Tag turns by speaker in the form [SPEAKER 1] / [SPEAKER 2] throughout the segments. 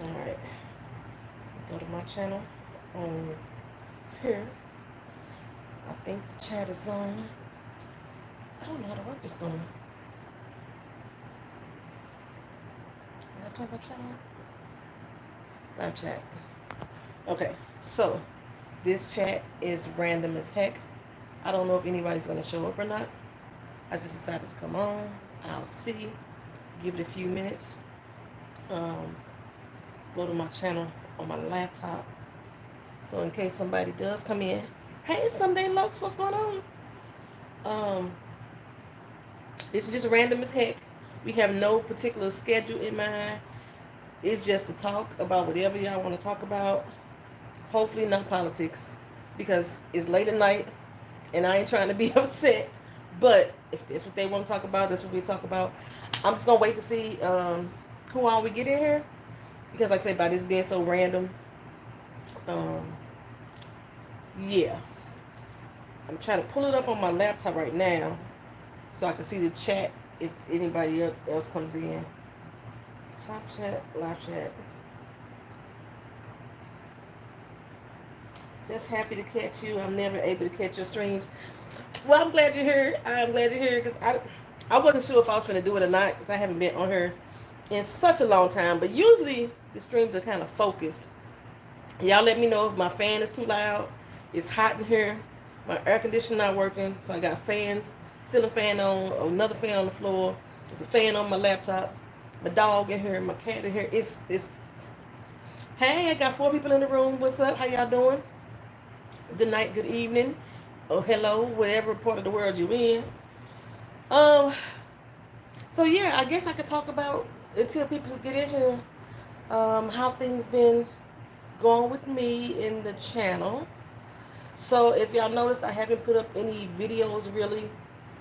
[SPEAKER 1] Alright. Go to my channel on here. I think the chat is on. I don't know how to work this thing. Did I turn my chat on? Live chat. Okay, so this chat is random as heck. I don't know if anybody's going to show up or not. I just decided to come on. I'll see. Give it a few minutes. Um, Go to my channel on my laptop. So in case somebody does come in, hey, Sunday Lux, what's going on? Um, it's just random as heck. We have no particular schedule in mind. It's just to talk about whatever y'all want to talk about. Hopefully not politics, because it's late at night and I ain't trying to be upset. But if that's what they want to talk about, that's what we talk about. I'm just gonna wait to see who all we get in here, because like I said, by this being so random, um, yeah, I'm trying to pull it up on my laptop right now so I can see the chat if anybody else comes in. Top chat, live chat. Just happy to catch you. I'm never able to catch your streams. Well, I'm glad you're here. I'm glad you're here because I wasn't sure if I was going to do it or not, because I haven't been on here in such a long time. But usually the streams are kind of focused. Y'all let me know if my fan is too loud. It's hot in here. My air conditioner not working, so I got fans, ceiling fan on, another fan on the floor. There's a fan on my laptop. My dog in here, my cat in here. It's. Hey, I got 4 people in the room. What's up? How y'all doing? Good night, good evening, or hello, whatever part of the world you're in. Um. So yeah, I guess I could talk about, until people get in here, how things been going with me in the channel. So if y'all notice, I haven't put up any videos really.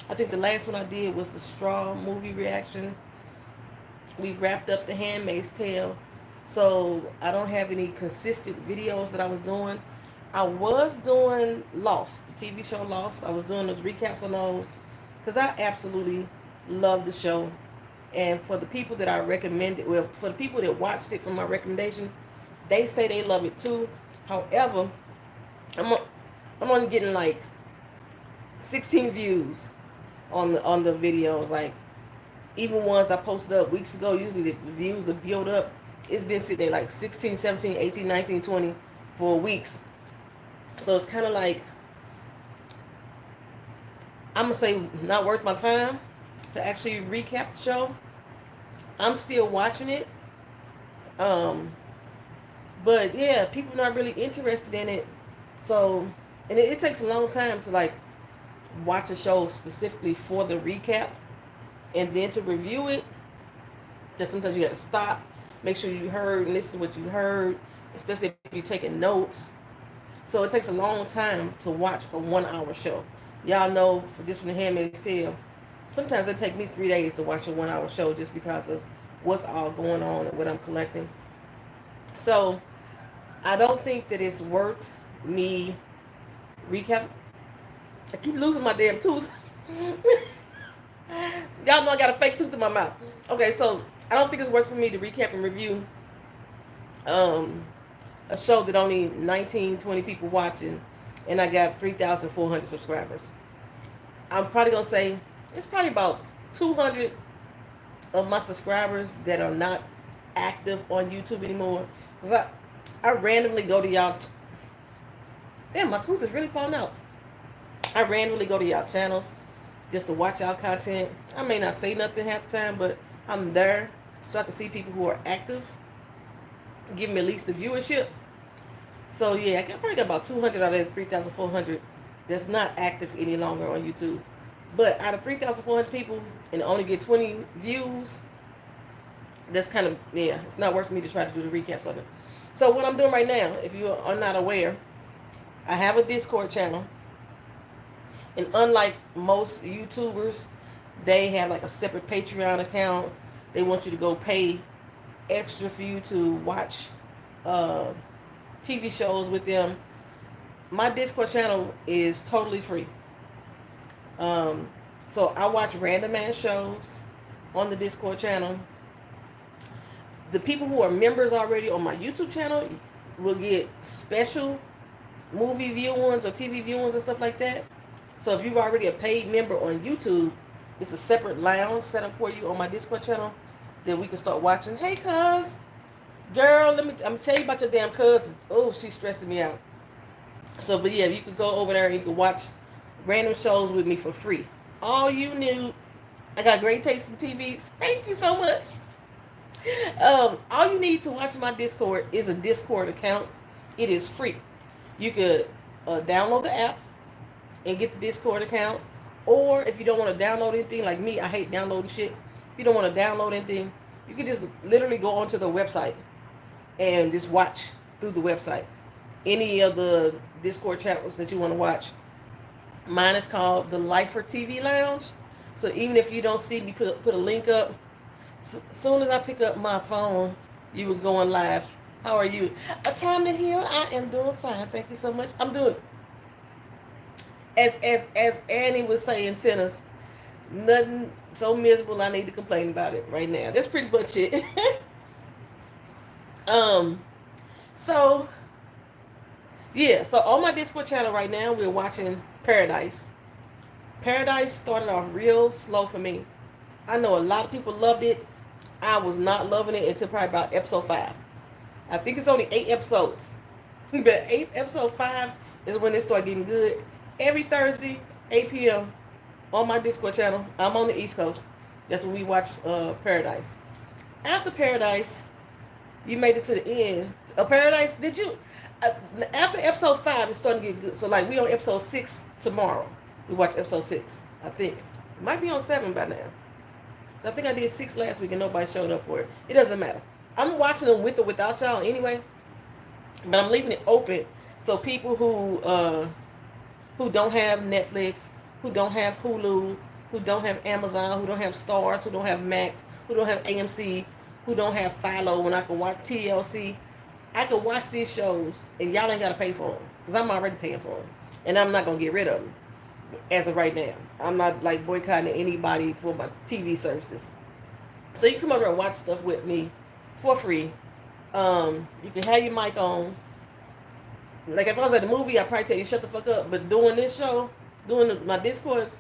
[SPEAKER 1] I think the last one I did was the Straw movie reaction. We wrapped up the Handmaid's Tale, so I don't have any consistent videos that I was doing. I was doing Lost, the TV show Lost. I was doing those recaps on those because I absolutely love the show. And for the people that I recommended, well, for the people that watched it from my recommendation, they say they love it too. However, I'm I'm only getting like 16 views on the videos. Like, even ones I posted up weeks ago, usually the views are built up. It's been sitting there like 16, 17, 18, 19, 20 for weeks. So it's kind of like, I'm going to say, not worth my time to actually recap the show. I'm still watching it. But yeah, people not really interested in it. So, and it takes a long time to like watch a show specifically for the recap and then to review it. That sometimes you got to stop, make sure you heard, listen to what you heard, especially if you're taking notes. So it takes a long time to watch a 1 hour show. Y'all know, for just from the Handmaid's Tale, sometimes it take me 3 days to watch a 1 hour show just because of what's all going on and what I'm collecting. So I don't think that it's worth me recap. I keep losing my damn tooth. Y'all know I got a fake tooth in my mouth. Okay, so I don't think it's worth for me to recap and review um, a show that only 19, 20 people watching, and I got 3,400 subscribers. I'm probably gonna say it's probably about 200 of my subscribers that are not active on YouTube anymore. Cause I randomly go to y'all. Damn, my tooth is really falling out. I randomly go to y'all channels just to watch y'all content. I may not say nothing half the time, but I'm there so I can see people who are active, give me at least the viewership. So yeah, I probably got about 200 out of that 3,400 that's not active any longer on YouTube. But out of 3,400 people and only get 20 views, that's kind of, yeah, it's not worth for me to try to do the recaps of it. So what I'm doing right now, if you are not aware, I have a Discord channel. And unlike most YouTubers, they have like a separate Patreon account. They want you to go pay extra for you to watch TV shows with them. My Discord channel is totally free. So I watch random ass shows on the Discord channel. The people who are members already on my YouTube channel will get special movie viewings or TV viewings and stuff like that. So if you've already a paid member on YouTube, it's a separate lounge set up for you on my Discord channel. Then we can start watching. Hey, cuz, girl, I'm tell you about your damn cousin. Oh, she's stressing me out. So, but yeah, you could go over there and you can watch random shows with me for free. All you need, I got great taste in TVs. Thank you so much. All you need to watch my Discord is a Discord account. It is free. You could download the app and get the Discord account. Or if you don't want to download anything, like me, I hate downloading shit. If you don't want to download anything, you can just literally go onto the website and just watch through the website any of the Discord channels that you want to watch. Mine is called the Lifer TV Lounge. So even if you don't see me put a link up, soon as I pick up my phone, you will go on live. How are you? A time to heal. I am doing fine. Thank you so much. I'm doing, as Annie was saying, sinners, nothing so miserable I need to complain about it right now. That's pretty much it. So yeah, so on my Discord channel right now, we're watching Paradise. Paradise started off real slow for me. I know a lot of people loved it. I was not loving it until probably about episode 5. I think it's only 8 episodes. But episode 5 is when it started getting good. Every Thursday, 8 p.m. on my Discord channel. I'm on the East Coast. That's when we watch Paradise. After Paradise, you made it to the end. Paradise, did you... after episode 5, it's starting to get good. So, like, we on episode 6 tomorrow. We watch episode 6, I think. It might be on 7 by now. So I think I did 6 last week and nobody showed up for it. It doesn't matter. I'm watching them with or without y'all anyway. But I'm leaving it open so people who don't have Netflix, who don't have Hulu, who don't have Amazon, who don't have Stars, who don't have Max, who don't have AMC, who don't have Philo, when I can watch TLC, I can watch these shows and y'all ain't got to pay for them because I'm already paying for them. And I'm not going to get rid of them as of right now. I'm not like boycotting anybody for my TV services. So you come over and watch stuff with me for free. You can have your mic on. Like if I was at the movie, I'd probably tell you shut the fuck up. But doing this show, my Discords,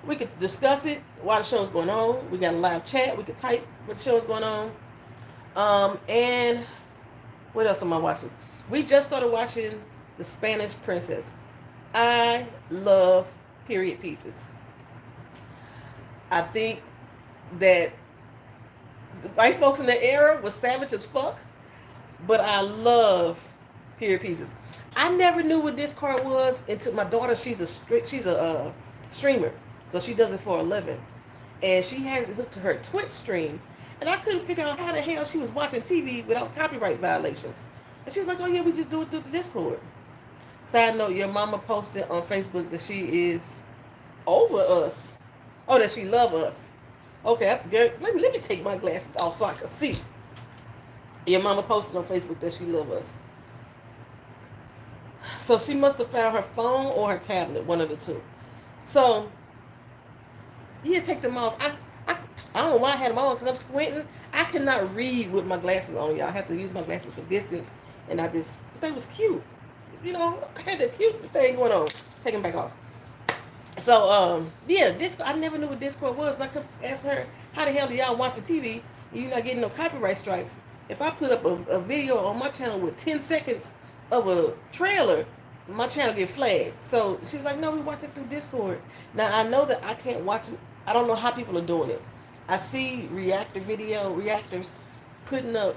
[SPEAKER 1] we could discuss it while the show's going on. We got a live chat. We could type what the show's going on. And what else am I watching? We just started watching The Spanish Princess. I love period pieces. I think that the white folks in that era was savage as fuck, but I love period pieces. I never knew what Discord was until my daughter. She's a streamer, so she does it for a living, and she has it hooked to her Twitch stream, and I couldn't figure out how the hell she was watching TV without copyright violations. And she's like, "Oh yeah, we just do it through the Discord." Side note: your mama posted on Facebook that she is over us. Oh, that she love us. Okay, let me take my glasses off so I can see. Your mama posted on Facebook that she love us. So she must have found her phone or her tablet, one of the two. So, yeah, take them off. I don't know why I had them on because I'm squinting. I cannot read with my glasses on, y'all. I have to use my glasses for distance. And but they was cute. You know, I had the cute thing going on. Take them back off. So, yeah, Discord. I never knew what Discord was. And I kept asking her, how the hell do y'all watch the TV? And you're not getting no copyright strikes. If I put up a video on my channel with 10 seconds of a trailer, my channel get flagged. So she was like, no, we watch it through Discord. Now, I know that I can't watch it. I don't know how people are doing it. I see reactors putting up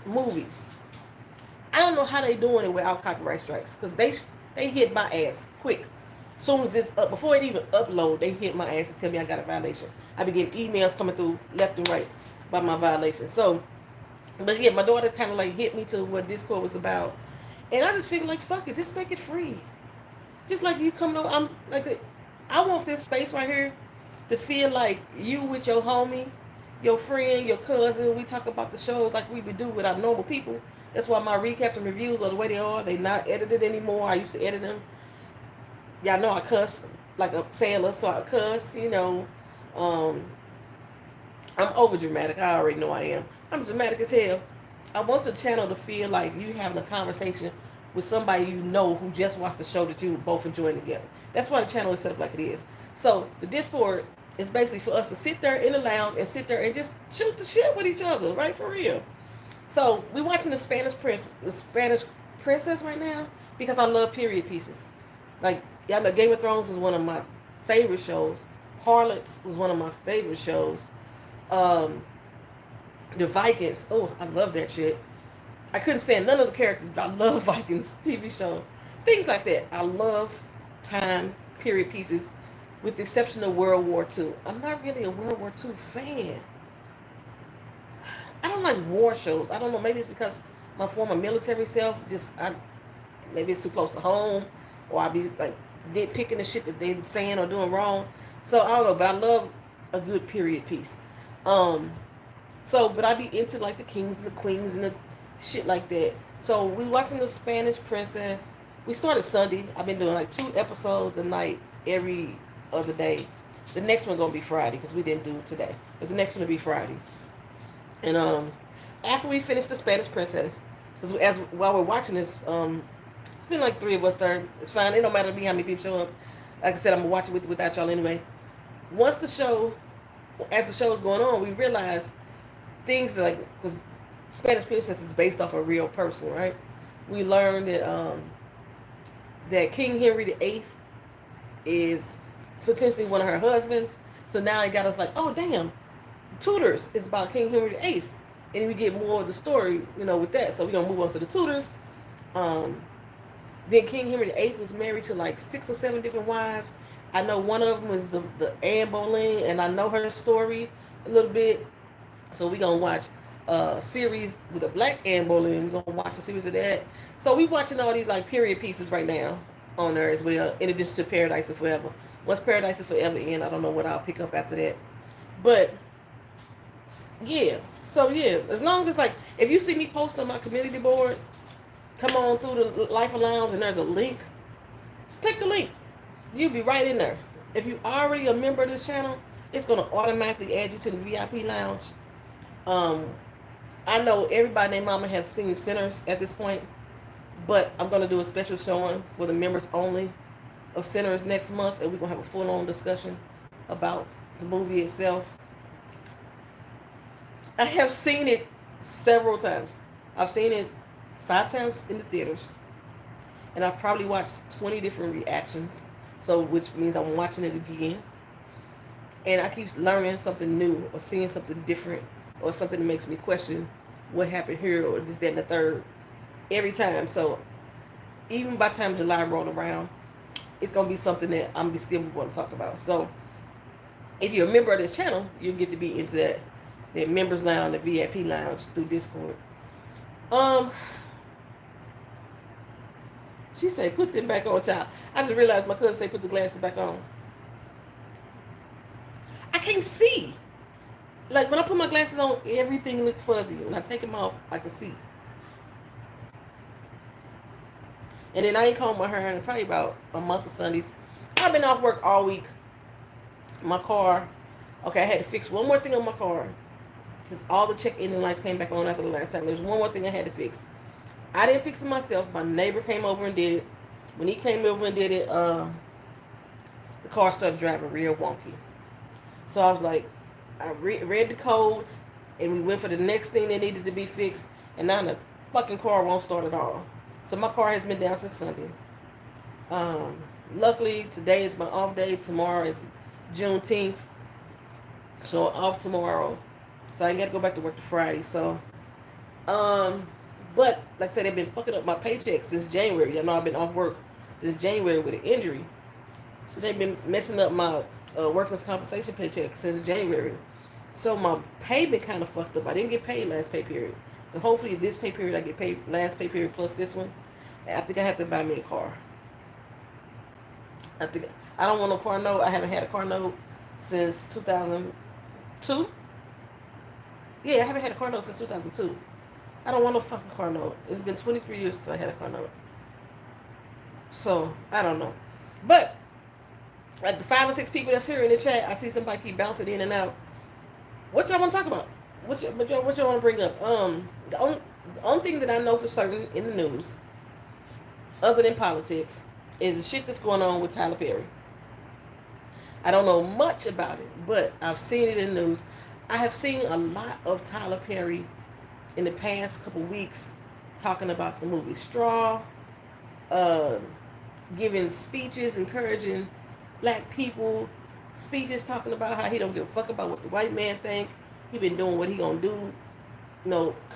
[SPEAKER 1] movies. I don't know how they doing it without copyright strikes because they hit my ass quick. Soon as it's up, before it even upload, they hit my ass and tell me I got a violation. I be getting emails coming through left and right about my violation. So, but yeah, my daughter kind of like hit me to what Discord was about. And I just figured like, fuck it, just make it free. Just like you coming over, I'm like, I want this space right here to feel like you with your homie, your friend, your cousin. We talk about the shows like we would do with our normal people. That's why my recaps and reviews are the way they are. They not edited anymore. I used to edit them. Y'all know I cuss like a sailor, so I cuss, you know. I'm over dramatic. I already know I am. I'm dramatic as hell. I want the channel to feel like you having a conversation with somebody you know who just watched the show that you both enjoying together. That's why the channel is set up like it is. So the Discord is basically for us to sit there in the lounge and sit there and just shoot the shit with each other, right? For real. So we watching the Spanish Princess right now because I love period pieces. Like y'all know, Game of Thrones was one of my favorite shows. Harlots was one of my favorite shows. Um, the Vikings. Oh, I love that shit. I couldn't stand none of the characters, but I love Vikings TV show. Things like that. I love time period pieces, with the exception of World War II. I'm not really a World War II fan. I don't like war shows. I don't know. Maybe it's because my former military self maybe it's too close to home, or I be like nitpicking the shit that they're saying or doing wrong. So I don't know, but I love a good period piece. Um, but I be into like the kings and the queens and the shit like that. So we watching the Spanish Princess. We started Sunday. I've been doing like 2 episodes a night every other day. The next one gonna be Friday because we didn't do it today. But the next one will be Friday. And after we finish the Spanish Princess, because as while we're watching this, it's been like 3 of us there. It's fine. It don't matter to me how many people show up. Like I said, I'm gonna watch it without y'all anyway. Once as the show is going on, we realize things like, because Spanish Princess is based off a real person, right? We learned that King Henry VIII is potentially one of her husbands. So now it got us like, oh damn, Tudors is about King Henry VIII, and we get more of the story, with that. So we're gonna move on to the Tudors. Um, then King Henry VIII was married to like 6 or 7 different wives. I know one of them was the Anne Boleyn, and I know her story a little bit. So we're gonna watch a series with a black Anne Boleyn. We're gonna watch a series of that. So we watching all these like period pieces right now on there as well, in addition to Paradise of Forever. Once Paradise of Forever in, I don't know what I'll pick up after that. But yeah. So yeah, as long as like if you see me post on my community board, come on through the Life Lounge and there's a link. Just click the link. You'll be right in there. If you already a member of this channel, it's gonna automatically add you to the VIP lounge. Um, I know everybody and their mama have seen Sinners at this point, but I'm gonna do a special showing for the members only of Sinners next month, and we're gonna have a full-on discussion about the movie itself. I have seen it several times. I've seen it 5 times in the theaters, and I've probably watched 20 different reactions. So, which means I'm watching it again, and I keep learning something new or seeing something different or something that makes me question what happened here or this, that, and the third every time. So, even by the time July roll around, it's gonna be something that I'm still want to talk about. So, if you're a member of this channel, you'll get to be into that members lounge, the VIP lounge through Discord. She said, put them back on, child. I just realized my cousin said, put the glasses back on. I can't see. Like, when I put my glasses on, everything looks fuzzy. When I take them off, I can see. And then I ain't combed my hair in probably about a month of Sundays. I've been off work all week. My car. Okay, I had to fix one more thing on my car, because all the check engine lights came back on after the last time. There's one more thing I had to fix. I didn't fix it myself. My neighbor came over and did it. When he came over and did it, the car started driving real wonky. So I was like, I read the codes, and we went for the next thing that needed to be fixed, and now the fucking car won't start at all. So my car has been down since Sunday. Luckily, today is my off day. Tomorrow is Juneteenth. So off tomorrow. So I ain't got to go back to work to Friday. So, but like I said, they've been fucking up my paycheck since January. You know, I've been off work since January with an injury. So they've been messing up my workers' compensation paycheck since January. So my pay been kind of fucked up. I didn't get paid last pay period. So hopefully this pay period I get paid last pay period plus this one. I think I have to buy me a car. I don't want a car note. I haven't had a car note since 2002. Yeah, I haven't had a car note since 2002. I don't want no fucking car note. It's been 23 years since I had a car note. So, I don't know. But, like the 5 or 6 people that's here in the chat, I see somebody keep bouncing in and out. What y'all want to talk about? What y'all want to bring up? The only thing that I know for certain in the news, other than politics, is the shit that's going on with Tyler Perry. I don't know much about it, but I've seen it in the news. I have seen a lot of Tyler Perry in the past couple weeks talking about the movie Straw, uh, giving speeches encouraging black people, speeches talking about how he don't give a fuck about what the white man think. He been doing what he gonna do.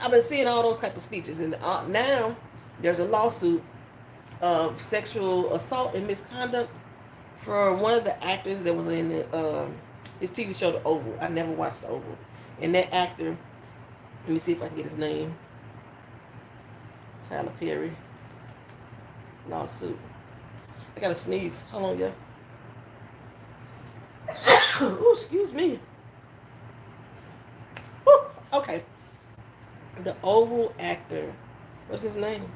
[SPEAKER 1] I've been seeing all those type of speeches, and now there's a lawsuit of sexual assault and misconduct for one of the actors that was in his TV show The Oval. I never watched The Oval, and that actor, let me see if I can get his name. Tyler Perry lawsuit. I gotta sneeze. Hold on, y'all. Oh, excuse me. Whew. Okay. The Oval actor. What's his name?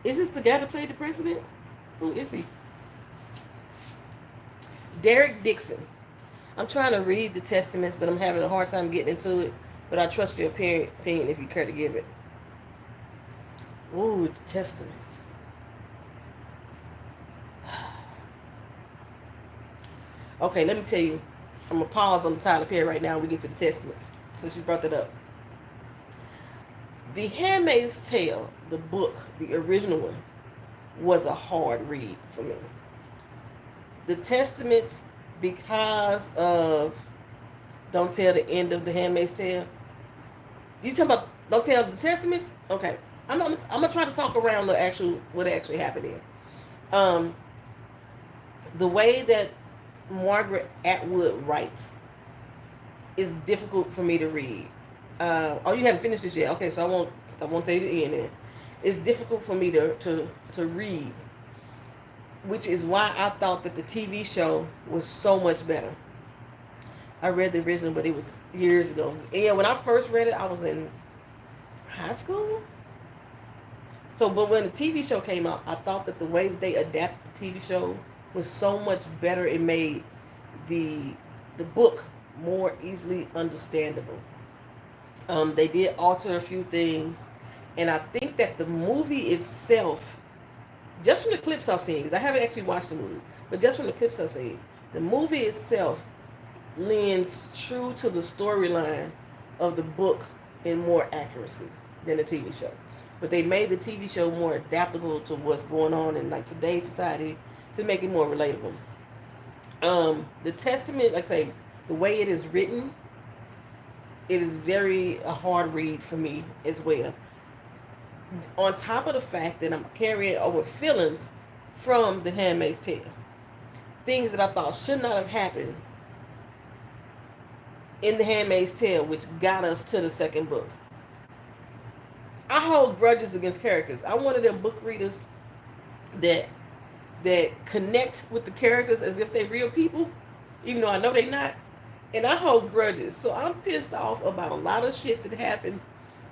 [SPEAKER 1] Is this the guy that played the president? Who is he? Derek Dixon. I'm trying to read the testaments, but I'm having a hard time getting into it. But I trust your opinion if you care to give it. Ooh, the testaments. Okay, let me tell you. I'm going to pause on the Tyler Perry right now and we get to the testaments, since you brought that up. The Handmaid's Tale, the book, the original one, was a hard read for me. The testaments, because of don't tell the end of the Handmaid's Tale. You talking about don't tell the testaments? Okay. I'm gonna try to talk around what actually happened here. The way that Margaret Atwood writes is difficult for me to read. Oh, you haven't finished this yet. Okay, so I won't tell you the end. Then it's difficult for me to read, which is why I thought that the TV show was so much better. I read the original, but it was years ago. And yeah, when I first read it, I was in high school. So, but when the TV show came out, I thought that the way that they adapted the TV show was so much better. It made the book more easily understandable. They did alter a few things, and I think that the movie itself, just from the clips I've seen, because I haven't actually watched the movie, but just from the clips I've seen, the movie itself lends true to the storyline of the book in more accuracy than the TV show. But they made the TV show more adaptable to what's going on in like today's society to make it more relatable. The Testament, like I say, the way it is written, it is very a hard read for me as well. On top of the fact that I'm carrying over feelings from The Handmaid's Tale, things that I thought should not have happened in The Handmaid's Tale, which got us to the second book. I hold grudges against characters. I'm one of them book readers that connect with the characters as if they're real people, even though I know they're not. And I hold grudges. So I'm pissed off about a lot of shit that happened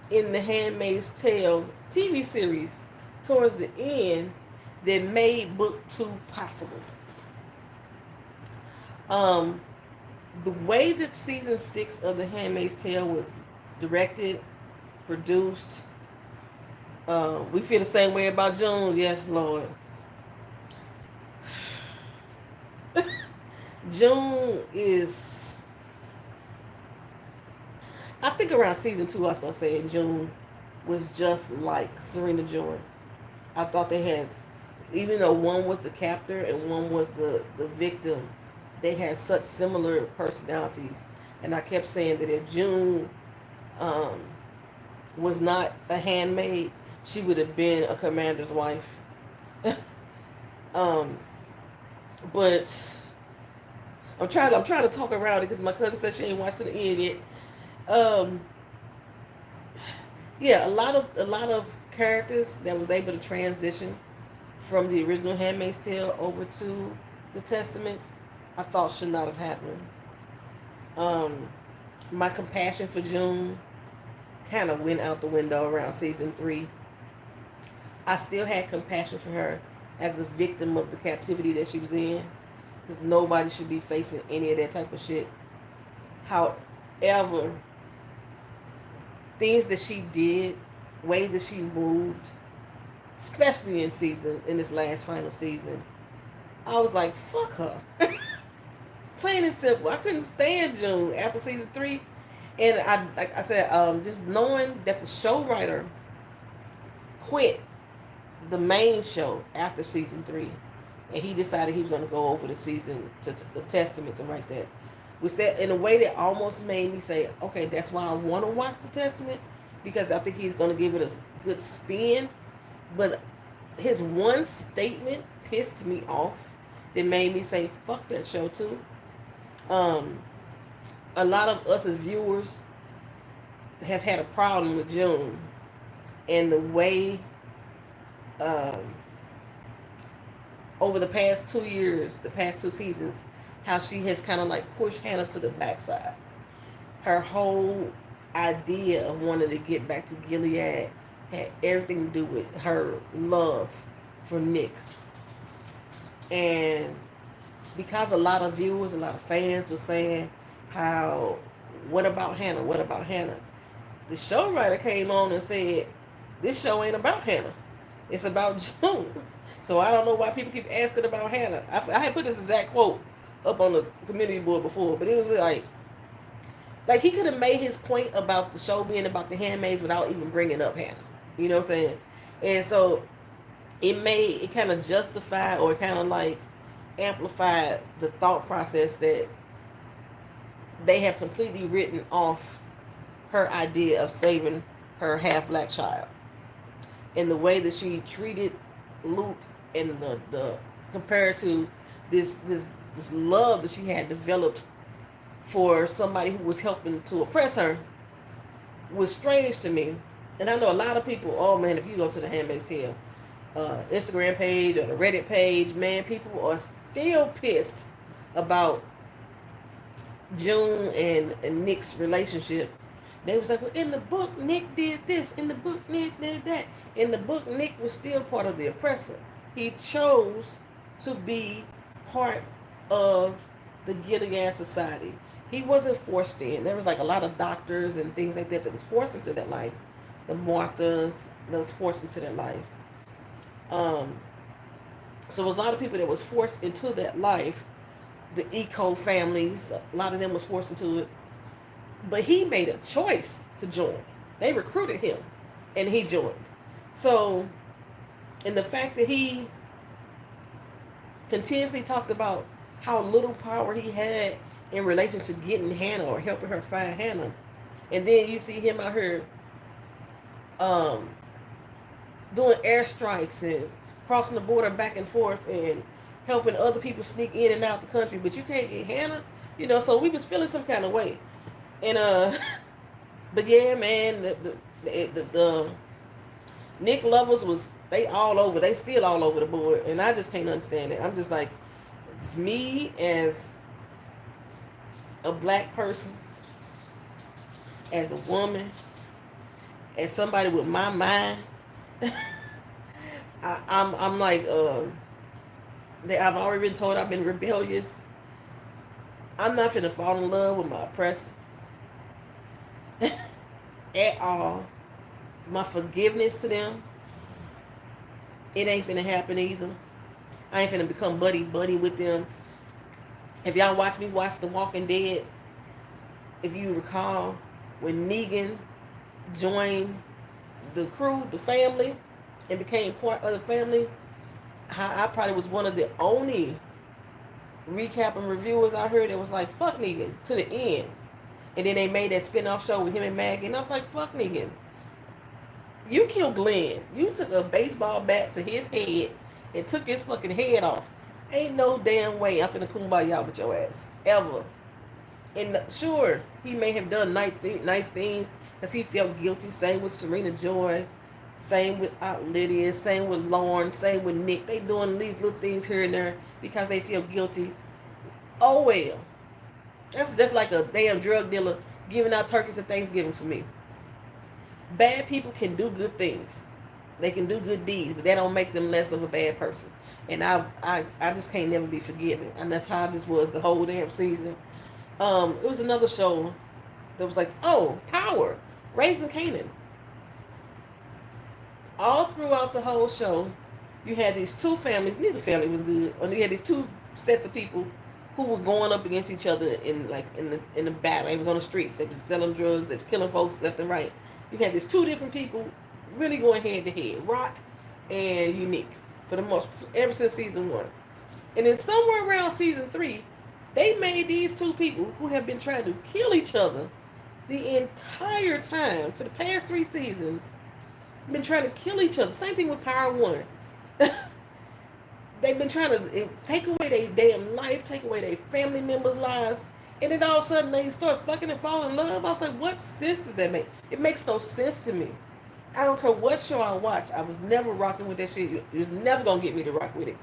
[SPEAKER 1] in The Handmaid's Tale TV series towards the end that made book 2 possible. The way that season 6 of The Handmaid's Tale was directed, produced, we feel the same way about June. Yes, Lord. June is, I think around season 2 I started saying June was just like Serena Joy. I thought they had, even though one was the captor and one was the victim, they had such similar personalities. And I kept saying that if June was not a handmaid, she would have been a commander's wife. But I'm trying to talk around it because my cousin said she ain't watched to the end yet. Yeah, a lot of characters that was able to transition from the original Handmaid's Tale over to the Testaments, I thought should not have happened. My compassion for June kind of went out the window around season 3. I still had compassion for her as a victim of the captivity that she was in, because nobody should be facing any of that type of shit. However, things that she did, ways that she moved, especially in this last final season, I was like, fuck her. Plain and simple. I couldn't stand June after season 3. And like I said, just knowing that the show writer quit the main show after season 3, and he decided he was going to go over the season to the Testaments and write that, was that in a way that almost made me say, okay, that's why I want to watch the Testament, because I think he's going to give it a good spin. But his one statement pissed me off. That made me say, fuck that show too. A lot of us as viewers have had a problem with June and the way over the past 2 years, the past 2 seasons, how she has kind of like pushed Hannah to the backside. Her whole idea of wanting to get back to Gilead had everything to do with her love for Nick. And because a lot of viewers, a lot of fans were saying how, what about Hannah? What about Hannah? The show writer came on and said, this show ain't about Hannah. It's about June. So I don't know why people keep asking about Hannah. I had put this exact quote up on the community board before, but it was like he could have made his point about the show being about the handmaids without even bringing up Hannah. You know what I'm saying? And so it kind of justified, or kind of like amplified the thought process that they have completely written off her idea of saving her half-black child. And the way that she treated Luke, and the compared to this love that she had developed for somebody who was helping to oppress her, was strange to me. And I know a lot of people, oh man, if you go to the Handmaid's Tale Instagram page or the Reddit page, man, people are still pissed about June and Nick's relationship. They was like, well, in the book, Nick did this. In the book, Nick did that. In the book, Nick was still part of the oppressor. He chose to be part of the Gilead society. He wasn't forced in. There was like a lot of doctors and things like that was forced into that life. The Marthas that was forced into that life. So there was a lot of people that was forced into that life. The Eco families, a lot of them was forced into it. But he made a choice to join. They recruited him, and he joined. So, and the fact that he continuously talked about how little power he had in relation to getting Hannah or helping her find Hannah, and then you see him out here doing airstrikes and crossing the border back and forth and helping other people sneak in and out the country, but you can't get Hannah, you know. So we was feeling some kind of way. And but yeah, man, the Nick lovers was, they all over, they still all over the board, and I just can't understand it. I'm just like, it's me as a black person, as a woman, as somebody with my mind. I'm like, I've already been told I've been rebellious. I'm not finna fall in love with my oppressor at all. My forgiveness to them, it ain't finna happen either. I ain't finna become buddy with them. If y'all watch The Walking Dead, if you recall, when Negan joined the crew, the family, and became part of the family, I probably was one of the only recap and reviewers I heard that was like, fuck Negan to the end. And then they made that spin-off show with him and Maggie, and I was like, fuck Negan. You killed Glenn. You took a baseball bat to his head and took his fucking head off. Ain't no damn way I'm finna kumbaya with your ass. Ever. And sure, he may have done nice things because he felt guilty. Same with Serena Joy. Same with Aunt Lydia. Same with Lauren. Same with Nick. They doing these little things here and there because they feel guilty. Oh well. That's like a damn drug dealer giving out turkeys at Thanksgiving for me. Bad people can do good things. They can do good deeds, but that don't make them less of a bad person. and I just can't never be forgiven, and that's how this was the whole damn season. It was another show that was like, oh, Power, Raising Canaan. All throughout the whole show, you had these two families. Neither family was good. Or you had these two sets of people who were going up against each other in the battle. It was on the streets. They was selling drugs. They was killing folks left and right. You had these two different people really going head to head. Rock and Unique for the most ever since season 1. And then somewhere around season 3, they made these two people who have been trying to kill each other the entire time for the past 3 seasons. Been trying to kill each other. Same thing with Power 1. They've been trying to take away their damn life, take away their family members' lives, and then all of a sudden they start fucking and falling in love. I was like, what sense does that make? It makes no sense to me. I don't care what show I watch. I was never rocking with that shit. You was never gonna get me to rock with it.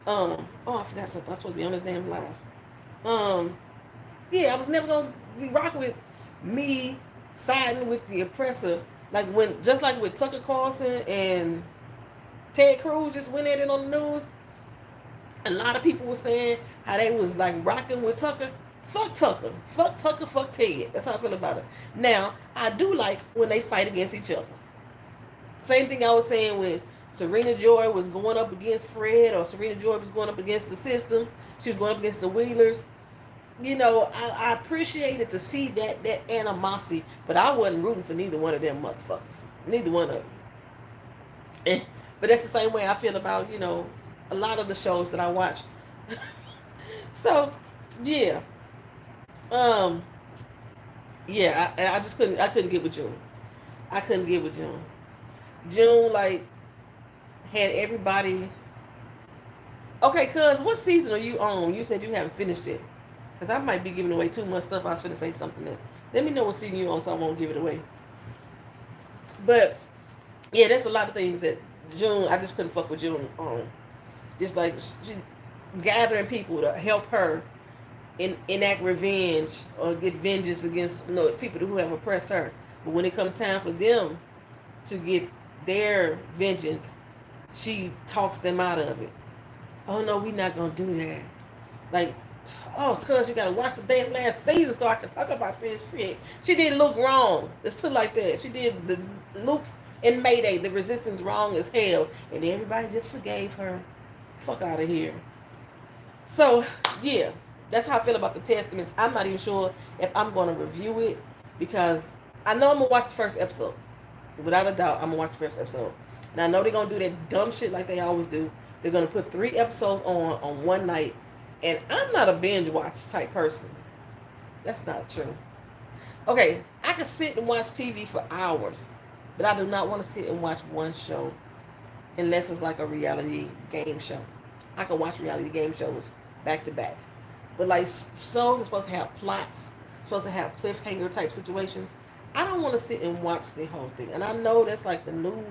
[SPEAKER 1] Oh, I forgot something. I'm supposed to be on this damn live. Yeah, I was never gonna be rocking with me siding with the oppressor. Just like with Tucker Carlson and Ted Cruz just went at it on the news. A lot of people were saying how they was like rocking with Tucker. Fuck Tucker. Fuck Tucker. Fuck Ted. That's how I feel about it. Now, I do like when they fight against each other. Same thing I was saying when Serena Joy was going up against Fred, or Serena Joy was going up against the system. She was going up against the Wheelers. You know, I appreciated to see that animosity, but I wasn't rooting for neither one of them motherfuckers. Neither one of them. But that's the same way I feel about, a lot of the shows that I watch. So, yeah. Yeah, I just couldn't get with June. I couldn't get with June. June, had everybody. Okay, cuz, what season are you on? You said you haven't finished it. Because I might be giving away too much stuff. I was going to say something that. Let me know what season you're on so I won't give it away. But, yeah, there's a lot of things that June, I just couldn't fuck with June on. Just like she gathering people to help her enact revenge or get vengeance against people who have oppressed her. But when it comes time for them to get their vengeance, she talks them out of it. Oh, no, we're not going to do that. Like, oh, cuz you gotta watch the damn last season so I can talk about this shit. She did Luke wrong. Let's put it like that. She did the Luke and Mayday, the resistance, wrong as hell. And everybody just forgave her. Fuck out of here. So, yeah. That's how I feel about the Testaments. I'm not even sure if I'm going to review it, because I know I'm going to watch the first episode. Without a doubt, I'm going to watch the first episode. And I know they're going to do that dumb shit like they always do. They're going to put 3 episodes on one night. And I'm not a binge watch type person. That's not true. Okay, I can sit and watch TV for hours, but I do not want to sit and watch one show unless it's like a reality game show. I can watch reality game shows back to back. But like shows are supposed to have plots, supposed to have cliffhanger type situations. I don't want to sit and watch the whole thing. And I know that's like the new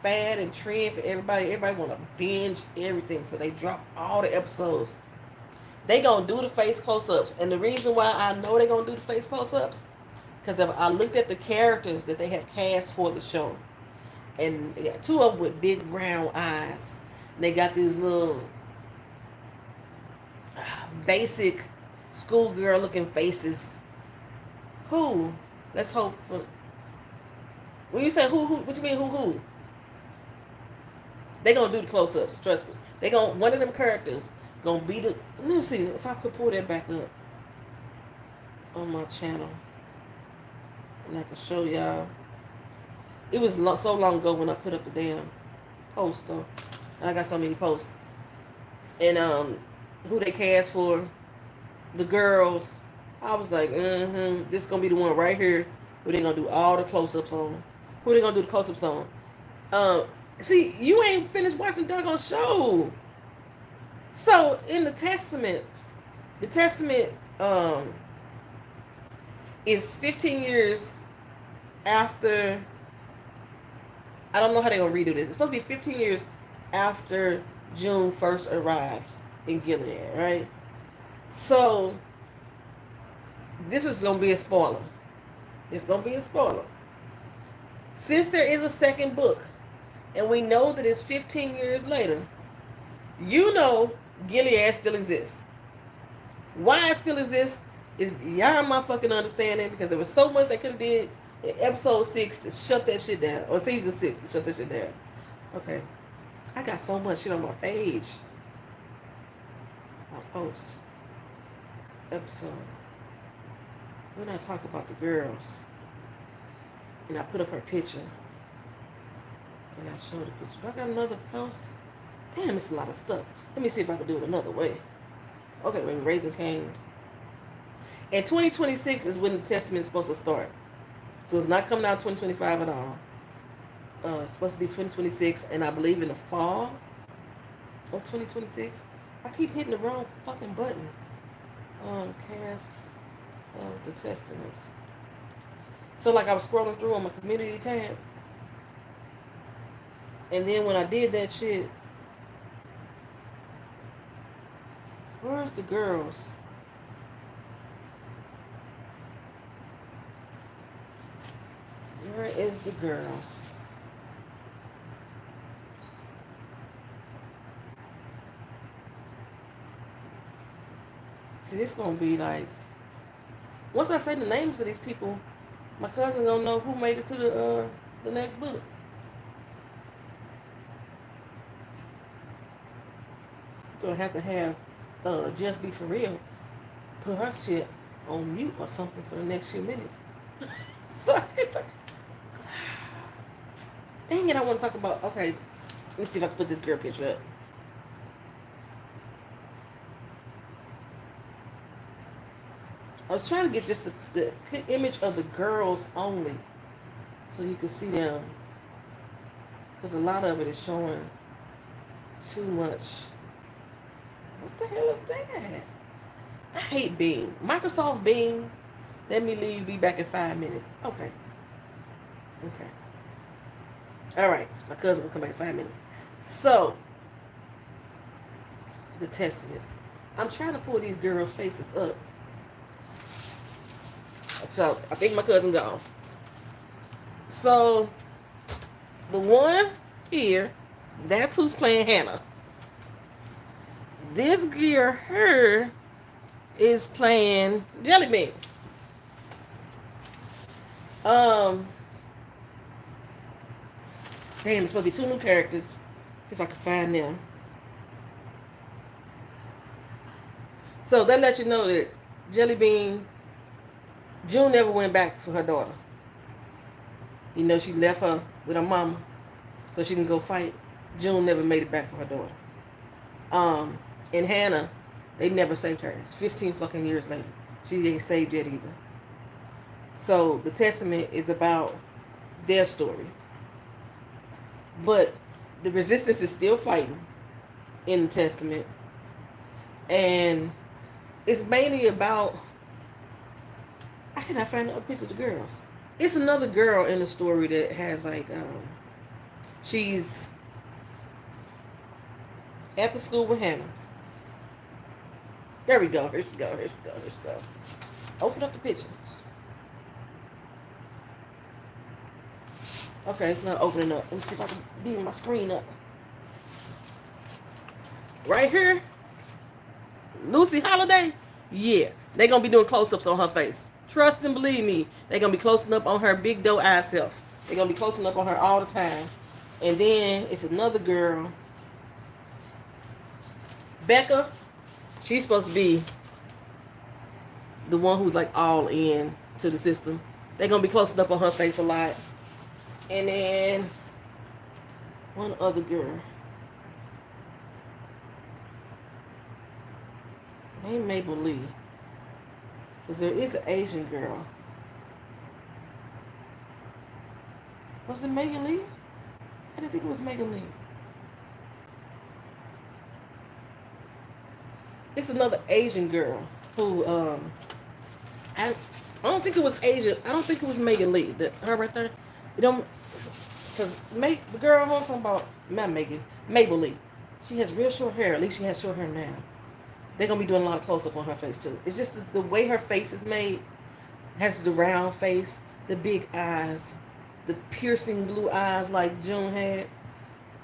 [SPEAKER 1] fad and trend for everybody. Everybody want to binge everything, so they drop all the episodes. They gonna do the face close-ups. And the reason why I know they gonna do the face close-ups, because if I looked at the characters that they have cast for the show, and they got 2 of them with big brown eyes, and they got these little basic schoolgirl looking faces. Who? Let's hope for. When you say who, what you mean who? They gonna do the close-ups, trust me. They gonna, one of them characters gonna be the. Let me see if I could pull that back up on my channel, and I can show y'all. It was so long ago when I put up the damn post though. And I got so many posts. And who they cast for the girls, I was like, this is gonna be the one right here who they gonna do all the close-ups on. Who they gonna do the close-ups on? See, you ain't finished watching the doggone show. So in the Testament is 15 years after. I don't know how they're gonna redo this. It's supposed to be 15 years after June first arrived in Gilead, right? So this is gonna be a spoiler. It's gonna be a spoiler. Since there is a second book, and we know that it's 15 years later, You know Gilead still exists. Why it still exists is beyond my fucking understanding, because there was so much they could have did in episode 6 to shut that shit down, or season 6 to shut that shit down. Okay, I got so much shit on my page. I'll post episode when I talk about the girls, and I put up her picture, and I show the picture. But I got another post. Damn, it's a lot of stuff. Let me see if I can do it another way. Okay, wait, Raising Cain. And 2026 is when the Testament is supposed to start. So it's not coming out 2025 at all. It's supposed to be 2026, and I believe in the fall of 2026. I keep hitting the wrong fucking button. Cast of the Testaments. So like I was scrolling through on my community tab, and then when I did that shit, where's the girls? Where is the girls? See, this is gonna be like, once I say the names of these people, my cousin gonna know who made it to the next book. You're gonna have Just Be For Real put her shit on mute or something for the next few minutes. So, dang it, I want to talk about, okay, let me see if I can put this girl picture up. I was trying to get just the image of the girls only, so you can see them, because a lot of it is showing too much. What the hell is that? I hate Bing. Microsoft Bing. Let me leave. Be back in 5 minutes. Okay. All right. So my cousin will come back in 5 minutes. So, the Testaments. I'm trying to pull these girls' faces up. So, I think my cousin gone. So, the one here, that's who's playing Hannah. This girl, her, is playing Jelly Bean. Damn, it's supposed to be 2 new characters. See if I can find them. So that lets you know that Jelly Bean, June never went back for her daughter. You know, she left her with her mama so she can go fight. June never made it back for her daughter. And Hannah, they never saved her. It's 15 fucking years later. She ain't saved yet either. So the Testament is about their story. But the resistance is still fighting in the Testament. And it's mainly about, I cannot find the other pictures of the girls. It's another girl in the story that has like, she's at the school with Hannah. There we go. Here she go. Open up the pictures. Okay, it's not opening up. Let me see if I can beam my screen up. Right here, Lucy Holiday. Yeah, they're going to be doing close-ups on her face. Trust and believe me, they're going to be closing up on her big doe-eyed self. They're going to be closing up on her all the time. And then it's another girl, Becca. She's supposed to be the one who's like all in to the system. They're going to be closing up on her face a lot. And then one other girl named Mabel Lee. Because there is an Asian girl. Was it Megan Lee? I didn't think it was Megan Lee. It's another Asian girl who, I don't think it was Asian. I don't think it was Megan Lee. Her right there. You don't, because the girl I'm talking about, not Megan, Mabel Lee. She has real short hair. At least she has short hair now. They're going to be doing a lot of close-up on her face, too. It's just the way her face is made. Has the round face, the big eyes, the piercing blue eyes like June had.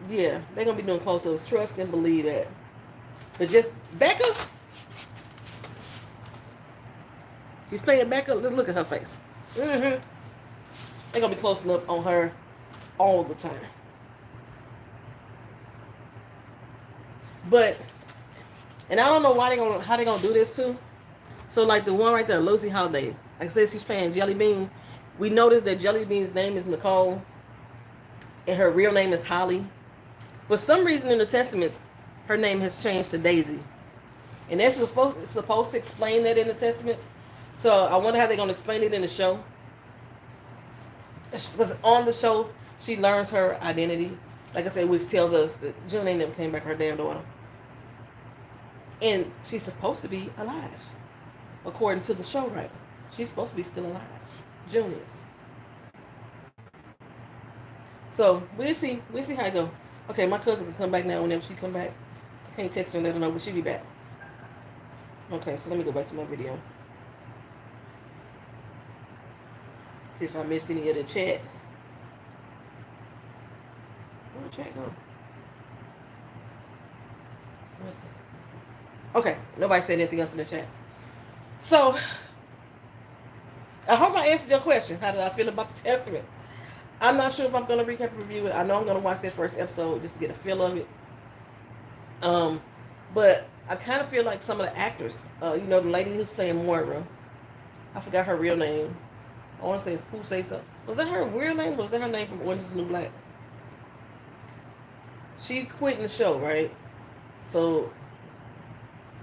[SPEAKER 1] Yeah, they're going to be doing close-ups. Trust and believe that. But just Becca, she's playing Becca. Let's look at her face. Mm-hmm. They're gonna be closing up on her all the time. But, and I don't know how they gonna do this too. So like the one right there, Lucy Holiday. Like I said, she's playing Jelly Bean. We noticed that Jelly Bean's name is Nicole, and her real name is Holly. For some reason in the Testaments, her name has changed to Daisy, and that's supposed to explain that in the Testaments. So I wonder how they're gonna explain it in the show. Because on the show, she learns her identity. Like I said, which tells us that June ain't never came back her damn daughter. And she's supposed to be alive. According to the show writer. She's supposed to be still alive. June is. So, we'll see. We'll see how it go. Okay, my cousin can come back now whenever she come back. I can't text her and let her know, but she'll be back. Okay, so let me go back to my video. See if I missed any of the chat. Where'd the chat go? Let's see. Okay, nobody said anything else in the chat. So, I hope I answered your question. How did I feel about the Testament? I'm not sure if I'm going to recap and review it. I know I'm going to watch that first episode just to get a feel of it. But I kind of feel like some of the actors, the lady who's playing Moira, I forgot her real name. I want to say it's Pooh Say So. Was that her real name? Or was that her name from Orange is the New Black? She quit in the show, right? So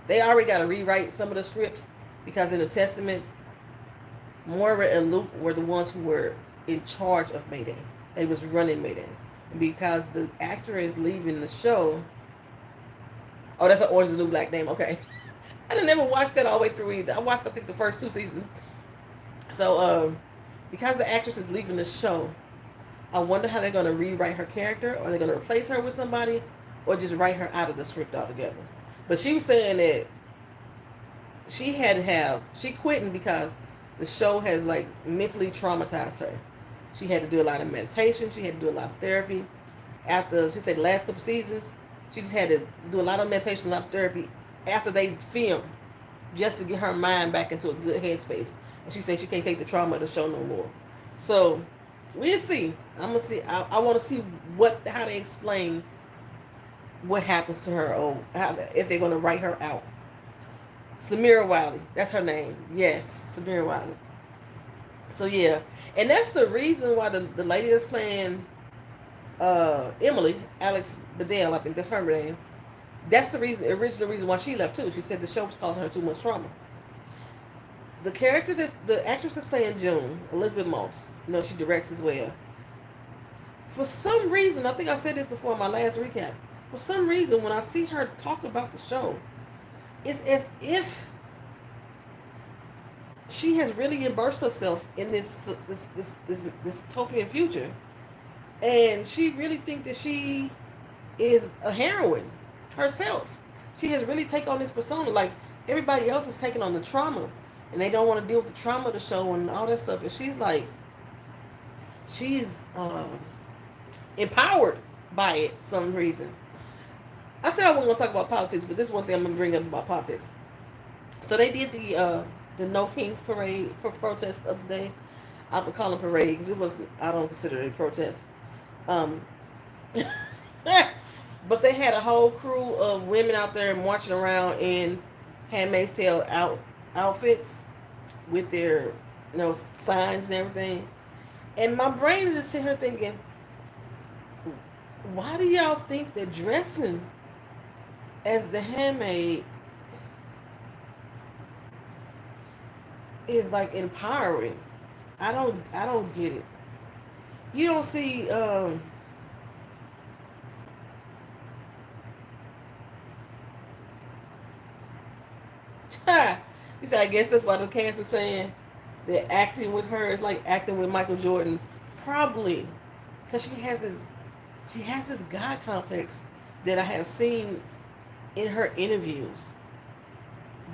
[SPEAKER 1] they already got to rewrite some of the script because in the Testament, Moira and Luke were the ones who were in charge of Mayday. They was running Mayday. And because the actor is leaving the show. Oh, that's an Orange is the New Black name. Okay. I didn't ever watch that all the way through either. I watched, I think, the first 2 seasons. So, because the actress is leaving the show, I wonder how they're going to rewrite her character. Or they're going to replace her with somebody, or just write her out of the script altogether. But she was saying that she quitting because the show has like mentally traumatized her. She had to do a lot of meditation. She had to do a lot of therapy. After, she said the last couple seasons, she just had to do a lot of meditation, a lot of therapy after they filmed, just to get her mind back into a good headspace. And she said she can't take the trauma of the show no more. So we'll see. I'm gonna see. I want to see how they explain what happens to her, or if they're gonna write her out. Samira Wiley, that's her name. Yes, Samira Wiley. So yeah, and that's the reason why the lady that's playing Emily, Alex Bedell, I think that's her name. That's the original reason why she left too. She said the show was causing her too much trauma. The actress that's playing June, Elizabeth Moss, she directs as well. For some reason, I think I said this before in my last recap. For some reason, when I see her talk about the show, it's as if she has really immersed herself in this dystopian future, and she really thinks that she is a heroine herself. She has really taken on this persona, like everybody else is taking on the trauma, and they don't want to deal with the trauma of the show and all that stuff. And she's empowered by it for some reason. I said I wasn't going to talk about politics, but this is one thing I'm going to bring up about politics. So they did the No Kings parade protest of the day. I would call it parade because I don't consider it a protest. But they had a whole crew of women out there marching around in Handmaid's Tale outfits with their signs and everything. And my brain is just sitting here thinking, why do y'all think that dressing as the handmaid is like empowering? I don't get it. You don't see you say, I guess that's why the cast is saying that acting with her is like acting with Michael Jordan. Probably because she has this God complex that I have seen in her interviews.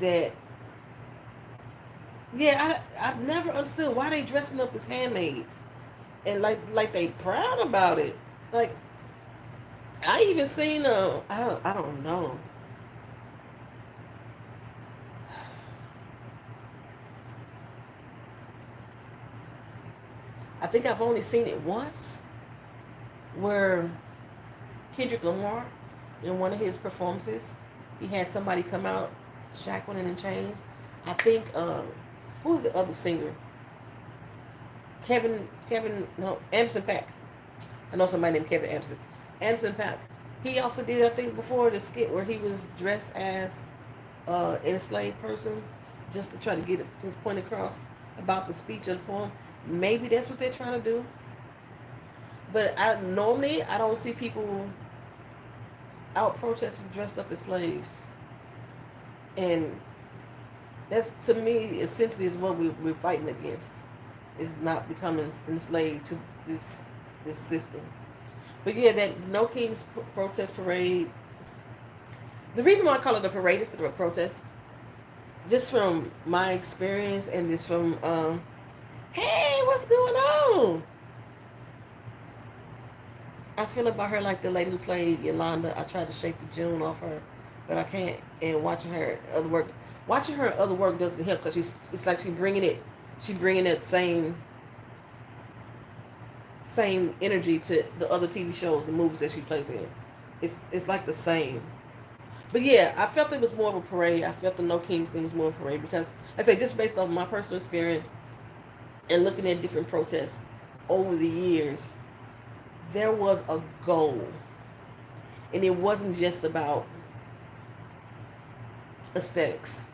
[SPEAKER 1] That I've never understood why they dressing up as handmaids, and like they proud about it. Like I even seen I don't know. I think I've only seen it once, where Kendrick Lamar, in one of his performances, he had somebody come out shackled and in chains. I think who was the other singer? No, Anderson .Paak. I know somebody named Kevin Anderson. Anderson .Paak. He also did, I think, before the skit where he was dressed as an enslaved person, just to try to get his point across about the speech of the poem. Maybe that's what they're trying to do. But I don't see people out protesting dressed up as slaves. And that's, to me, essentially is what we're fighting against. Is not becoming enslaved to this system. But yeah, that No Kings protest parade. The reason why I call it a parade instead of a protest, just from my experience and just from, hey, what's going on? I feel about her like the lady who played Yolanda. I tried to shake the June off her, but I can't. And watching her other work doesn't help, because it's like she's bringing that same energy to the other TV shows and movies that she plays in. It's like the same. But yeah, I felt it was more of a parade. I felt the No Kings thing was more of a parade because, I say, just based on my personal experience and looking at different protests over the years, there was a goal. And it wasn't just about aesthetics.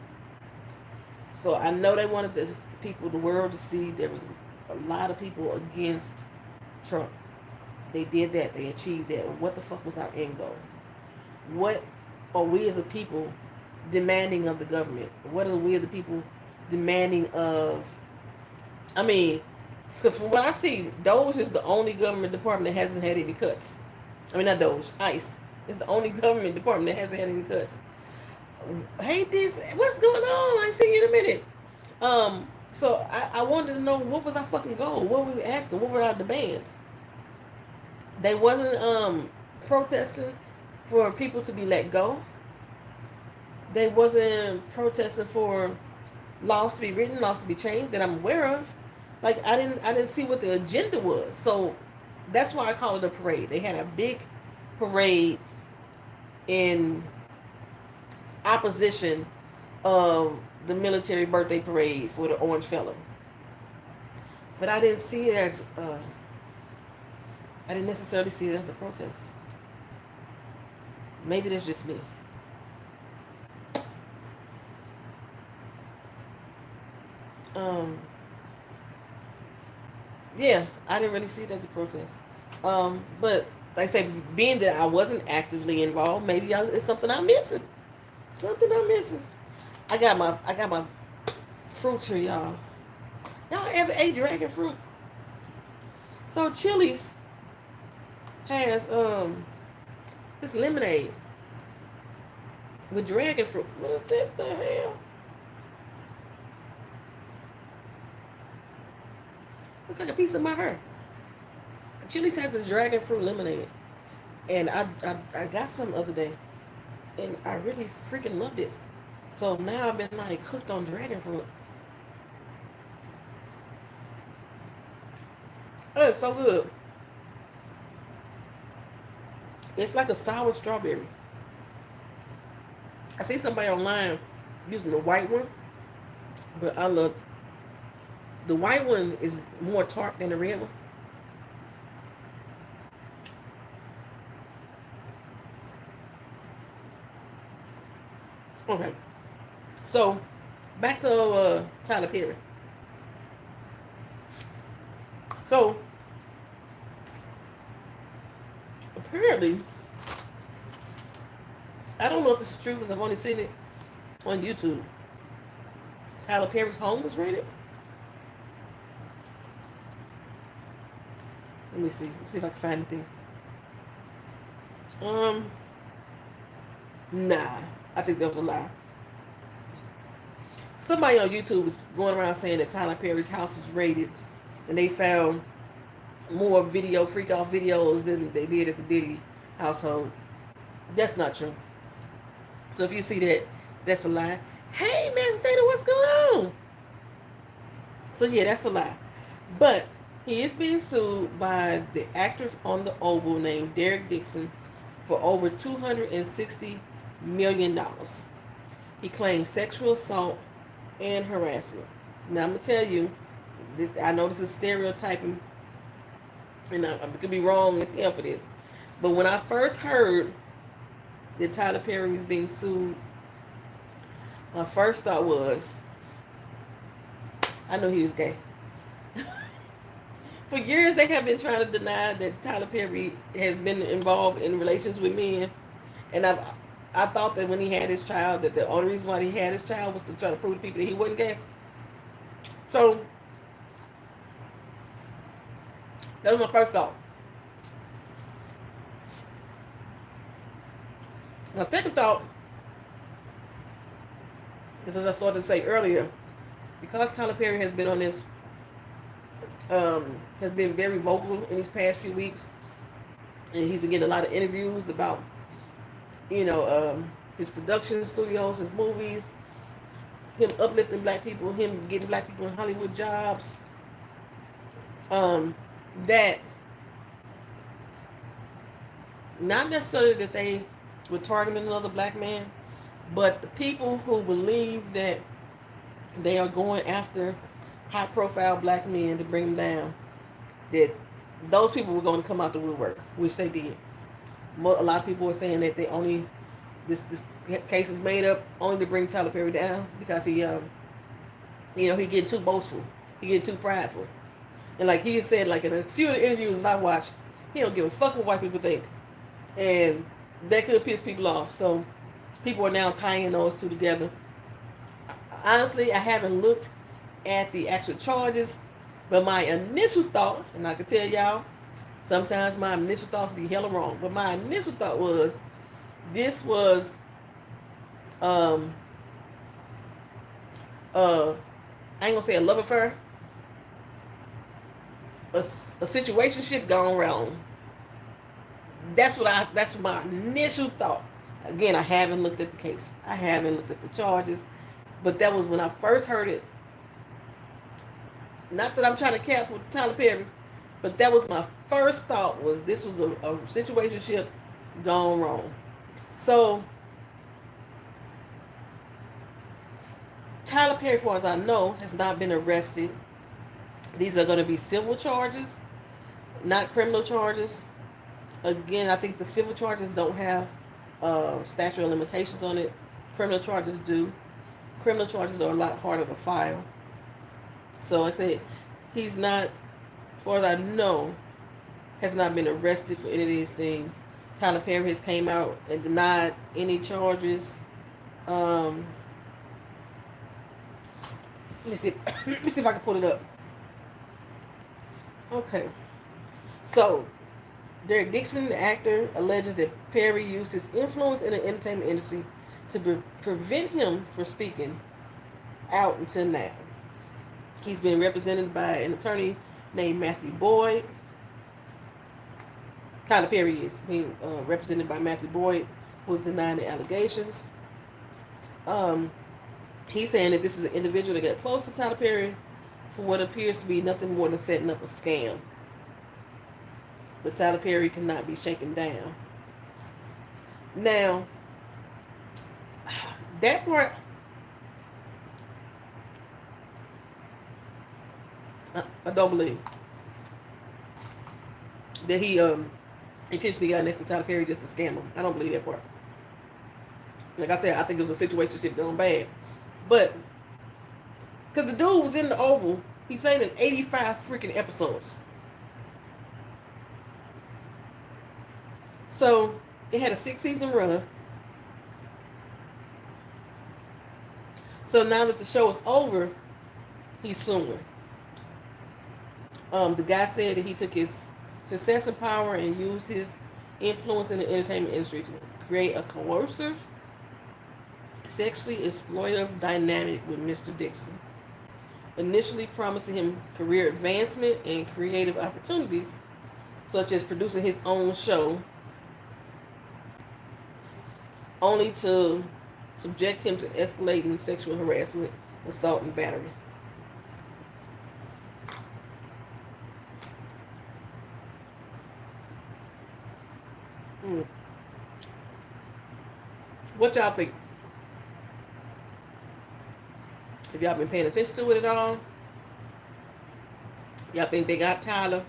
[SPEAKER 1] So I know they wanted the world to see there was a lot of people against Trump. They did that. They achieved that. What the fuck was our end goal? What are we as a people demanding of the government? What are we as the people demanding of... I mean, because from what I see, Doge is the only government department that hasn't had any cuts. I mean, not Doge, ICE is the only government department that hasn't had any cuts. Hey, what's going on? I ain't seen you in a minute. So I wanted to know, what was our fucking goal? What were we asking? What were our demands? They wasn't protesting for people to be let go. They wasn't protesting for laws to be written, laws to be changed that I'm aware of. Like, I didn't see what the agenda was. So that's why I call it a parade. They had a big parade in opposition of the military birthday parade for the Orange Felon. But I didn't see it as I didn't necessarily see it as a protest. Maybe that's just me. Yeah, I didn't really see it as a protest. But like I say, being that I wasn't actively involved, maybe it's something I'm missing. Something I'm missing. I got my fruits here, y'all. Y'all ever ate dragon fruit? So Chili's has this lemonade with dragon fruit. What is that the hell? Looks like a piece of my hair. Chili's has this dragon fruit lemonade. And I got some the other day. And I really freaking loved it. So now I've been like hooked on dragon fruit. Oh, it's so good. It's like a sour strawberry. I seen somebody online using the white one, but I love the white one is more tart than the red one. Okay, so back to Tyler Perry. So apparently, I don't know if this is true because I've only seen it on YouTube. Tyler Perry's home was raided. Let me see. Let's see if I can find anything. Nah. I think that was a lie. Somebody on YouTube was going around saying that Tyler Perry's house was raided and they found more freak off videos than they did at the Diddy household. That's not true. So if you see that, that's a lie. Hey, Master Data, what's going on? So yeah, that's a lie. But He is being sued by the actor on the Oval named Derek Dixon for over $260 million. He claims sexual assault and harassment. Now I'm gonna tell you, this I know this is stereotyping, and I could be wrong as hell for this, but when I first heard that Tyler Perry was being sued, my first thought was, I know he was gay. For years, they have been trying to deny that Tyler Perry has been involved in relations with men, and I thought that when he had his child, that the only reason why he had his child was to try to prove to people that he wasn't gay. So that was my first thought. My second thought is, as I started to say earlier, because Tyler Perry has been on this, has been very vocal in these past few weeks, and he's been getting a lot of interviews about, his production studios, his movies, him uplifting black people, him getting black people in Hollywood jobs. That not necessarily that they were targeting another black man, but the people who believe that they are going after high-profile black men to bring them down, that those people were going to come out the woodwork, which they did. A lot of people were saying that this case is made up only to bring Tyler Perry down because he getting too boastful, he getting too prideful, and like he said, like in a few of the interviews that I watched, he don't give a fuck what white people think, and that could piss people off. So people are now tying those two together. Honestly, I haven't looked at the actual charges, but my initial thought, and I can tell y'all, sometimes my initial thoughts be hella wrong, but my initial thought was this was I ain't gonna say a love affair, a situationship gone wrong. That's my initial thought. Again, I haven't looked at the case. I haven't looked at the charges. But that was when I first heard it. Not that I'm trying to cap for Tyler Perry, but that was my first thought, was this was a situationship gone wrong. So Tyler Perry, as far as I know, has not been arrested. These are going to be civil charges, not criminal charges. Again, I think the civil charges don't have statute of limitations on it. Criminal charges do. Criminal charges are a lot harder to file. So like I said, he's not, as far as I know, has not been arrested for any of these things. Tyler Perry has came out and denied any charges. Let me see if I can pull it up. Okay. So Derek Dixon, the actor, alleges that Perry used his influence in the entertainment industry to prevent him from speaking out until now. He's been represented by an attorney named Matthew Boyd. Tyler Perry is being represented by Matthew Boyd, who is denying the allegations. He's saying that this is an individual that got close to Tyler Perry for what appears to be nothing more than setting up a scam. But Tyler Perry cannot be shaken down. Now, that part, I don't believe that he intentionally got next to Tyler Perry just to scam him. I don't believe that part. Like I said, I think it was a situationship done bad. But, because the dude was in the Oval, he played in 85 freaking episodes. So, it had a 6-season run. So now that the show is over, he's suing. The guy said that he took his success and power and used his influence in the entertainment industry to create a coercive, sexually exploitative dynamic with Mr. Dixon, initially promising him career advancement and creative opportunities, such as producing his own show, only to subject him to escalating sexual harassment, assault, and battery. Mm. What y'all think? If y'all been paying attention to it at all, y'all think they got Tyler?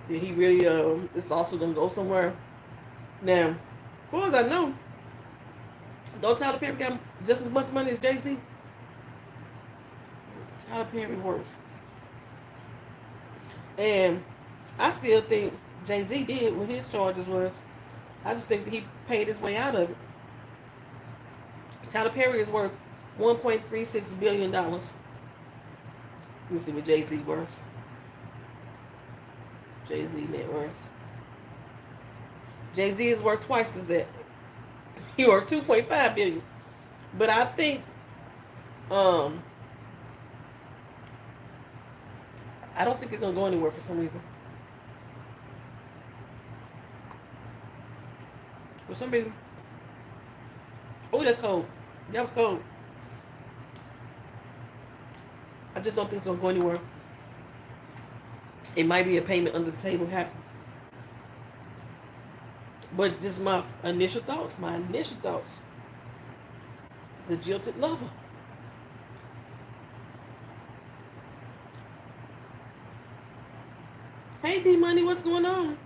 [SPEAKER 1] Did he really is also gonna go somewhere? Now, as far as I know, don't Tyler Perry got just as much money as Jay-Z? Tyler Perry worth. And I still think Jay-Z did what his charges was. I just think that he paid his way out of it. Tyler Perry is worth $1.36 billion. Let me see what Jay-Z worth. Jay-Z net worth. Jay-Z is worth twice as that. He worth $2.5 billion. But I think I don't think it's gonna go anywhere for some reason. For some reason. Oh, that's cold. That was cold. I just don't think it's gonna go anywhere. It might be a payment under the table happen. But just my initial thoughts. It's a jilted lover. Hey, D Money, what's going on?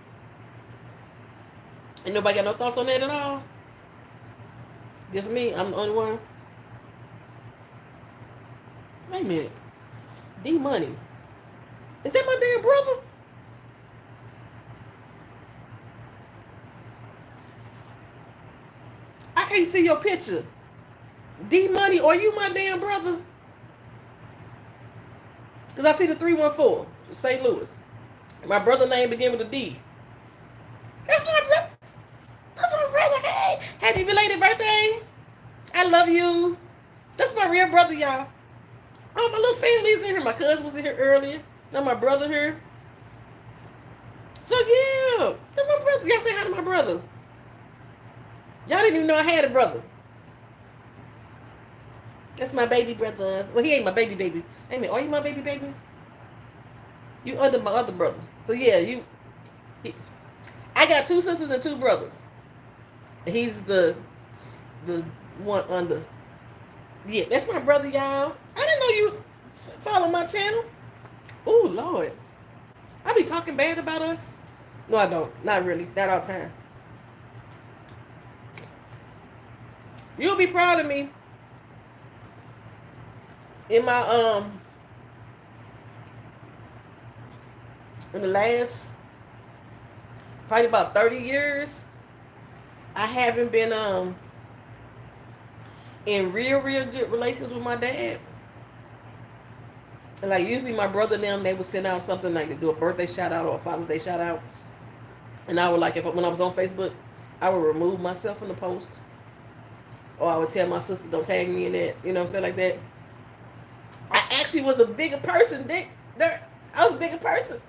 [SPEAKER 1] Ain't nobody got no thoughts on that at all? Just me? I'm the only one? Wait a minute. D Money. Is that my damn brother? I can't see your picture. D Money, are you my damn brother? Because I see the 314, St. Louis. My brother name begin with a D. That's my brother. That's my brother. Hey, happy belated birthday. I love you. That's my real brother, y'all. Oh, my little family's in here. My cousin was in here earlier. Now my brother here. So yeah, that's my brother. Y'all say hi to my brother. Y'all didn't even know I had a brother. That's my baby brother. Well, he ain't my baby. Wait a minute, are you my baby? You under my other brother. So yeah, I got 2 sisters and 2 brothers. He's the one under. Yeah, that's my brother, y'all. I didn't know you follow my channel. Oh Lord, I be talking bad about us. No, I don't. Not really. Not all the time. You'll be proud of me. In my in the last probably about 30 years, I haven't been in real good relations with my dad. And like usually my brother and them, they would send out something like to do a birthday shout out or a Father's Day shout out. And I would like when I was on Facebook, I would remove myself from the post. Or I would tell my sister, don't tag me in that, you know what I'm saying, like that. I actually was a bigger person. I was a bigger person.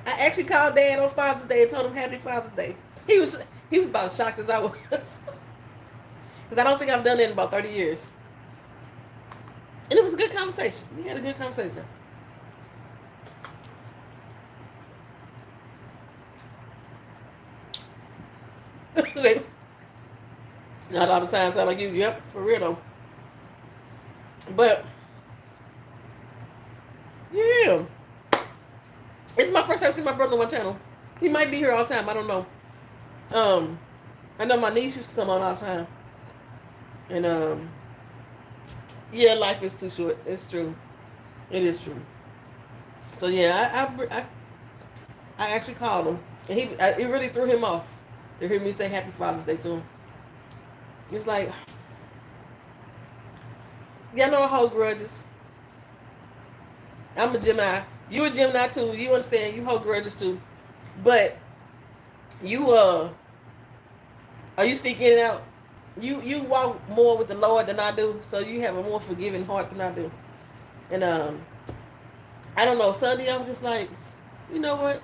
[SPEAKER 1] I actually called Dad on Father's Day and told him Happy Father's Day. He was about as shocked as I was. Because I don't think I've done that in about 30 years. And it was a good conversation. We had a good conversation. Not all the time sound like you. Yep, for real though. But yeah, it's my first time seeing my brother on my channel. He might be here all the time. I don't know. I know my niece used to come on all the time. And yeah, life is too short. It's true. It is true. So yeah, I actually called him, and it really threw him off to hear me say Happy Father's Day to him. It's like, y'all know I hold grudges. I'm a Gemini. You a Gemini too. You understand? You hold grudges too. But you are you sneak in and out? You walk more with the Lord than I do, so you have a more forgiving heart than I do. And I don't know. Sunday I was just like, you know what?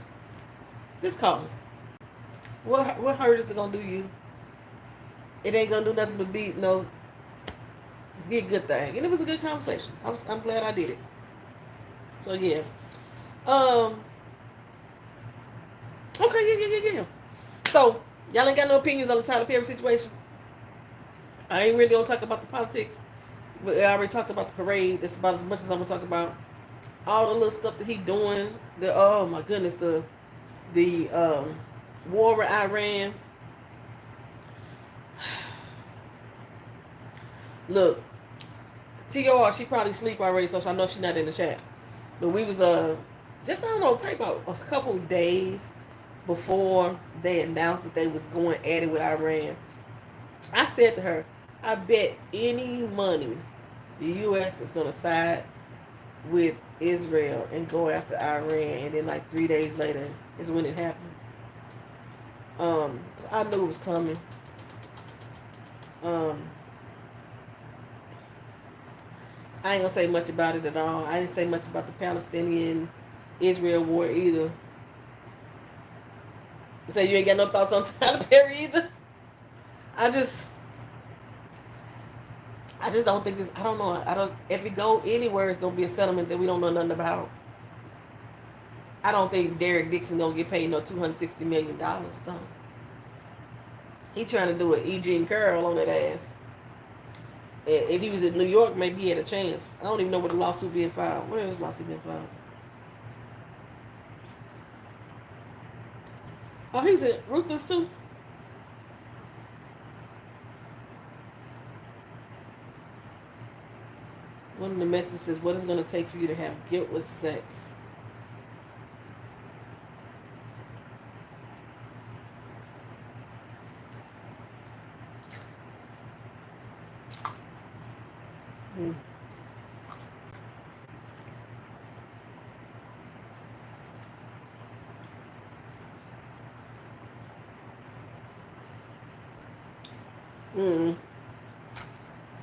[SPEAKER 1] Just call me. What hurt is it gonna do you? It ain't gonna do nothing but be a good thing. And it was a good conversation. I'm glad I did it. So yeah. Okay, yeah. So Y'all ain't got no opinions on the Tyler Perry situation. I ain't really gonna talk about the politics, but I already talked about the parade. That's about as much as I'm gonna talk about all the little stuff that he doing. The oh my goodness, the war with Iran. Look, TOR, she probably sleep already, so I know she's not in the chat. But we was just I don't know, probably about a couple days before they announced that they was going at it with Iran. I said to her, I bet any money the U.S. is gonna side with Israel and go after Iran, and then like 3 days later is when it happened. I knew it was coming. I ain't gonna say much about it at all. I didn't say much about the Palestinian Israel war either. So you ain't got no thoughts on Tyler Perry either? I just don't think this. I don't know. I don't. If it go anywhere, it's gonna be a settlement that we don't know nothing about. I don't think Derek Dixon gonna get paid no $260 million though. He trying to do an E. Jean Carroll on that ass. If he was in New York, maybe he had a chance. I don't even know where the lawsuit being filed. Where is the lawsuit being filed? Oh, he's in Ruthless too. One of the messages says, "What is it going to take for you to have guiltless sex?"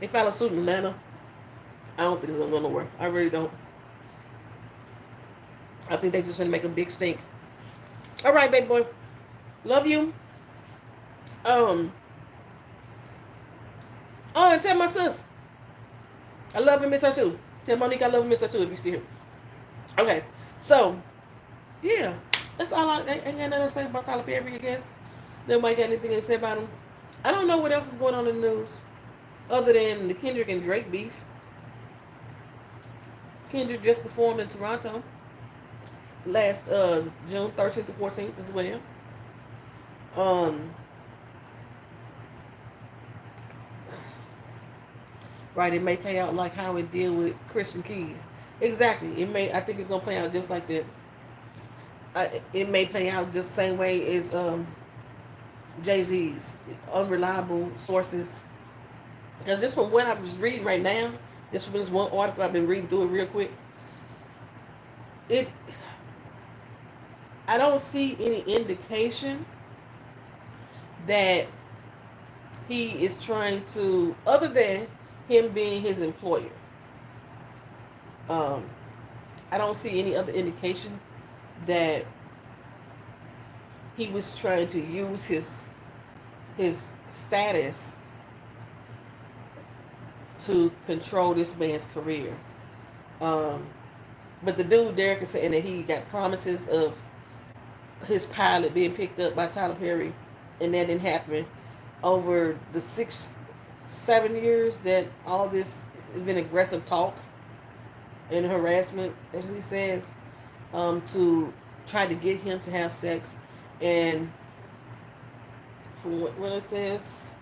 [SPEAKER 1] They filed a suit in Atlanta. I don't think it's gonna go nowhere. I really don't. I think they just gonna make a big stink. All right, baby boy. Love you. Oh, and tell my sis I love and miss her too. Tell Monique I love and miss her too if you see her. Okay, so yeah, that's all. I ain't got nothing to say about Tyler Perry. I guess nobody got anything to say about him. I don't know what else is going on in the news other than the Kendrick and Drake beef. Kendrick just performed in Toronto last June 13th to 14th as well. Right, it may play out like how it did with Christian Keys. Exactly. It may. I think it's gonna play out just like that. It may play out just the same way as Jay-Z's unreliable sources. Because just from what I was reading right now, just from this one article I've been reading through it real quick, I don't see any indication that he is trying to, other than him being his employer. I don't see any other indication that he was trying to use his status to control this man's career. But the dude Derek is saying that he got promises of his pilot being picked up by Tyler Perry, and that didn't happen. Over the 6-7 years that all this has been aggressive talk and harassment, as he says, to try to get him to have sex. And from what it says,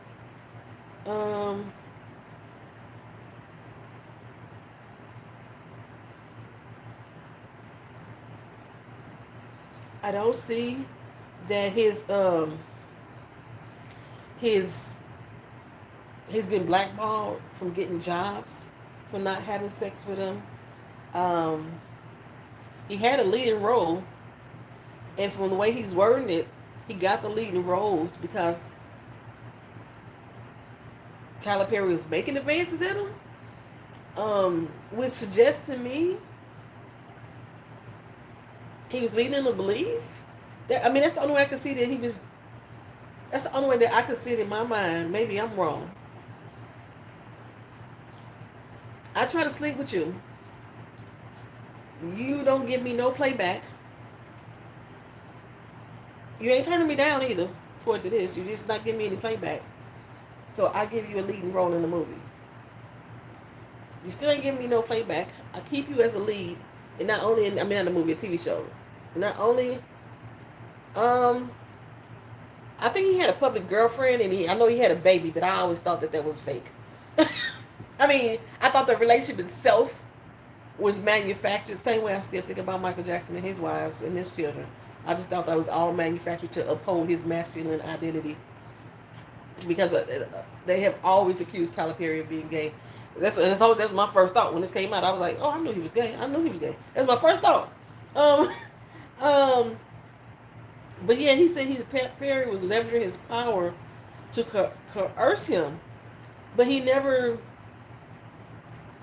[SPEAKER 1] I don't see that he's been blackballed from getting jobs for not having sex with him. He had a leading role, and from the way he's wording it, he got the leading roles because Tyler Perry was making advances at him, which suggests to me he was leading to believe that. I mean, that's the only way I could see that he was. That's the only way that I could see it in my mind. Maybe I'm wrong. I try to sleep with you. You don't give me no playback. You ain't turning me down either. according to this. You're just not giving me any playback. So I give you a leading role in the movie. You still ain't giving me no playback. I keep you as a lead, and not only in, not the movie, a TV show. And not only, I think he had a public girlfriend, and I know he had a baby, but I always thought that was fake. I mean, I thought the relationship itself was manufactured. Same way I still think about Michael Jackson and his wives and his children. I just thought that was all manufactured to uphold his masculine identity. Because they have always accused Tyler Perry of being gay. That's my first thought when this came out. I was like, oh, I knew he was gay. That's my first thought. But yeah, he said Perry was leveraging his power to coerce him, but he never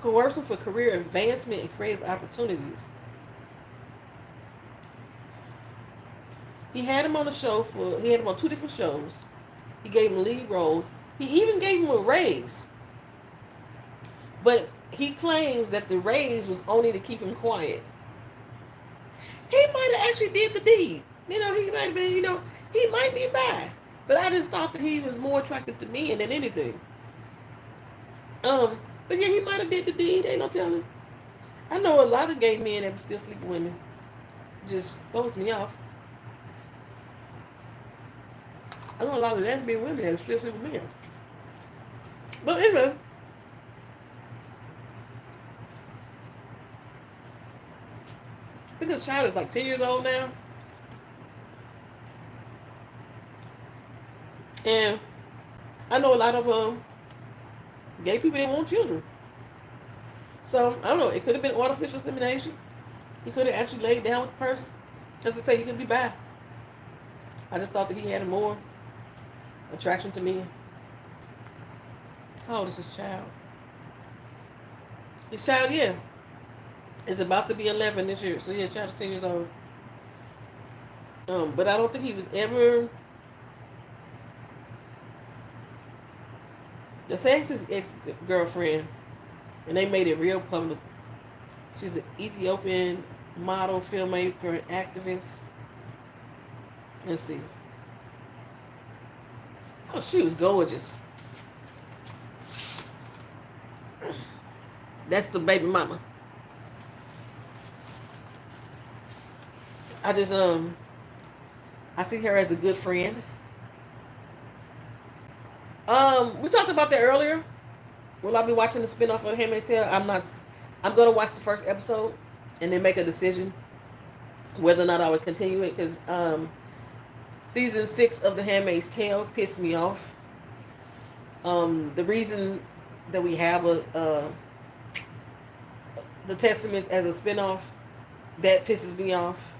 [SPEAKER 1] coerced him for career advancement and creative opportunities. He had him on he had him on 2 different shows. He gave him lead roles. He even gave him a raise. But he claims that the raise was only to keep him quiet. He might have actually did the deed. He might be, he might be bi. But I just thought that he was more attracted to men than anything. But yeah, he might have did the deed. Ain't no telling. I know a lot of gay men that still sleep with women. Just throws me off. I know a lot of lesbian women that still sleep with men. But anyway. I think this child is like 10 years old now. And I know a lot of gay people that want children. So, I don't know. It could have been artificial insemination. He could have actually laid down with the person. Just to say he could be bi. I just thought that he had more attraction to men. How old is his child? His child, yeah, is about to be 11 this year. So, yeah, his child is 10 years old. But I don't think he was ever... That's his ex-girlfriend. And they made it real public. She's an Ethiopian model, filmmaker, and activist. Let's see. Oh, she was gorgeous. That's the baby mama. I just, I see her as a good friend. We talked about that earlier. Will I be watching the spinoff of Handmaid's Tale? I'm not. I'm going to watch the first episode and then make a decision whether or not I would continue it, because season 6 of The Handmaid's Tale pissed me off. The reason that we have the Testaments as a spinoff, that pisses me off.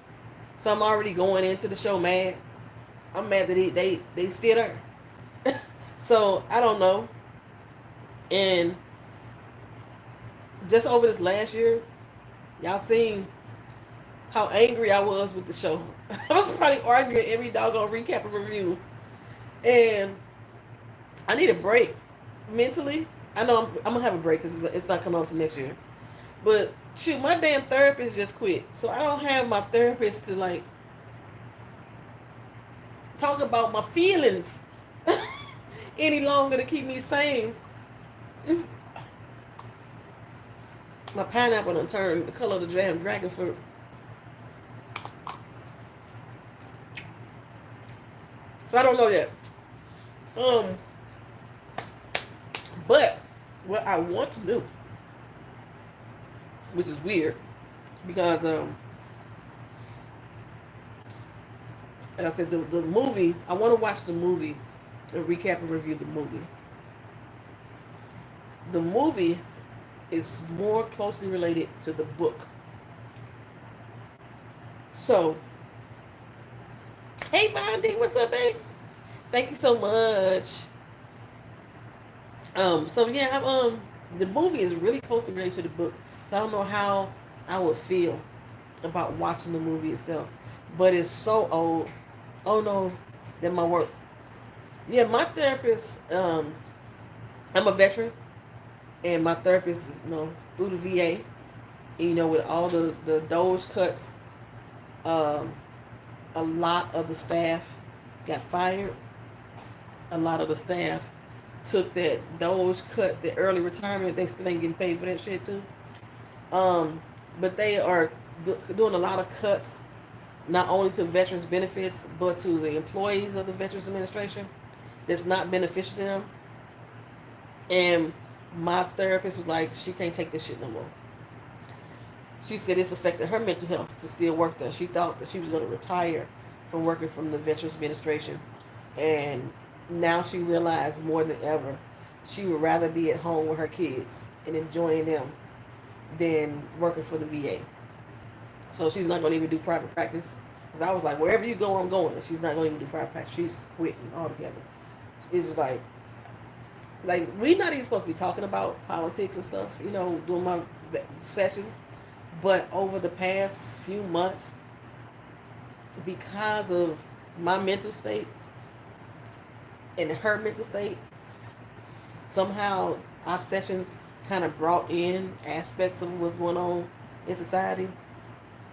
[SPEAKER 1] So I'm already going into the show mad. I'm mad that they still there. So I don't know. And just over this last year, y'all seen how angry I was with the show. I was probably arguing every doggone recap and review. And I need a break mentally. I know I'm going to have a break because it's not coming on to next year. But shoot, my damn therapist just quit. So I don't have my therapist to like talk about my feelings any longer to keep me sane. My pineapple done turned the color of the damn dragon fruit. So I don't know yet. But what I want to do, which is weird, because like I said, the movie, I want to watch the movie and recap and review the movie. The movie is more closely related to the book. So, hey Vondi, what's up, babe? Thank you so much. So yeah, the movie is really closely related to the book. So I don't know how I would feel about watching the movie itself. But it's so old. Oh no, that might work. Yeah, my therapist, I'm a veteran, and my therapist is, through the VA, and, with all the Doge cuts, a lot of the staff got fired, a lot of the staff took those cut the early retirement. They still ain't getting paid for that shit too. Um, but they are doing a lot of cuts, not only to veterans benefits, but to the employees of the Veterans Administration. That's not beneficial to them. And my therapist was like, she can't take this shit no more. She said it's affected her mental health to still work there. She thought that she was going to retire from working from the Veterans Administration. And now she realized more than ever she would rather be at home with her kids and enjoying them than working for the VA. So she's not going to even do private practice. Because I was like, wherever you go, I'm going. She's not going to even do private practice. She's quitting altogether. It's like we're not even supposed to be talking about politics and stuff, doing my sessions. But over the past few months, because of my mental state and her mental state, somehow our sessions kind of brought in aspects of what's going on in society.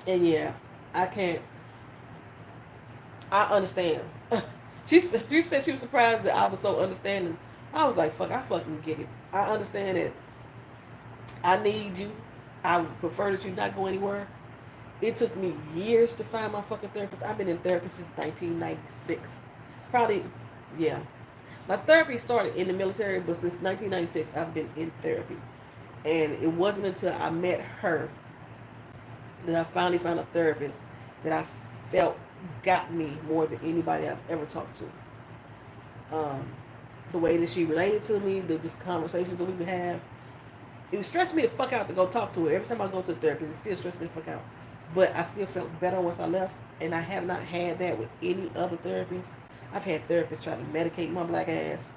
[SPEAKER 1] And yeah, I understand. She said she was surprised that I was so understanding. I was like, fuck, I fucking get it. I understand it. I need you. I would prefer that you not go anywhere. It took me years to find my fucking therapist. I've been in therapy since 1996. Probably, yeah. My therapy started in the military, but since 1996, I've been in therapy. And it wasn't until I met her that I finally found a therapist that I felt got me more than anybody I've ever talked to. The way that she related to me, the just conversations that we would have, it would stress me the fuck out to go talk to her. Every time I go to the therapist, it still stressed me the fuck out. But I still felt better once I left, and I have not had that with any other therapist. I've had therapists try to medicate my black ass.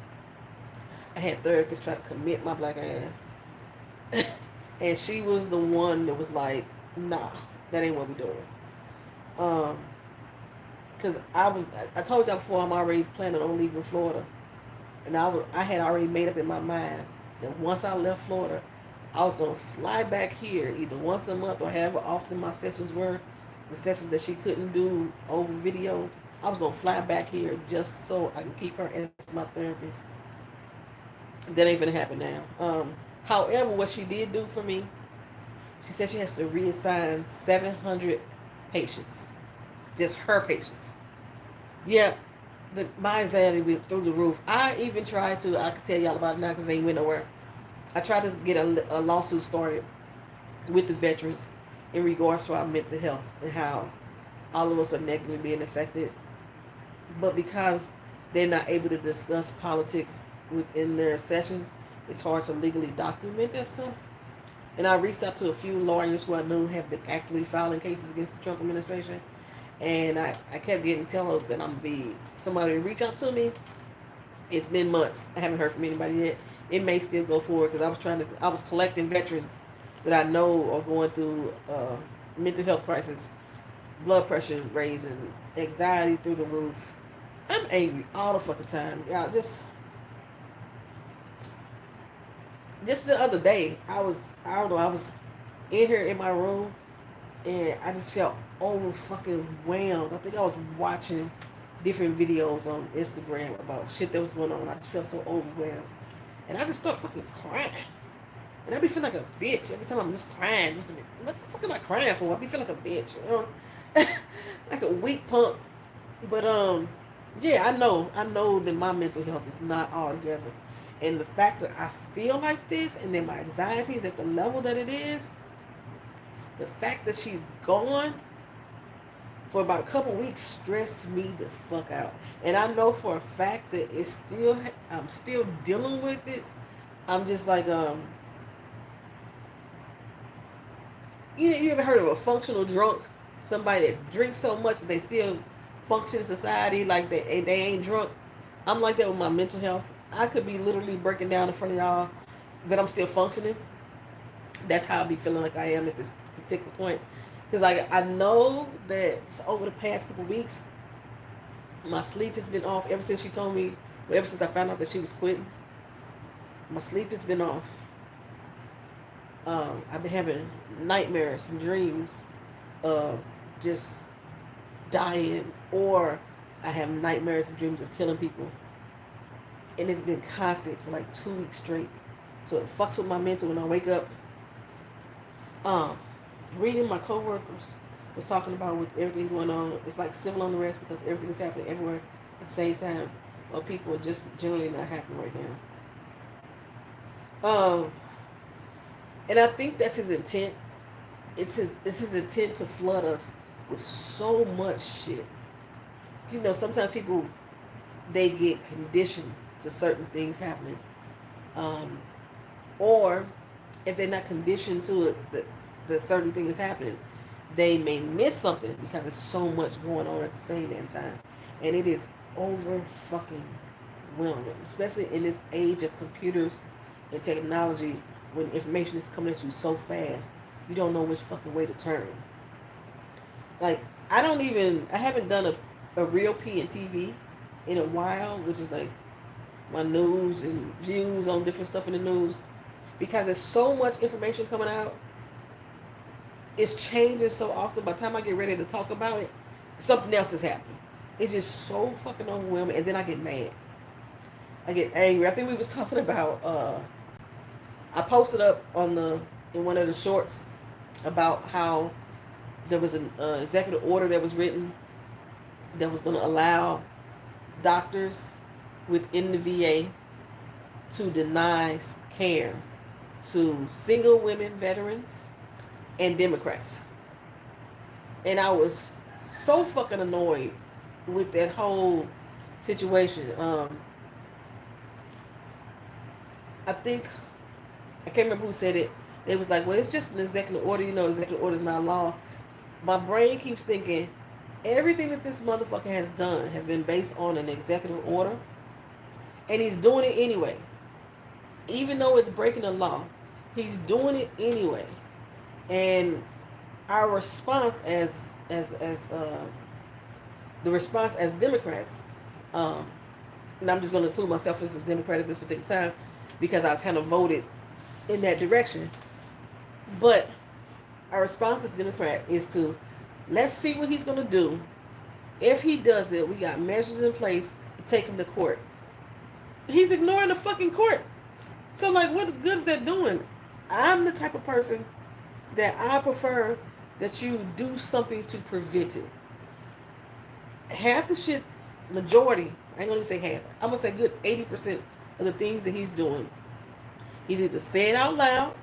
[SPEAKER 1] I had therapists try to commit my black ass. And she was the one that was like, nah, that ain't what we're doing. Because I told y'all before, I'm already planning on leaving Florida. And I had already made up in my mind that once I left Florida, I was going to fly back here either once a month or however often my sessions were, the sessions that she couldn't do over video. I was going to fly back here just so I can keep her as my therapist. That ain't going to happen now. However, what she did do for me, she said she has to reassign 700 patients. Just her patients. Yeah, my anxiety went through the roof. I even tried to, I can tell y'all about it now because they ain't went nowhere. I tried to get a lawsuit started with the veterans in regards to our mental health and how all of us are negatively being affected. But because they're not able to discuss politics within their sessions, it's hard to legally document that stuff. And I reached out to a few lawyers who I knew have been actively filing cases against the Trump administration. And I kept getting told that I'm going to be somebody to reach out to me. It's been months. I haven't heard from anybody yet. It may still go forward because I was collecting veterans that I know are going through mental health crisis, blood pressure raising, anxiety through the roof. I'm angry all the fucking time. Y'all, just the other day, I was in here in my room and I just felt over fucking whelmed. I think I was watching different videos on Instagram about shit that was going on. I just felt so overwhelmed. And I just start fucking crying. And I be feeling like a bitch every time I'm just crying. What the fuck am I crying for? I be feeling like a bitch, like a weak punk. But yeah, I know that my mental health is not all together. And the fact that I feel like this and then my anxiety is at the level that it is, the fact that she's gone for about a couple weeks stressed me the fuck out. And I know for a fact that I'm still dealing with it. I'm just like, you ever heard of a functional drunk? Somebody that drinks so much but they still function in society like they ain't drunk. I'm like that with my mental health. I could be literally breaking down in front of y'all, but I'm still functioning. That's how I be feeling like I am at this particular point. Because I know that over the past couple weeks, my sleep has been off ever since she told me, ever since I found out that she was quitting. My sleep has been off. I've been having nightmares and dreams of just dying, or I have nightmares and dreams of killing people. And it's been constant for like 2 weeks straight. So it fucks with my mental when I wake up. Um, Reading my coworkers was talking about with everything going on. It's like civil unrest because everything is happening everywhere at the same time. Or people are just generally not happy right now. And I think that's his intent. It's his intent to flood us with so much shit. You know, sometimes people, they get conditioned to certain things happening. Um, or if they're not conditioned to it, that certain thing is happening, they may miss something because there's so much going on at the same damn time. And it is over fucking whelming, especially in this age of computers and technology when information is coming at you so fast, you don't know which fucking way to turn. Like, I haven't done a real P and TV in a while, which is like my news and views on different stuff in the news, because there's so much information coming out. It's changing so often. By the time I get ready to talk about it, something else is happening. It's just so fucking overwhelming, and then I get mad. I get angry. I think we was talking about. I posted up in one of the shorts about how there was an executive order that was written that was going to allow doctors within the VA to deny care to single women veterans and Democrats. And I was so fucking annoyed with that whole situation. I think, I can't remember who said it. It was like, well, it's just an executive order. You know, executive order is not law. My brain keeps thinking everything that this motherfucker has done has been based on an executive order. And he's doing it anyway. Even though it's breaking the law, he's doing it anyway. And our response as the response as Democrats, and I'm just going to include myself as a Democrat at this particular time because I kind of voted in that direction. But our response as Democrat is to, let's see what he's going to do. If he does it, we got measures in place to take him to court. He's ignoring the fucking court. So, like, what good is that doing? I'm the type of person that I prefer that you do something to prevent it. Half the shit, majority, I ain't gonna even say half, I'm gonna say good 80% of the things that he's doing, he's either saying out loud,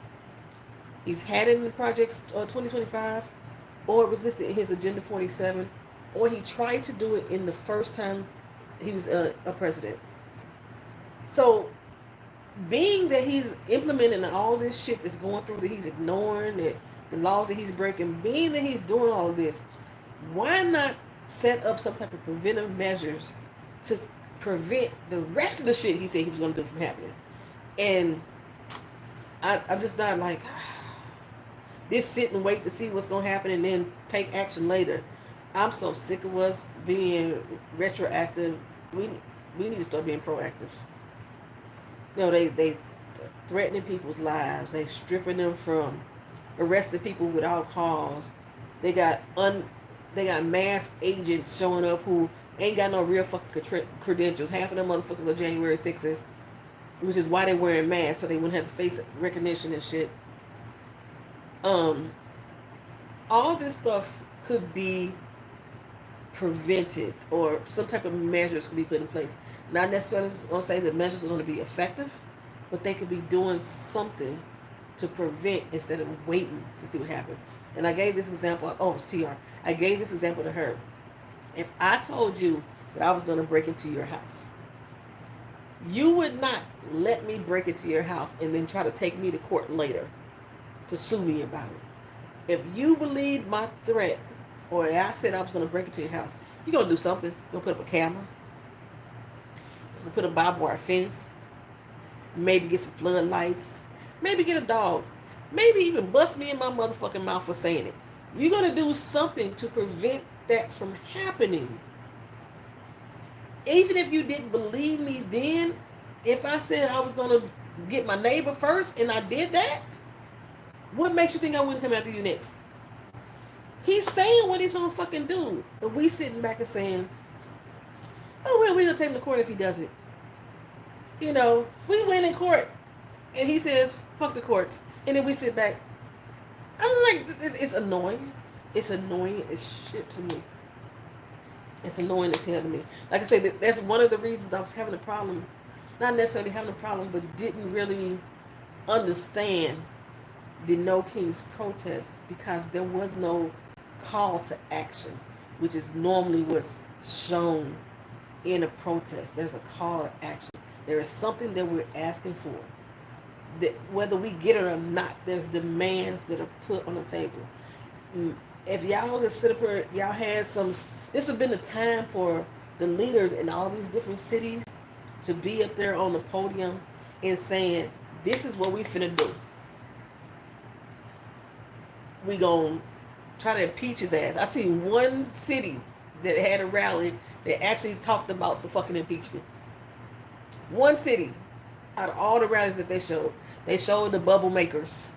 [SPEAKER 1] he's had it in the Project 2025, or it was listed in his Agenda 47, or he tried to do it in the first time he was a president. So, being that he's implementing all this shit that's going through, that he's ignoring, that the laws that he's breaking, being that he's doing all of this, why not set up some type of preventive measures to prevent the rest of the shit he said he was going to do from happening? And I'm just not like, this sit and wait to see what's going to happen and then take action later. I'm so sick of us being retroactive. We need to start being proactive. You know, they threatening people's lives. They stripping them from, arresting people without cause. They got masked agents showing up who ain't got no real fucking credentials. Half of them motherfuckers are January 6ers, which is why they wearing masks, so they wouldn't have to face recognition and shit. All this stuff could be prevented, or some type of measures could be put in place. Not necessarily going to say the measures are going to be effective, but they could be doing something to prevent instead of waiting to see what happens. And I gave this example. Oh, it's TR. I gave this example to her. If I told you that I was going to break into your house, you would not let me break into your house and then try to take me to court later to sue me about it. If you believe my threat, or I said I was going to break into your house, you're going to do something. You're going to put up a camera. You're going to put a barbed wire fence. Maybe get some floodlights. Maybe get a dog. Maybe even bust me in my motherfucking mouth for saying it. You're going to do something to prevent that from happening. Even if you didn't believe me then, if I said I was going to get my neighbor first and I did that, what makes you think I wouldn't come after you next? He's saying what he's going to fucking do. And we sitting back and saying, oh, well, we're going to take him to court if he does it. we went in court, and he says, "Fuck the courts," and then we sit back. I'm like, it's annoying. It's annoying as shit to me. It's annoying as hell to me. Like I said, that's one of the reasons I was having a problem. Not necessarily having a problem, but didn't really understand the No Kings protest because there was no call to action, which is normally what's shown in a protest. There's a call to action. There is something that we're asking for. That whether we get it or not, there's demands that are put on the table. If y'all just sit up here, y'all had some. This has been the time for the leaders in all these different cities to be up there on the podium and saying, "This is what we finna do. We gonna try to impeach his ass." I seen one city that had a rally that actually talked about the fucking impeachment. One city, out of all the rallies that they showed the bubble makers.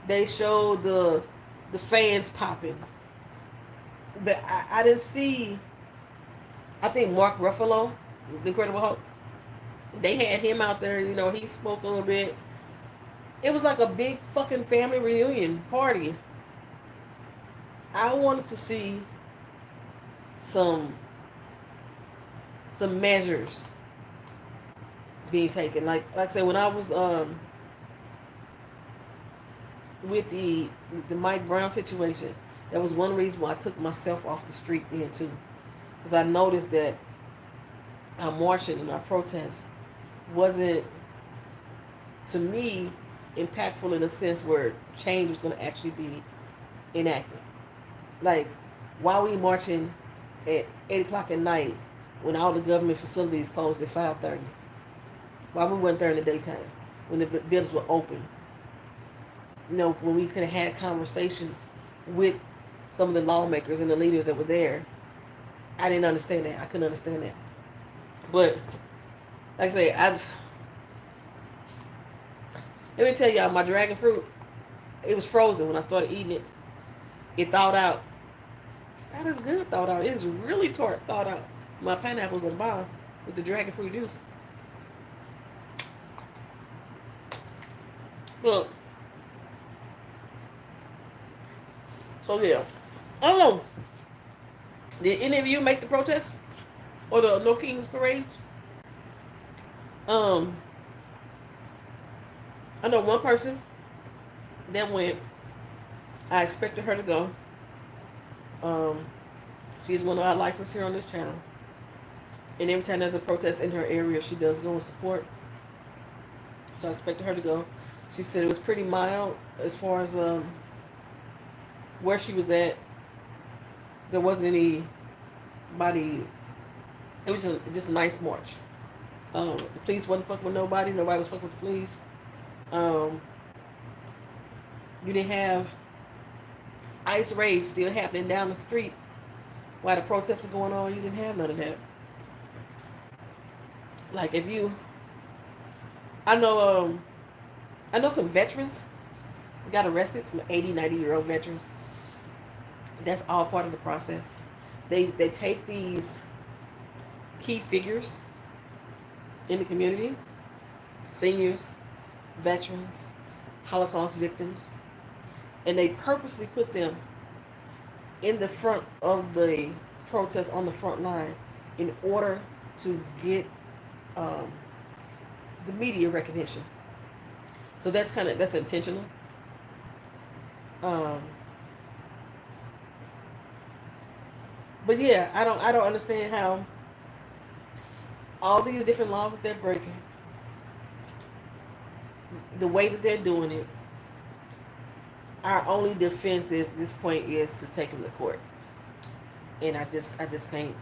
[SPEAKER 1] They showed the fans popping. But I didn't see, I think Mark Ruffalo, the Incredible Hulk, they had him out there, he spoke a little bit. It was like a big fucking family reunion party. I wanted to see some measures being taken. Like I said, when I was with the Mike Brown situation, that was one reason why I took myself off the street then too, because I noticed that our marching and our protest wasn't, to me, impactful in a sense where change was going to actually be enacted. Like, why are we marching at 8 o'clock at night when all the government facilities closed at 5:30? Why we weren't there in the daytime when the buildings were open? When we could have had conversations with some of the lawmakers and the leaders that were there. I didn't understand that. I couldn't understand that. But, like I say, let me tell y'all, my dragon fruit, it was frozen when I started eating it. It thawed out. It's not as good thawed out. It's really thawed out. My pineapples at the bottom with the dragon fruit juice. Look. So yeah. I don't know. Did any of you make the protest? Or the No Kings parades? I know one person that went. I expected her to go. She's one of our lifers here on this channel. And every time there's a protest in her area, she does go and support. So I expected her to go. She said it was pretty mild as far as where she was at. There wasn't anybody. It was just a nice march. The police wasn't fucking with nobody. Nobody was fucking with the police. You didn't have ice raids still happening down the street while the protests were going on. You didn't have none of that. Like if you, I know some veterans got arrested, some 80, 90-year-old veterans. That's all part of the process. They take these key figures in the community, seniors, veterans, Holocaust victims, and they purposely put them in the front of the protest on the front line in order to get the media recognition. So that's intentional. But yeah, I don't understand how all these different laws that they're breaking, the way that they're doing it, our only defense at this point is to take them to court. And I just can't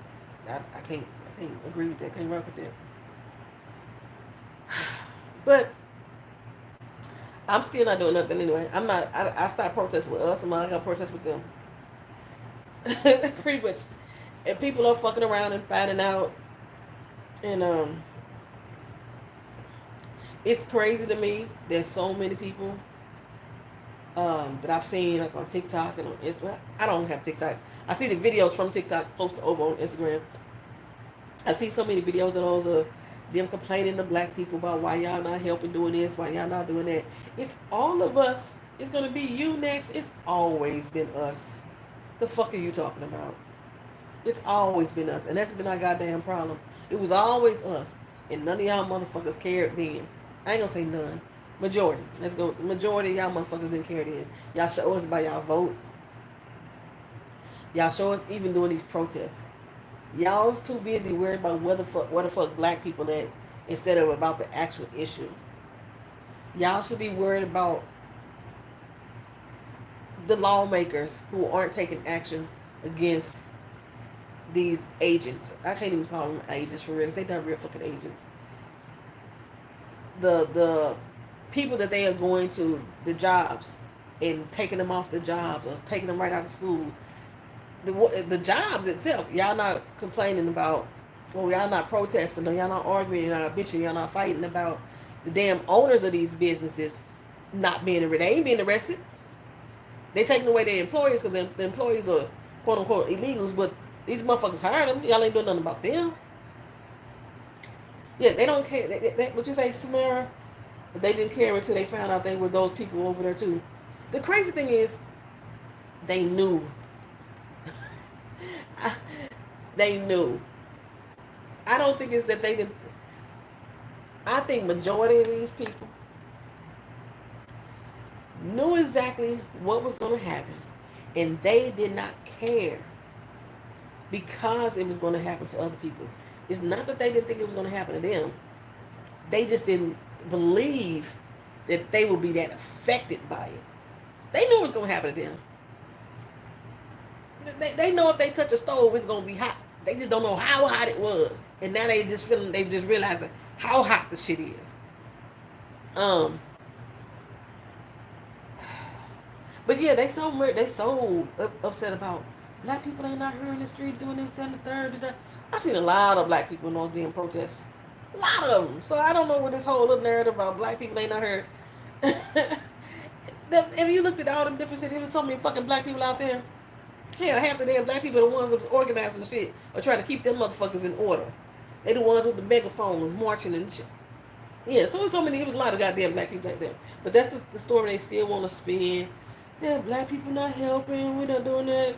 [SPEAKER 1] agree with that. I can't rock with that. But I'm still not doing nothing anyway. I stopped protesting with us, and I'm gonna protest with them. Pretty much. And people are fucking around and finding out. And it's crazy to me. There's so many people that I've seen like on TikTok and on Instagram. I don't have TikTok. I see the videos from TikTok posted over on Instagram. I see so many videos of those them complaining to black people about why y'all not helping doing this, why y'all not doing that. It's all of us. It's gonna be you next. It's always been us. The fuck are you talking about? It's always been us, and that's been our goddamn problem. It was always us, and none of y'all motherfuckers cared then. I ain't gonna say none. Majority. Let's go. The majority of y'all motherfuckers didn't care then. Y'all show us by y'all vote. Y'all show us even doing these protests. Y'all was too busy worried about where the fuck black people at instead of about the actual issue. Y'all should be worried about the lawmakers who aren't taking action against these agents. I can't even call them agents for real. They not real fucking agents. The people that they are going to the jobs and taking them off the jobs or taking them right out of school. The jobs itself, y'all not complaining about, or y'all not protesting, or y'all not arguing, y'all not bitching, y'all not fighting about the damn owners of these businesses not being arrested. They ain't being arrested. They taking away their employees because the employees are quote unquote illegals, but these motherfuckers hired them. Y'all ain't doing nothing about them. Yeah, they don't care. What you say, Samara? They didn't care until they found out they were those people over there too. The crazy thing is, they knew. They knew. I don't think it's that they didn't. I think majority of these people knew exactly what was going to happen, and they did not care because it was going to happen to other people. It's not that they didn't think it was going to happen to them. They just didn't believe that they would be that affected by it. They knew it was going to happen to them. They know if they touch a stove, it's going to be hot. They just don't know how hot it was. And now they just realize how hot the shit is. But yeah, they so upset about black people ain't out here in the street doing this, that, and the third. I've seen a lot of black people in those damn protests. A lot of them. So I don't know what this whole little narrative about black people ain't out here. If you looked at all them different cities, there was so many fucking black people out there. Hell, half the damn black people are the ones that was organizing the shit or trying to keep them motherfuckers in order. They the ones with the megaphones marching and shit. Yeah, so many. It was a lot of goddamn black people back there. But that's the story they still want to spin. Yeah, black people not helping. We're not doing that.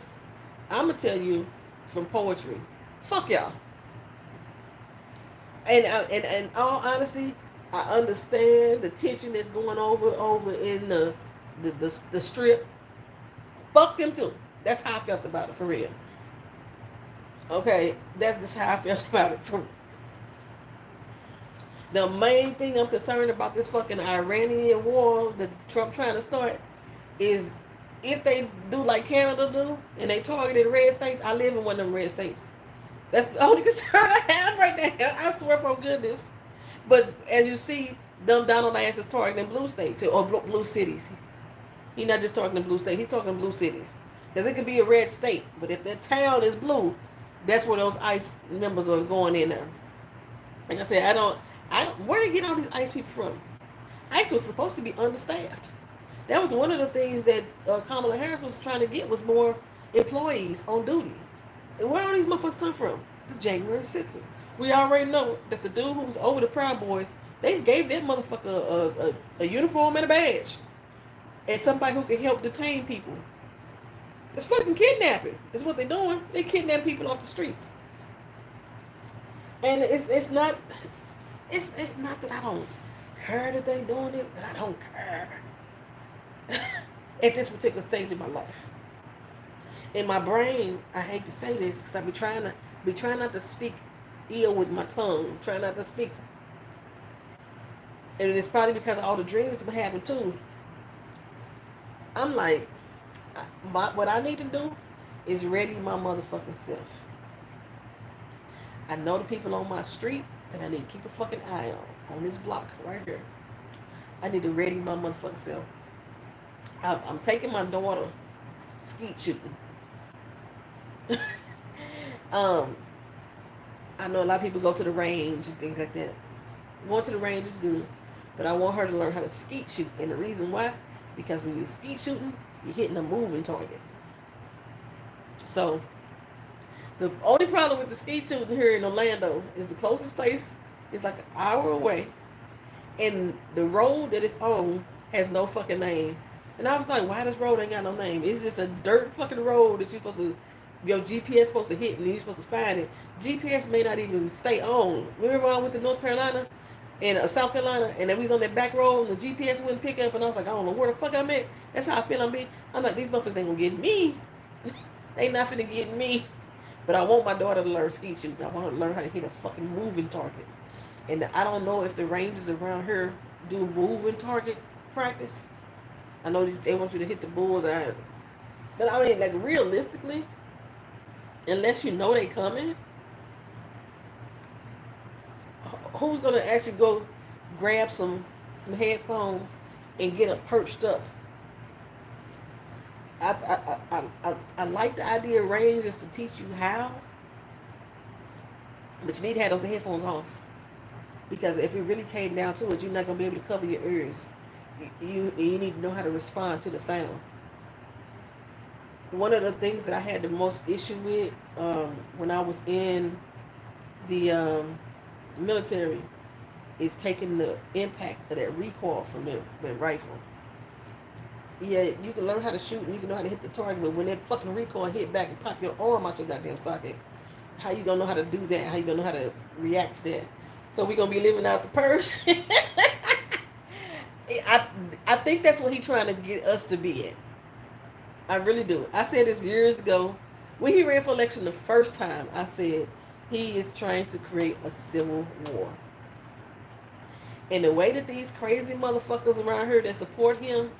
[SPEAKER 1] I'm gonna tell you from poetry, fuck y'all. And in all honesty, I understand the tension that's going over in the strip. Fuck them too. That's how I felt about it, for real. Okay, that's just how I felt about it. The main thing I'm concerned about this fucking Iranian war that Trump trying to start is if they do like Canada do and they targeted red states. I live in one of them red states. That's the only concern I have right now. I swear for goodness. But as you see, Donald ass is targeting blue states or blue cities. He's not just talking blue states. He's talking blue cities. Because it could be a red state. But if that town is blue, that's where those ICE members are going in there. Like I said, I don't, where did they get all these ICE people from? ICE was supposed to be understaffed. That was one of the things that Kamala Harris was trying to get was more employees on duty. And where all these motherfuckers come from? The January 6th. We already know that the dude who was over the Proud Boys, they gave that motherfucker a uniform and a badge. And somebody who can help detain people. It's fucking kidnapping. That's what they're doing. They kidnap people off the streets. And it's not that I don't care that they doing it, but I don't care. At this particular stage in my life. In my brain, I hate to say this because I be trying not to speak ill with my tongue. Trying not to speak. And it's probably because of all the dreams I'm having too. I'm like, what I need to do is ready my motherfucking self. I know the people on my street that I need to keep a fucking eye on this block right here. I need to ready my motherfucking self. I'm taking my daughter skeet shooting. I know a lot of people go to the range and things like that. Going to the range is good, but I want her to learn how to skeet shoot. And the reason why, because when you're skeet shooting, you're hitting a moving target. So the only problem with the skeet shooting here in Orlando is the closest place It's like an hour away, and the road that it's on has no fucking name. And I was like, why this road ain't got no name? It's just a dirt fucking road that you're supposed to, your GPS supposed to hit and you're supposed to find it. GPS may not even stay on. Remember when I went to North Carolina and South Carolina, and then we was on that back road and the GPS wouldn't pick up, and I was like, I don't know where the fuck I'm at. That's how I feel I'm being. I'm like, these motherfuckers ain't gonna get me. They not finna get me. But I want my daughter to learn skeet shooting. I want her to learn how to hit a fucking moving target. And I don't know if the ranges around here do moving target practice. I know they want you to hit the bullseye. But I mean, like, realistically, unless you know they coming, who's gonna actually go grab some headphones and get them perched up? I like the idea of range just to teach you how, but you need to have those headphones off, because if it really came down to it, you're not gonna be able to cover your ears. You need to know how to respond to the sound. One of the things that I had the most issue with when I was in the military is taking the impact of that recoil from the rifle. Yeah, you can learn how to shoot and you can know how to hit the target, but when that fucking recoil hit back and pop your arm out your goddamn socket, how you gonna know how to do that? How you gonna know how to react to that? So we gonna be living out the purse. I think that's what he's trying to get us to be at. I really do. I said this years ago when he ran for election the first time. I said he is trying to create a civil war. And the way that these crazy motherfuckers around here that support him,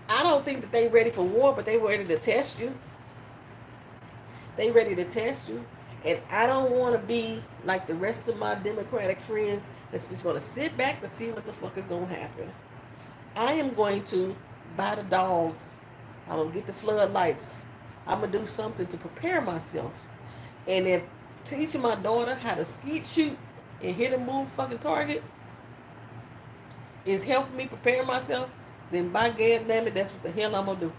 [SPEAKER 1] I don't think that they ready for war, but they ready to test you. They ready to test you. And I don't want to be like the rest of my Democratic friends that's just going to sit back to see what the fuck is going to happen. I am going to buy the dog. I'm going to get the floodlights. I'm going to do something to prepare myself. And if teaching my daughter how to skeet shoot and hit a move fucking target is helping me prepare myself, then by God damn it, that's what the hell I'm going to do.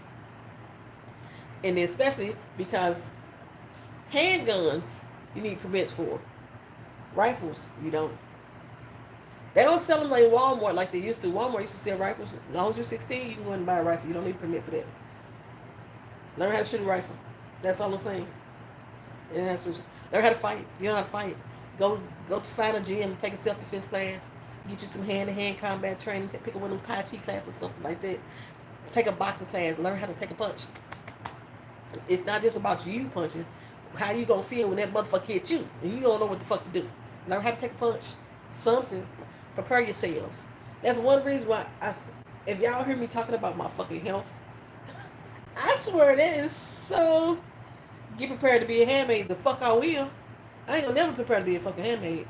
[SPEAKER 1] And especially because handguns, you need permits for. Rifles, you don't. They don't sell them like Walmart like they used to. Walmart used to sell rifles. As long as you're 16, you can go and buy a rifle. You don't need a permit for that. Learn how to shoot a rifle. That's all I'm saying. And that's just, learn how to fight. You know how to fight. Go to find a gym, take a self-defense class, get you some hand-to-hand combat training, pick up one of them Tai Chi classes or something like that. Take a boxing class, learn how to take a punch. It's not just about you punching. How you gonna feel when that motherfucker hit you and you don't know what the fuck to do? Learn how to take a punch. Something. Prepare yourselves. That's one reason why if y'all hear me talking about my fucking health, I swear that is so. Get prepared to be a handmaid. The fuck I will. I ain't gonna never prepare to be a fucking handmaid.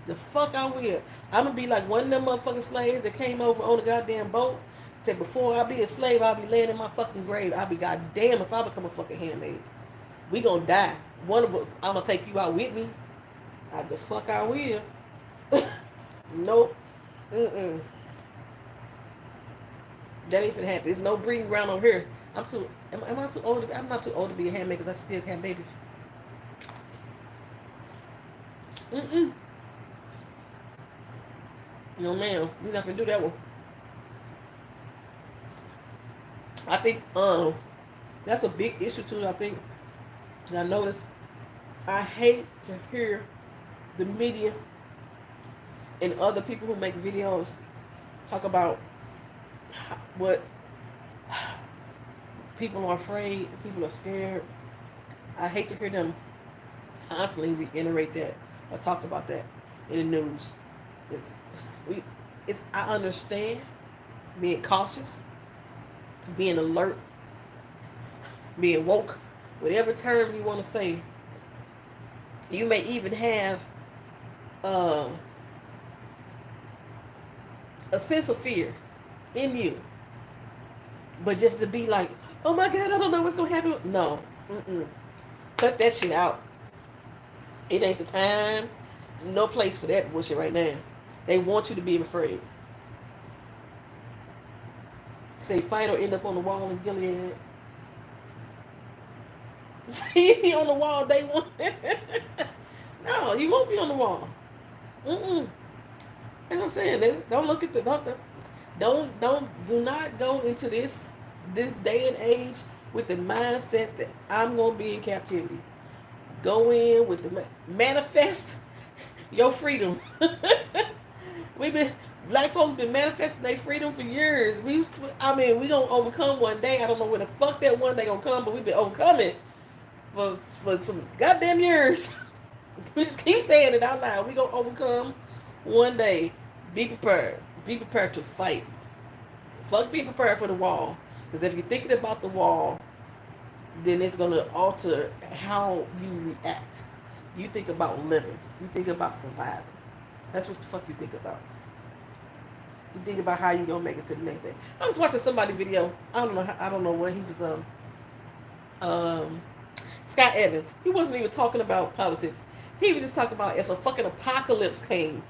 [SPEAKER 1] The fuck I will. I'm gonna be like one of them motherfucking slaves that came over on a goddamn boat. Said before I be a slave, I'll be laying in my fucking grave. I'll be goddamn if I become a fucking handmaid. We gonna die. One of them, I'm gonna take you out with me. The fuck I will. Nope. Mm-mm. That ain't finna happen. There's no breeding ground over here. Am I too old? I'm not too old to be a handmaid because I still have babies. Mm-mm. No, ma'am. We're not gonna do that one. I think that's a big issue too. I think that I noticed. I hate to hear the media and other people who make videos talk about what people are afraid, people are scared. I hate to hear them constantly reiterate that or talk about that in the news. I understand being cautious, being alert, being woke, whatever term you want to say. You may even have a sense of fear in you, but just to be like, oh my God, I don't know what's gonna happen. No, cut that shit out. It ain't the time, no place for that bullshit right now. They want you to be afraid. Say fight or end up on the wall in Gilead. See me on the wall day one. No, you won't be on the wall. Mm-mm. That's what I'm saying. Don't look at the do not go into this day and age with the mindset that I'm gonna be in captivity. Go in with the manifest your freedom. We've been Black folks been manifesting their freedom for years. We gonna overcome one day. I don't know when the fuck that one day gonna come, but we've been overcoming for some goddamn years. We just keep saying it out loud. We gonna overcome one day. Be prepared. Be prepared to fight. Fuck, be prepared for the wall. Because if you're thinking about the wall, then it's gonna alter how you react. You think about living. You think about surviving. That's what the fuck you think about. You think about how you gonna make it to the next day. I was watching somebody's video. I don't know what he was Scott Evans. He wasn't even talking about politics. He was just talking about if a fucking apocalypse came,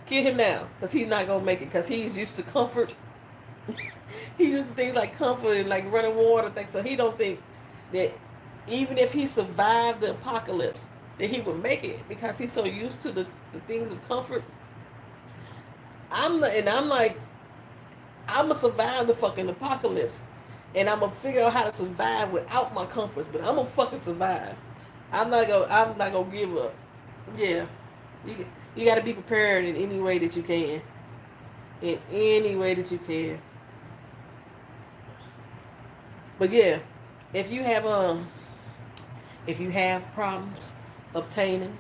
[SPEAKER 1] kill him now, because he's not gonna make it, because he's used to comfort. He's used to things like comfort and like running water things. So he don't think that even if he survived the apocalypse, that he would make it, because he's so used to the things of comfort. I'm like, I'm gonna survive the fucking apocalypse, and I'm gonna figure out how to survive without my comforts. But I'm gonna fucking survive. I'm not gonna give up. Yeah, you got to be prepared in any way that you can. In any way that you can. But yeah, if you have problems obtaining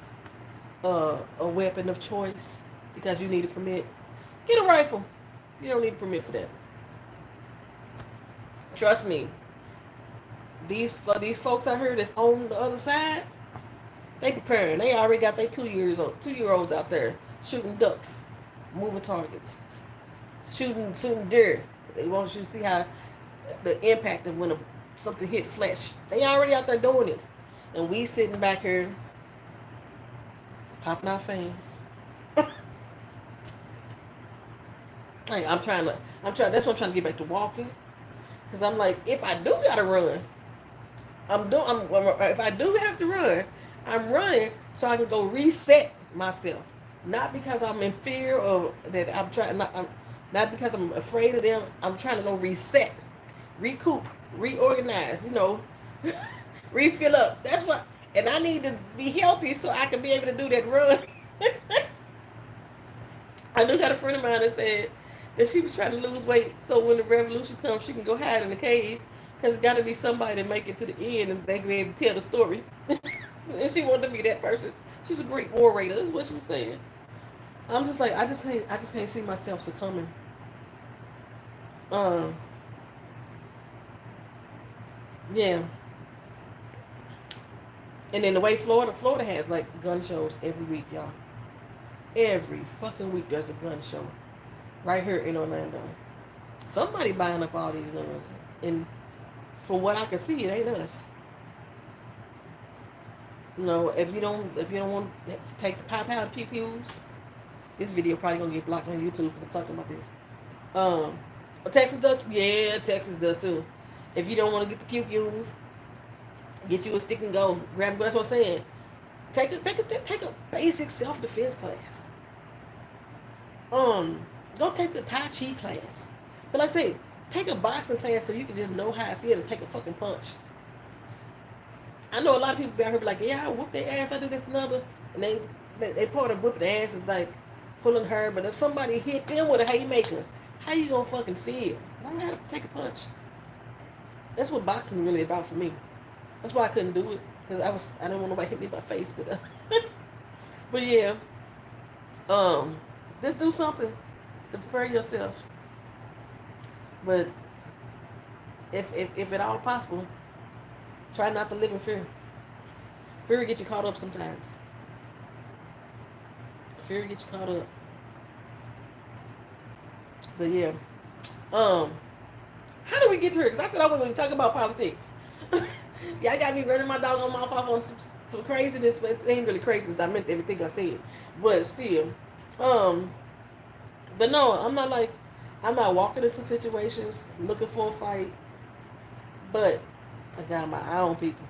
[SPEAKER 1] a weapon of choice because you need a permit, get a rifle. You don't need a permit for that. Trust me. These folks out here that's on the other side, they preparing. They already got their 2-year-olds out there shooting ducks, moving targets, shooting deer. They want you to see how the impact of when something hit flesh. They already out there doing it, and we sitting back here popping our fans. That's why I'm trying to get back to walking, because I'm like, if I do gotta run, if I do have to run, I'm running so I can go reset myself. Not because I'm in fear or that I'm trying. Not because I'm afraid of them. I'm trying to go reset, recoup, reorganize. Refill up. That's what. And I need to be healthy so I can be able to do that run. I do got a friend of mine that said that she was trying to lose weight so when the revolution comes, she can go hide in the cave, because it's got to be somebody to make it to the end and they can be able to tell the story. And she wanted to be that person. She's a great orator. That's what she was saying. I'm just like, I just can't see myself succumbing. Yeah. And then the way Florida has like gun shows every week, y'all. Every fucking week there's a gun show right here in Orlando. Somebody buying up all these guns, and from what I can see, it ain't us. If you don't want to take the pow pew pews, this video probably gonna get blocked on YouTube because I'm talking about this. Texas does, yeah, Texas does too. If you don't want to get the pew pews, get you a stick and go. Grab. That's what I'm saying. Take a basic self-defense class. Go take a Tai Chi class. But like I say, take a boxing class so you can just know how it feels to take a fucking punch. I know a lot of people out here be like, yeah, I whoop their ass, I do this and another. And they part of whooping their ass is like pulling her. But if somebody hit them with a haymaker, how you gonna fucking feel? Learn how to take a punch. That's what boxing is really about for me. That's why I couldn't do it. Because I didn't want nobody hit me in my face. But yeah. Just do something to prepare yourself. But if at all possible, try not to live in fear. Fear will get you caught up sometimes. Fear will get you caught up. But yeah. How do we get to here? Because I said I wasn't going to talk about politics. Y'all got me running my dog on mouth off on some craziness, but it ain't really craziness. I meant everything I said. But still. But no, I'm not walking into situations looking for a fight. But I got my eye on people.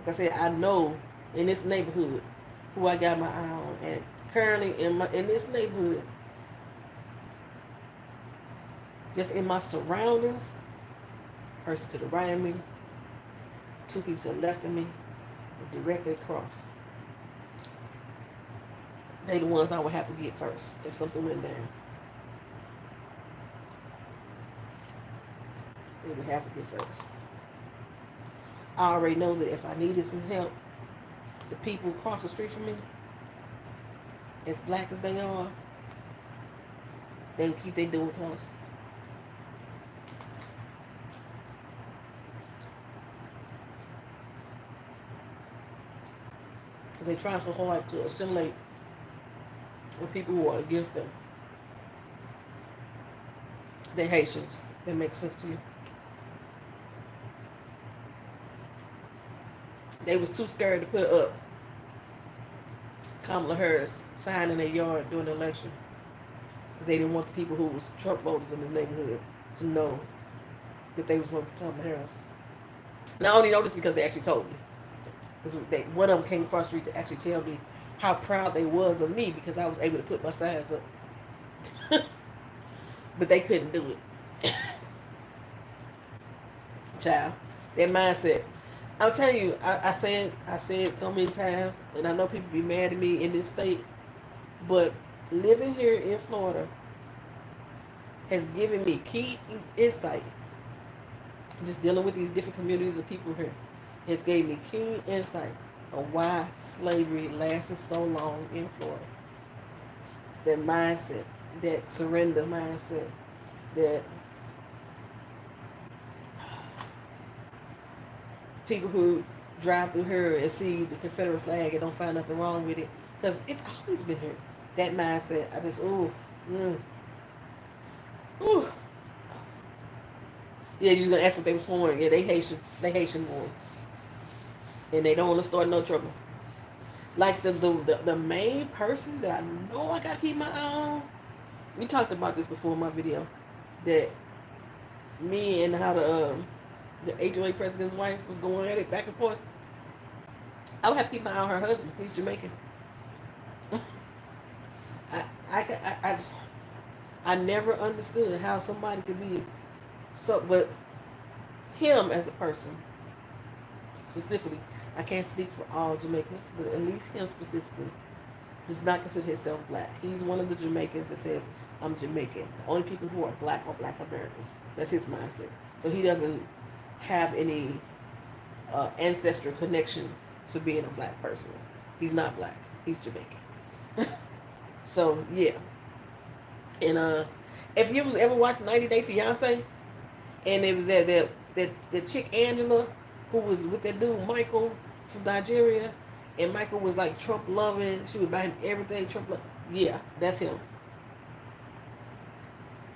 [SPEAKER 1] Like I said, I know in this neighborhood who I got my eye on. And currently in this neighborhood, just in my surroundings, person to the right of me, two people to the left of me, and directly across. They the ones I would have to get first if something went down. They would have to get first. I already know that if I needed some help, the people across the street from me, as black as they are, they would keep their door closed. They try so hard to assimilate with people who are against them. They're Haitians. That makes sense to you. They was too scared to put up Kamala Harris sign in their yard during the election because they didn't want the people who was Trump voters in this neighborhood to know that they was voting for Kamala Harris. And I only know this because they actually told me. One of them came across the street to actually tell me how proud they was of me because I was able to put my signs up. But they couldn't do it. Child, their mindset. I'm telling you, I said so many times, and I know people be mad at me in this state, but living here in Florida has given me key insight. Just dealing with these different communities of people here has gave me keen insight of why slavery lasted so long in Florida. It's that mindset, that surrender mindset, that people who drive through here and see the Confederate flag and don't find nothing wrong with it, because it's always been here. That mindset, I just, ooh. Yeah, you was gonna ask if they was foreign. Yeah, they Haitian born. And they don't want to start no trouble. Like the main person that I know I gotta keep my eye on. We talked about this before in my video. That me and how the HOA president's wife was going at it back and forth. I would have to keep my eye on her husband. He's Jamaican. I never understood how somebody could be so, but him as a person, specifically, I can't speak for all Jamaicans, but at least him specifically, does not consider himself black. He's one of the Jamaicans that says, I'm Jamaican. The only people who are black Americans. That's his mindset. So he doesn't have any ancestral connection to being a black person. He's not black. He's Jamaican. So, yeah. And if you ever watched 90 Day Fiancé, and it was that chick Angela, who was with that dude Michael from Nigeria, and Michael was like Trump loving. She would buy him everything Trump loving. Yeah, that's him.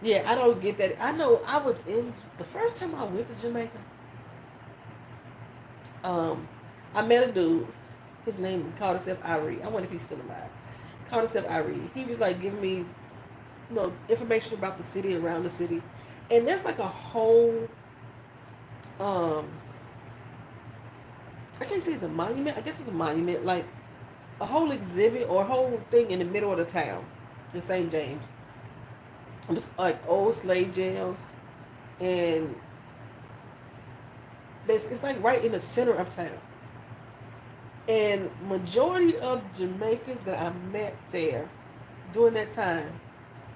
[SPEAKER 1] Yeah, I don't get that. I know I was in the first time I went to Jamaica. I met a dude. His name called himself Irie. I wonder if he's still alive. Called himself Irie. He was like giving me, information about the city, around the city, and there's like a whole, I can't say it's a monument. I guess it's a monument, like a whole exhibit or a whole thing in the middle of the town in St. James. It's like old slave jails, and it's like right in the center of town. And majority of Jamaicans that I met there during that time,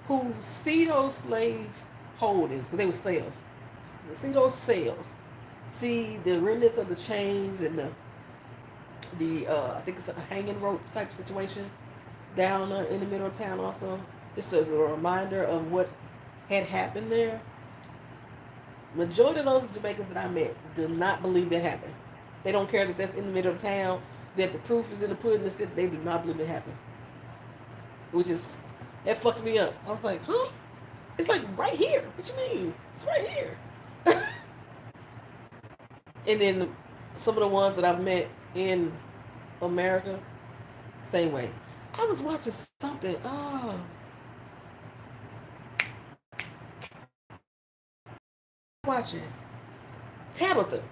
[SPEAKER 1] who see those slave holdings, because they were sales, see those sales, see the remnants of the chains and the I think it's a hanging rope type situation down in the middle of town also. This is a reminder of what had happened there. Majority of those Jamaicans that I met did not believe that happened. They don't care that that's in the middle of town, that the proof is in the pudding. They do not believe it happened. That fucked me up. I was like, huh? It's like right here. What you mean? It's right here. And then some of the ones that I've met in America, same way. I was watching something. Watching Tabitha.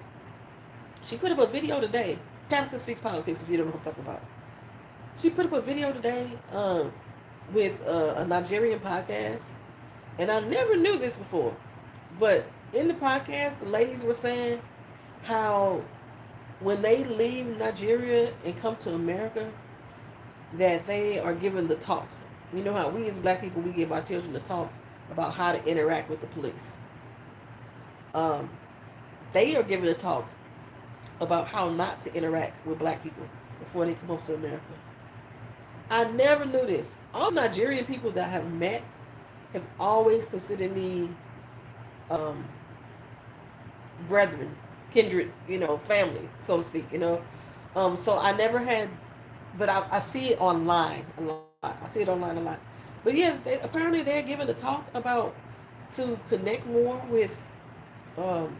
[SPEAKER 1] She put up a video today. Tabitha Speaks Politics, if you don't know what I'm talking about. She put up a video today with a Nigerian podcast, and I never knew this before. But in the podcast, the ladies were saying how when they leave Nigeria and come to America, that they are given the talk. You know how we as black people, we give our children the talk about how to interact with the police. Um, they are given the talk about how not to interact with black people before they come over to America. I never knew this. All Nigerian people that I have met have always considered me um, brethren, kindred, family, so to speak, So I never had, but I see it online a lot. I see it online a lot. But yeah, apparently they're giving a talk about to connect more with um,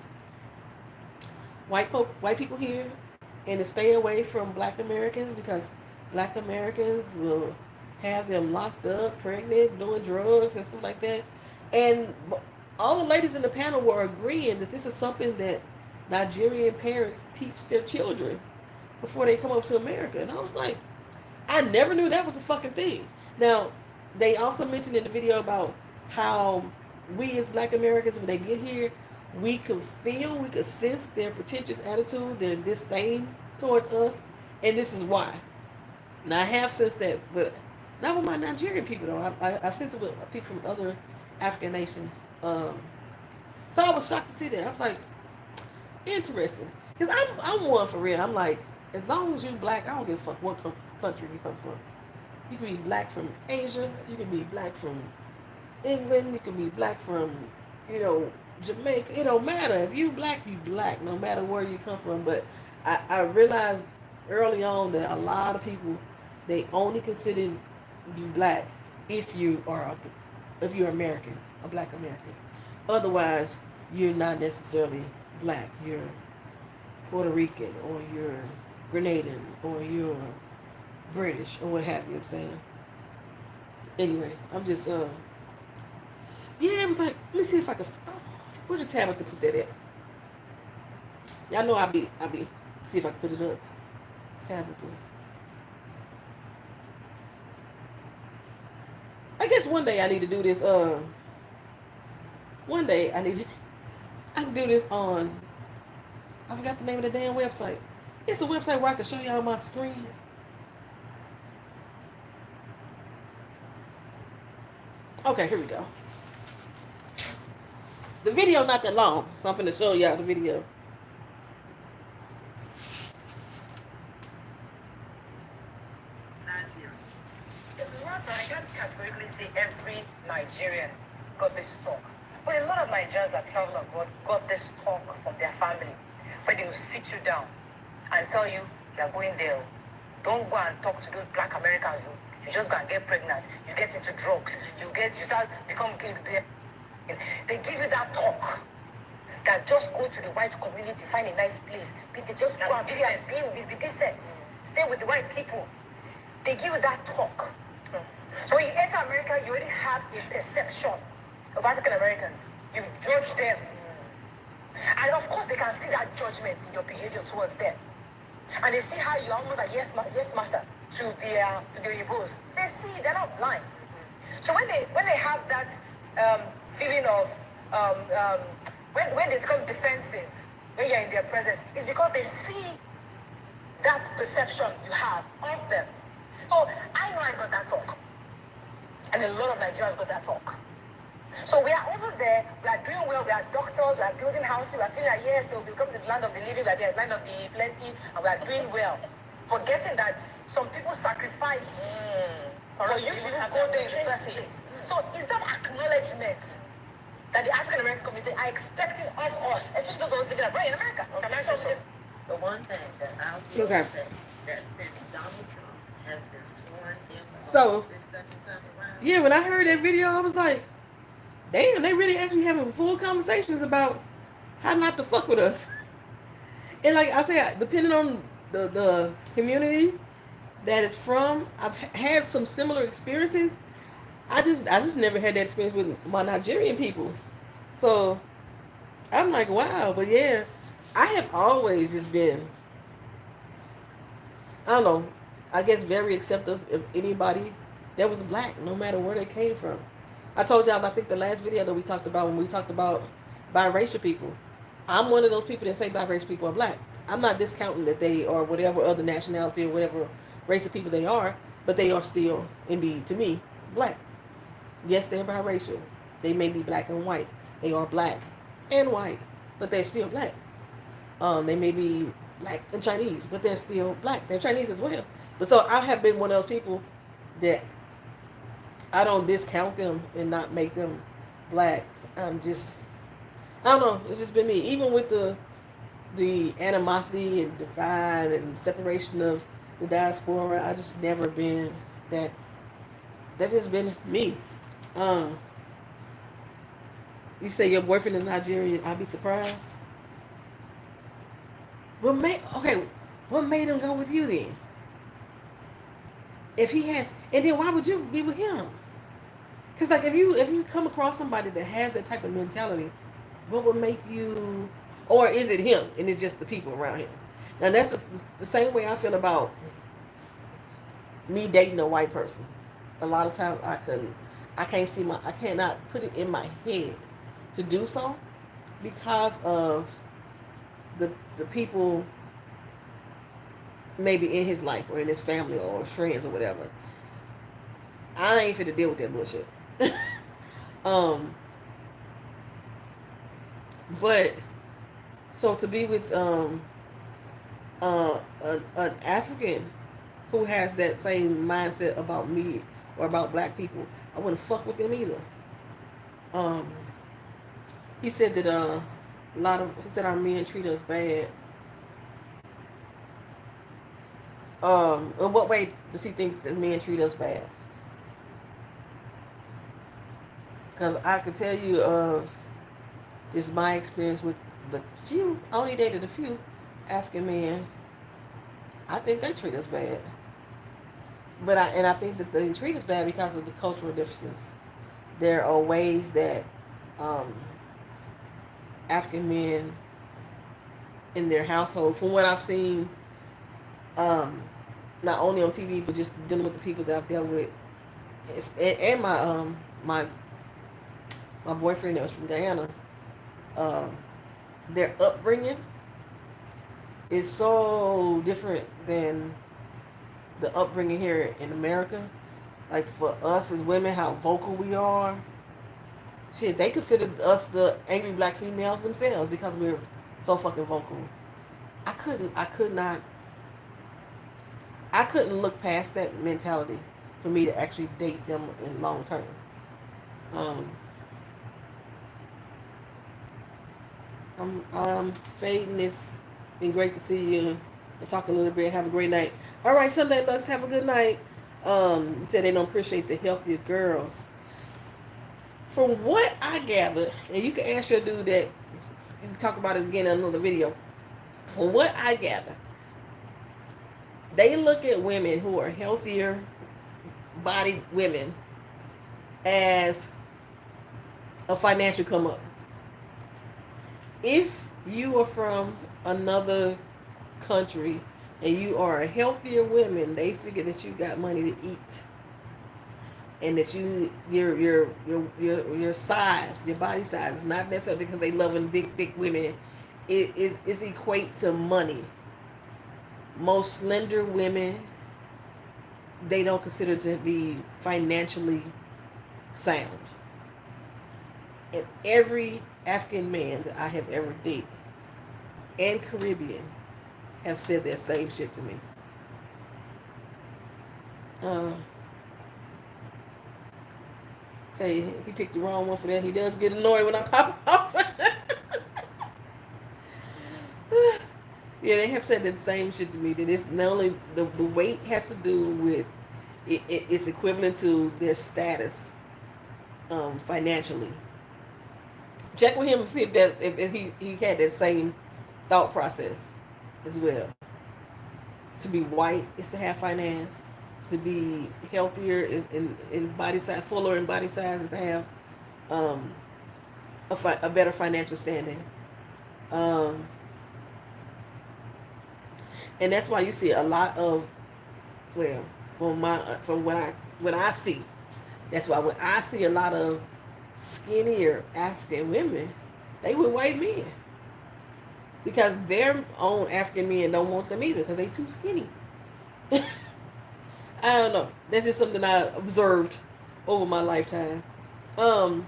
[SPEAKER 1] white people here, and to stay away from black Americans because black Americans will have them locked up, pregnant, doing drugs and stuff like that. And all the ladies in the panel were agreeing that this is something that Nigerian parents teach their children before they come over to America. And I was like, I never knew that was a fucking thing. Now, they also mentioned in the video about how we as black Americans, when they get here, we could sense their pretentious attitude, their disdain towards us, and this is why. Now, I have sensed that, but not with my Nigerian people, though. I've sensed it with people from other African nations. So I was shocked to see that. I was like, interesting. Because I'm one for real. I'm like, as long as you black, I don't give a fuck what country you come from. You can be black from Asia. You can be black from England. You can be black from, Jamaica. It don't matter. If you black, no matter where you come from. But I realized early on that a lot of people, they only consider you black if you're American, a black American. Otherwise, you're not necessarily black. You're Puerto Rican, or you're Grenadian, or you're British, or what have you. I'm saying. Anyway, I'm just it was like, let me see if I can. Where the tab I can put that at? Y'all know I'll be see if I can put it up. Tablet. I guess one day I need to do this. One day I can do this on. I forgot the name of the damn website. It's a website where I can show y'all my screen. Okay, here we go. The video not that long, so I'm finna show y'all the video.
[SPEAKER 2] I can't categorically say every Nigerian got this talk. But a lot of Nigerians that travel abroad got this talk from their family, where they will sit you down and tell you, you're going there. Don't go and talk to those black Americans. You just go and get pregnant. You get into drugs. You start become gay. They give you that talk. That just go to the white community, find a nice place. They just go and be decent. Stay with the white people. They give you that talk. So when you enter America, you already have a perception of African Americans. You've judged them. And of course, they can see that judgment in your behavior towards them. And they see how you're almost like, yes, master, to the woes. They see, they're not blind. So when they have that feeling of, when they become defensive, when you're in their presence, it's because they see that perception you have of them. So I know I got that talk. And a lot of Nigerians got that talk. So we are over there, we are doing well, we are doctors, we are building houses, we are feeling like, yes, so we become the land of the living, we are the land of the plenty, and we are doing well. Forgetting that some people sacrificed for you to go there in the first place. So is that acknowledgement that the African American community are expecting of us, especially those of us living abroad in America? Can I say so?
[SPEAKER 3] The one thing that I will say, that since Donald Trump has been sworn into office this second time around.
[SPEAKER 1] Yeah, when I heard that video, I was like, damn, they really actually having full conversations about how not to fuck with us. And like I say, depending on the community that it's from, I've had some similar experiences. I just never had that experience with my Nigerian people. So I'm like, wow. But yeah, I have always just been, I don't know, I guess, very accepting of anybody that was black, no matter where they came from. I told y'all, I think the last video that we talked about, when we talked about biracial people, I'm one of those people that say biracial people are black. I'm not discounting that they are whatever other nationality or whatever race of people they are, but they are still, indeed, to me, black. Yes, they're biracial. They may be black and white. They are black and white, but they're still black. They may be black and Chinese, but they're still black. They're Chinese as well. But so I have been one of those people that I don't discount them and not make them black. I'm just, I don't know. It's just been me. Even with the animosity and divide and separation of the diaspora, I just never been that. That's just been me. You say your boyfriend is Nigerian? I'd be surprised. What made him go with you then? If he has, and then why would you be with him? Because like if you come across somebody that has that type of mentality, what would make you, or is it him and it's just the people around him? Now that's the same way I feel about me dating a white person. A lot of times I cannot put it in my head to do so because of the people maybe in his life or in his family or friends or whatever. I ain't finna deal with that bullshit. But so to be with an African who has that same mindset about me or about black people, I wouldn't fuck with them either. He said that he said our men treat us bad. In what way does he think that men treat us bad? Because I could tell you of just my experience with I only dated a few African men. I think they treat us bad. But I think that they treat us bad because of the cultural differences. There are ways that African men in their household, from what I've seen, not only on TV but just dealing with the people that I've dealt with, and my boyfriend that was from Guyana, their upbringing is so different than the upbringing here in America. Like for us as women, how vocal we are. Shit, they consider us the angry black females themselves because we're so fucking vocal. I couldn't look past that mentality for me to actually date them in long term. I'm fading this. Been great to see you and talk a little bit. Have a great night. All right, Sunday Lux, have a good night. You said they don't appreciate the healthier girls. From what I gathered, and you can ask your dude that, you can talk about it again in another video. From what I gather, they look at women who are healthier bodied women as a financial come up. If you are from another country and you are a healthier woman, they figure that you got money to eat, and that your size, your body size, is not necessarily because they loving big thick women. It's equate to money. Most slender women, they don't consider to be financially sound. And every African man that I have ever dated and Caribbean have said that same shit to me. Say he picked the wrong one for that. He does get annoyed when I pop off. Yeah, they have said that same shit to me. That it's not only the weight has to do with it's equivalent to their status financially. Check with him and see if he had that same thought process as well. To be white is to have finance. To be healthier is in body size, fuller in body size is to have a better financial standing. And that's why you see a lot of well, from what I see, that's why when I see a lot of skinnier African women, they with white men because their own African men don't want them either because they too skinny. I don't know. That's just something I observed over my lifetime. Um,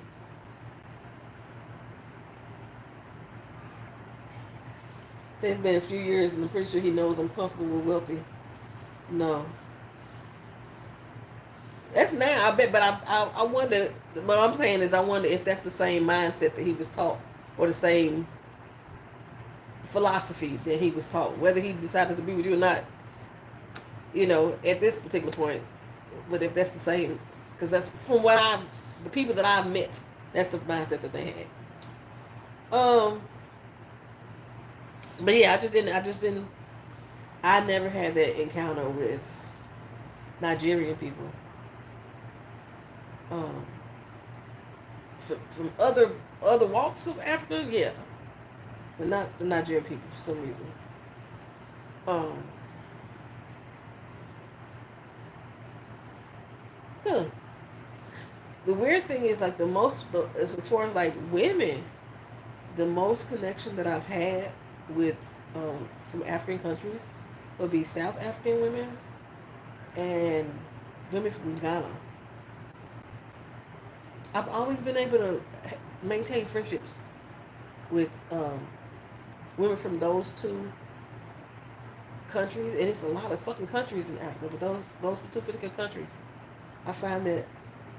[SPEAKER 1] so it's been a few years, and I'm pretty sure he knows I'm comfortable with wealthy. No, that's now. I bet, but I wonder. What I'm saying is, I wonder if that's the same mindset that he was taught, or the same philosophy that he was taught. Whether he decided to be with you or not, at this particular point. But if that's the same, because that's from the people that I've met, that's the mindset that they had. But yeah, I never had that encounter with Nigerian people. Um, from other walks of Africa, yeah, but not the Nigerian people for some reason. Um, huh. The weird thing is like as far as like women, the most connection that I've had with from African countries would be South African women and women from Ghana. I've always been able to maintain friendships with women from those two countries, and it's a lot of fucking countries in Africa, but those two particular countries, I find that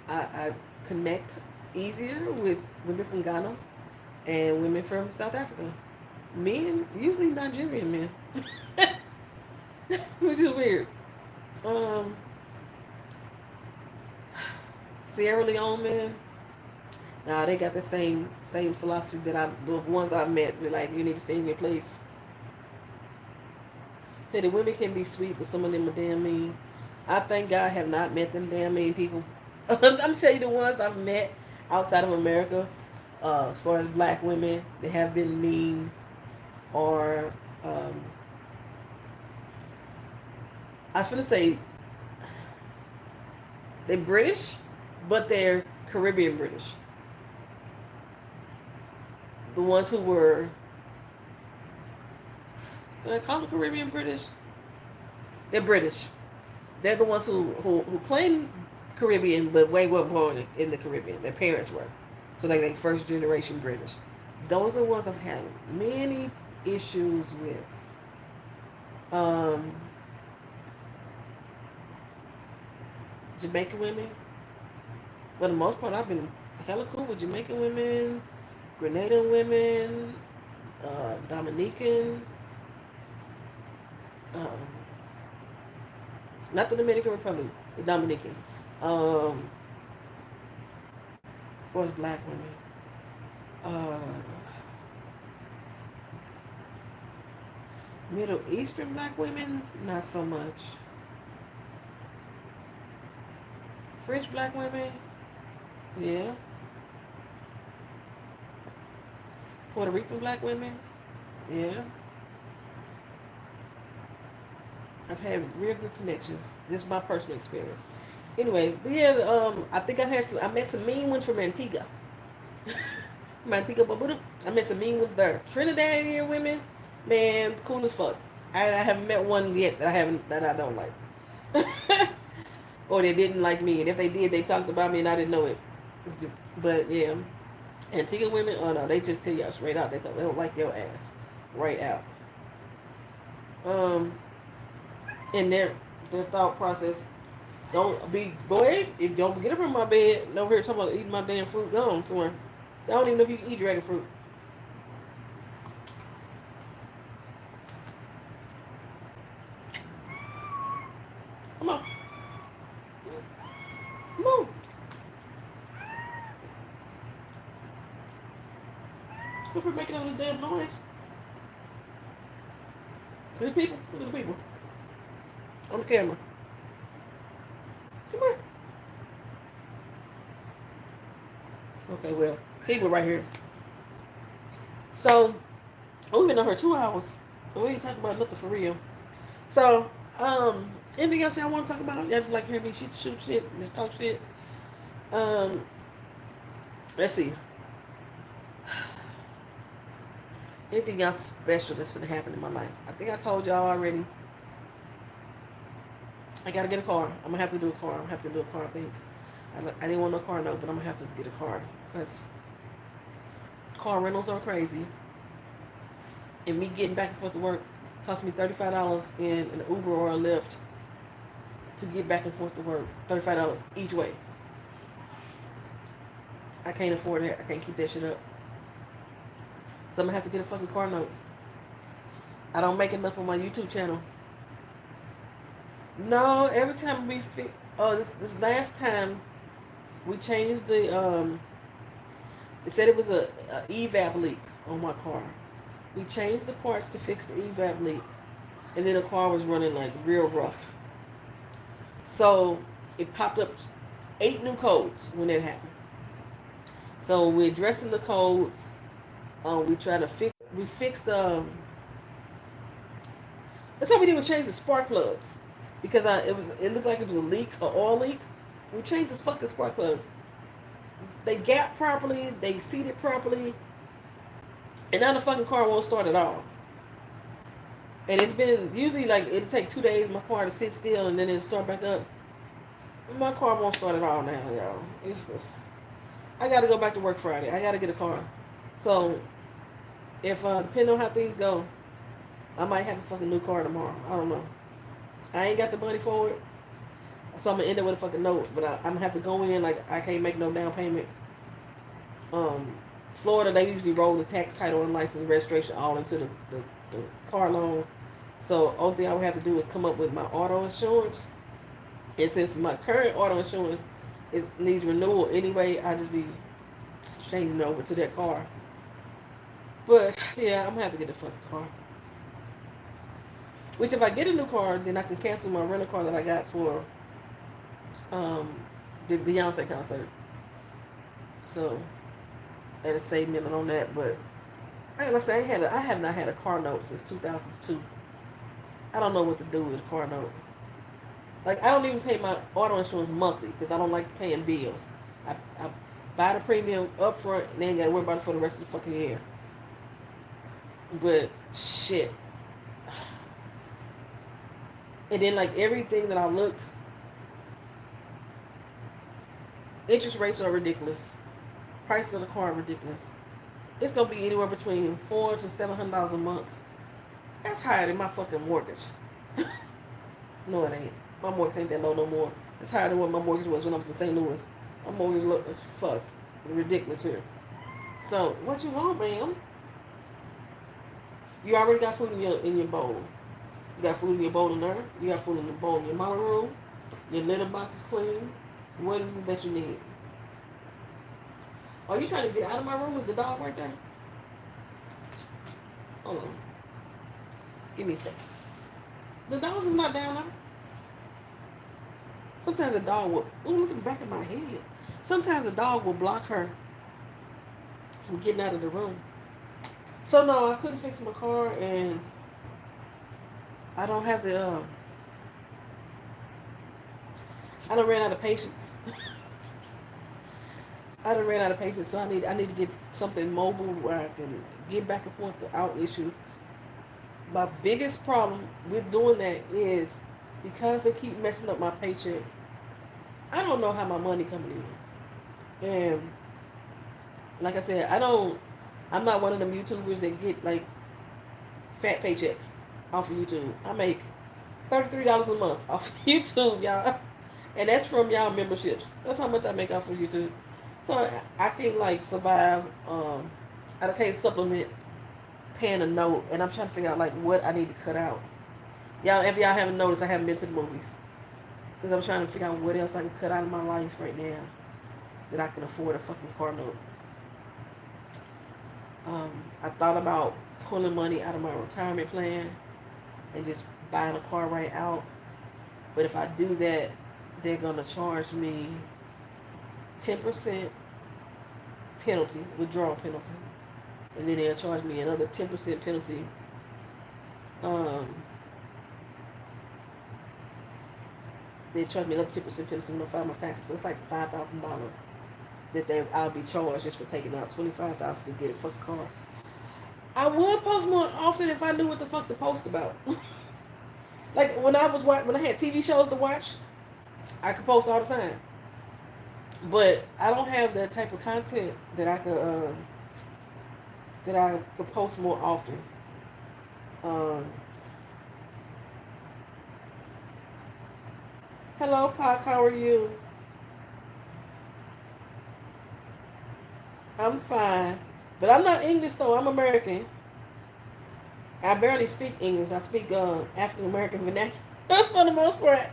[SPEAKER 1] I connect easier with women from Ghana and women from South Africa. Men, usually Nigerian men, which is weird. Um, Sierra Leone men, nah, they got the same philosophy that the ones I met. Be like, you need to stay in your place. Say the women can be sweet, but some of them are damn mean. I thank God I have not met them damn mean people. I'm telling you, the ones I've met outside of America, as far as black women, they have been mean or I was gonna say they're British, but they're Caribbean British. The ones who were, can I call them Caribbean British? They're British. They're the ones who claim Caribbean, but they weren't born in the Caribbean. Their parents were, so they like first generation British. Those are the ones I've had many issues with. Um, Jamaican women. For the most part, I've been hella cool with Jamaican women, Grenadian women, Dominican, um, not the Dominican Republic, the Dominican. Of course, black women. Uh, Middle Eastern black women, not so much. French black women, yeah. Puerto Rican black women, yeah. I've had real good connections. This is my personal experience. Anyway, but yeah, I think I met some mean ones from Antigua. From Antigua, but I met some mean ones there. Trinidadian women, man, cool as fuck. I haven't met one yet that I don't like. Or they didn't like me, and if they did, they talked about me and I didn't know it. But yeah, Antigua women, oh no, they just tell y'all straight out they don't like your ass, right out. In their thought process, don't be boy. If you don't get up from my bed, and over here talking about eating my damn fruit, gone somewhere. I don't even know if you can eat dragon fruit. Come on. Come on. Stop making all this damn noise. Look at the people. Look at the people. On the camera. Come on. Okay, well, people right here. So, we've been on here 2 hours. We ain't talking about nothing for real. So, Anything else y'all want to talk about? Y'all just like hear me shoot shit, just talk shit. Um, let's see. Anything else special that's gonna happen in my life? I think I told y'all already. I gotta get a car. I'm gonna have to do a car. I'm gonna have to do a car. I think. I didn't want no car note, but I'm gonna have to get a car because car rentals are crazy. And me getting back and forth to work cost me $35 in an Uber or a Lyft to get back and forth to work. $35 each way. I can't afford that. I can't keep that shit up. So I'm gonna have to get a fucking car note. I don't make enough on my YouTube channel. No, every time we this last time we changed the it said it was a evap leak on my car. We changed the parts to fix the evap leak, and then the car was running like real rough. So it popped up 8 new codes when that happened. So we're addressing the codes. We try to fix. We fixed. That's all we did was change the spark plugs because it looked like it was a leak, an oil leak. We changed the fucking spark plugs. They gap properly. They seated properly. And now the fucking car won't start at all. And it's been usually like it'll take 2 days my car to sit still and then it'll start back up. My car won't start at all now, y'all. I gotta go back to work Friday. I gotta get a car. So if depending on how things go, I might have a fucking new car tomorrow. I don't know. I ain't got the money for it. So I'm gonna end up with a fucking note. But I'm gonna have to go in like I can't make no down payment. Florida, they usually roll the tax, title, and license and registration all into the car loan. So only thing I would have to do is come up with my auto insurance. And since my current auto insurance needs renewal anyway, I just be changing over to that car. But yeah, I'm gonna have to get a fucking car. Which if I get a new car, then I can cancel my rental car that I got for the Beyonce concert. So that'll save me on that. But like I said, I have not had a car note since 2002. I don't know what to do with a car note. Like I don't even pay my auto insurance monthly because I don't like paying bills. I buy the premium up front and then gotta worry about it for the rest of the fucking year. But shit. And then like everything that I looked, interest rates are ridiculous. Prices of the car are ridiculous. It's gonna be anywhere between $400 to $700 a month. That's higher than my fucking mortgage. No, it ain't. My mortgage ain't that low no more. It's higher than what my mortgage was when I was in St. Louis. My mortgage look fuck ridiculous here. So what you want, ma'am? You already got food in your bowl. You got food in your bowl in there. You got food in the bowl in your mama room. Your litter box is clean. What is it that you need? Are you trying to get out of my room? Is the dog right there? Hold on. Give me a second. The dog is not down there. Sometimes the dog will... Oh, look at the back of my head. Sometimes the dog will block her from getting out of the room. So, no, I couldn't fix my car, and I don't have the... I done ran out of patience. So I need to get something mobile where I can get back and forth without issue. My biggest problem with doing that is because they keep messing up my paycheck. I don't know how my money coming in. And like I said, I'm not one of them YouTubers that get like fat paychecks off of YouTube. I make $33 a month off of YouTube, y'all. And that's from y'all memberships. That's how much I make off of YouTube. So I can't like survive. I can't supplement paying a note, and I'm trying to figure out like what I need to cut out. Y'all, if y'all haven't noticed, I haven't been to the movies because I'm trying to figure out what else I can cut out of my life right now that I can afford a fucking car note. I thought about pulling money out of my retirement plan and just buying a car right out, but if I do that, they're gonna charge me 10% penalty, withdrawal penalty, and then they'll charge me another 10% penalty they charge me another 10% penalty when I file my taxes. So it's like $5,000 that I'll be charged just for taking out $25,000 to get a fucking car. I would post more often if I knew what the fuck to post about. Like when I had TV shows to watch, I could post all the time. But I don't have that type of content that I could post more often. Hello, Pac. How are you? I'm fine, but I'm not English though. I'm American. I barely speak English. I speak African American vernacular for the most part.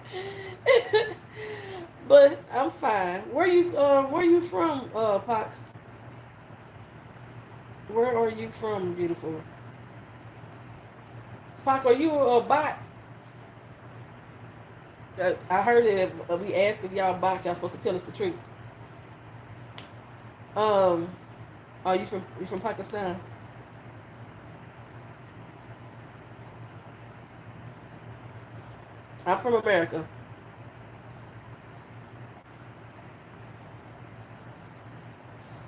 [SPEAKER 1] But I'm fine. Where you from, Pac? Where are you from, beautiful? Pac, are you a bot? I heard that if we ask if y'all bots, y'all supposed to tell us the truth. Um, are you from Pakistan? I'm from America.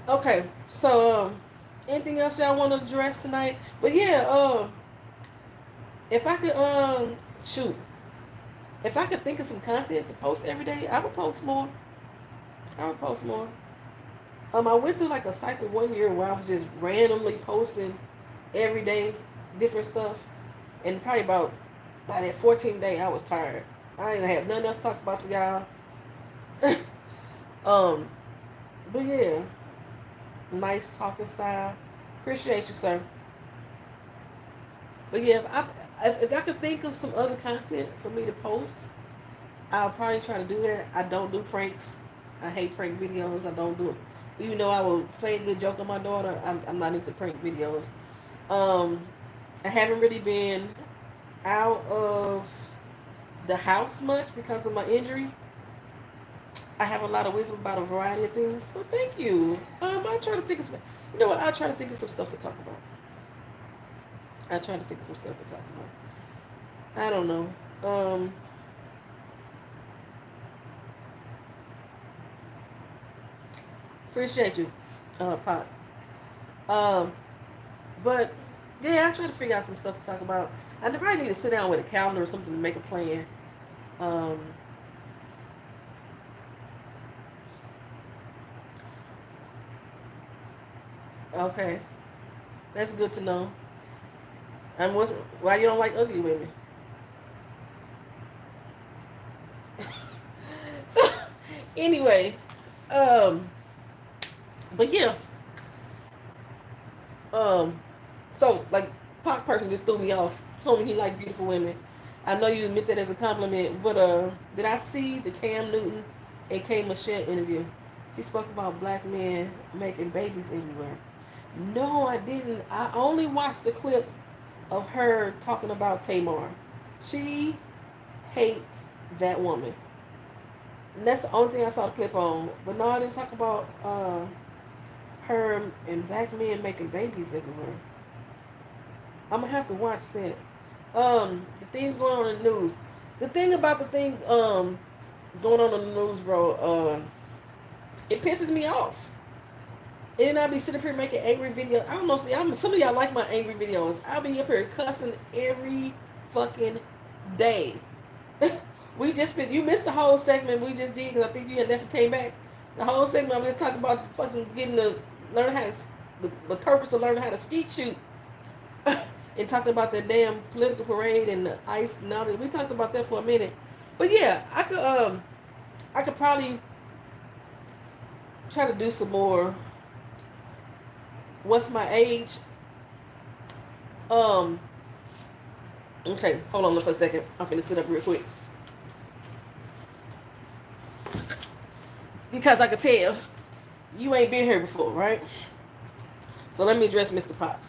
[SPEAKER 1] Okay, so anything else y'all want to address tonight? But yeah, if I could shoot, if I could think of some content to post every day, I would post more. I would post more. I went through like a cycle one year where I was just randomly posting every day different stuff, and probably about by that 14th day I was tired. I didn't have nothing else to talk about to y'all. um, but yeah, nice talking style. Appreciate you, sir. But yeah, if I could think of some other content for me to post, I'll probably try to do that. I don't do pranks. I hate prank videos. I don't do it. Even though I will play a good joke on my daughter, I'm not into prank videos. Um, I haven't really been out of the house much because of my injury. I have a lot of wisdom about a variety of things. Well, thank you. I'll try to think of some. You know what? I'll try to think of some stuff to talk about. I'll try to think of some stuff to talk about. I don't know. Appreciate you, Pop. Um, but yeah, I try to figure out some stuff to talk about. I probably need to sit down with a calendar or something to make a plan. Um, okay, that's good to know. And why you don't like ugly women? So anyway, um, but yeah, um, so like Pac person just threw me off. Told me he liked beautiful women. I know you admit that as a compliment, but did I see the Cam Newton and K Michelle interview? She spoke about black men making babies everywhere. No, I didn't. I only watched the clip of her talking about Tamar. She hates that woman. And that's the only thing I saw the clip on. But no, I didn't talk about her and black men making babies everywhere. I'm gonna have to watch that. The things going on in the news. The thing about the thing going on in the news, bro, it pisses me off. And I'll be sitting up here making angry videos. I don't know, some of y'all like my angry videos. I'll be up here cussing every fucking day. You missed the whole segment we just did because I think you had never came back. The whole segment I was just talking about fucking the purpose of learning how to skeet shoot. And talking about that damn political parade and the ice and all that. We talked about that for a minute. But yeah, I could probably try to do some more. What's my age? Okay, hold on for a second. I'm gonna sit up real quick. Because I could tell you ain't been here before, right? So let me address Mr. Pop.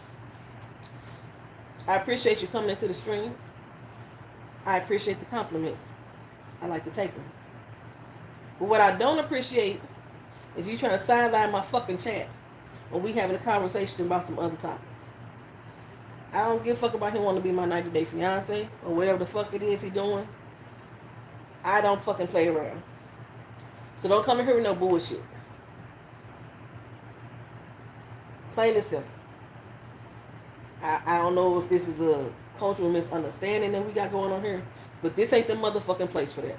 [SPEAKER 1] I appreciate you coming into the stream. I appreciate the compliments. I like to take them. But what I don't appreciate is you trying to sideline my fucking chat when we having a conversation about some other topics. I don't give a fuck about him wanting to be my 90-day fiance or whatever the fuck it is he doing. I don't fucking play around. So don't come in here with no bullshit. Plain and simple. I don't know if this is a cultural misunderstanding that we got going on here, but this ain't the motherfucking place for that.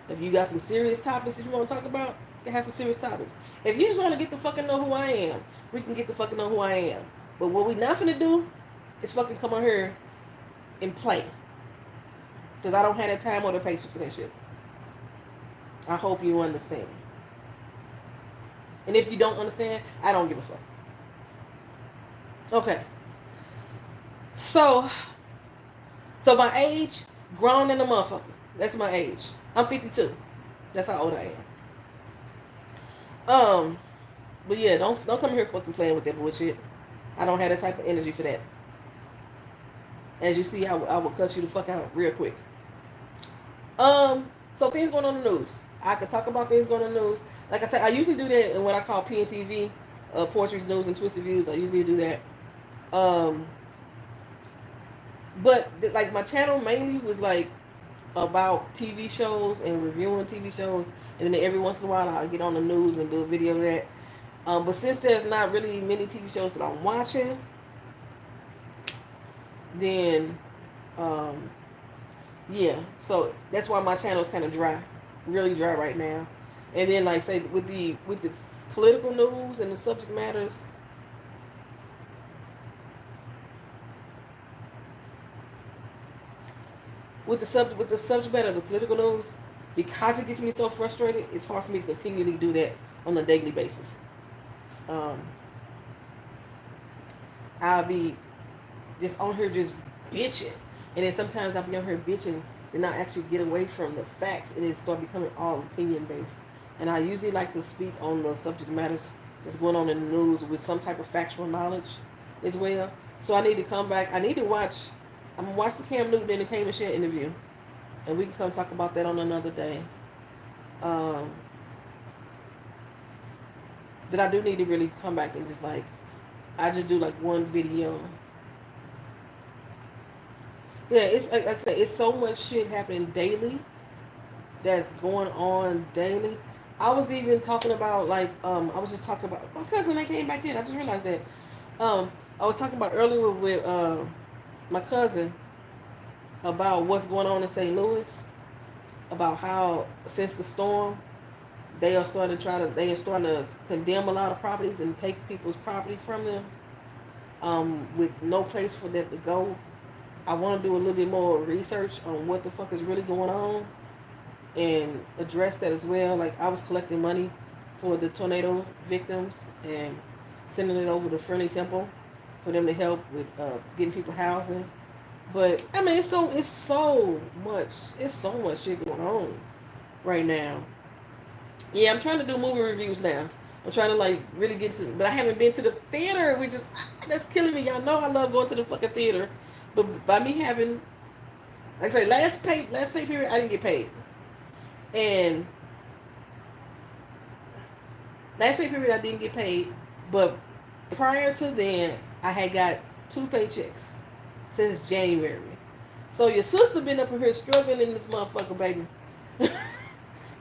[SPEAKER 1] If you got some serious topics that you want to talk about, you can have some serious topics. If you just want to get the fucking know who I am, we can get the fucking know who I am. But what we not finna do is fucking come on here and play. Because I don't have that time or the patience for that shit. I hope you understand. And if you don't understand, I don't give a fuck. Okay. So my age, grown in the motherfucker. That's my age. I'm 52. That's how old I am. But yeah, don't come here fucking playing with that bullshit. I don't have that type of energy for that. As you see, I will cuss you the fuck out real quick. So things going on in the news. I could talk about things going on in the news. Like I said, I usually do that in what I call PNTV, Portraits, News, and Twisted Views. I usually do that. But like my channel mainly was like about TV shows and reviewing TV shows, and then every once in a while I'll get on the news and do a video of that. But since there's not really many TV shows that I'm watching, then yeah, so that's why my channel is kind of dry, really dry right now. And then like say with the political news and the subject matters, with the subject matter of the political news, because it gets me so frustrated, it's hard for me to continually do that on a daily basis. I'll be just on here just bitching, and then sometimes I'll be on here bitching and not actually get away from the facts, and it start becoming all opinion based. And I usually like to speak on the subject matters that's going on in the news with some type of factual knowledge as well. So I need to come back. I need to watch. I'm gonna watch the Cam Newton and the Cayman Share interview, and we can come talk about that on another day. But I do need to really come back and just like, I just do like one video. Yeah, it's like I said, it's so much shit happening daily. That's going on daily. I was even talking about like I was just talking about my cousin that came back in. I just realized that I was talking about earlier with my cousin about what's going on in St. Louis, about how since the storm they are starting to condemn a lot of properties and take people's property from them with no place for them to go. I want to do a little bit more research on what the fuck is really going on and address that as well. Like I was collecting money for the tornado victims and sending it over to Friendly Temple for them to help with getting people housing. But I mean, it's so much shit going on right now. Yeah, I'm trying to do movie reviews now. I'm trying to like really get to, but I haven't been to the theater, which is that's killing me. Y'all know I love going to the fucking theater, but by me having, like I say, last pay period I didn't get paid, and last pay period I didn't get paid, but prior to then I had got 2 paychecks since January. So your sister been up in here struggling in this motherfucker, baby.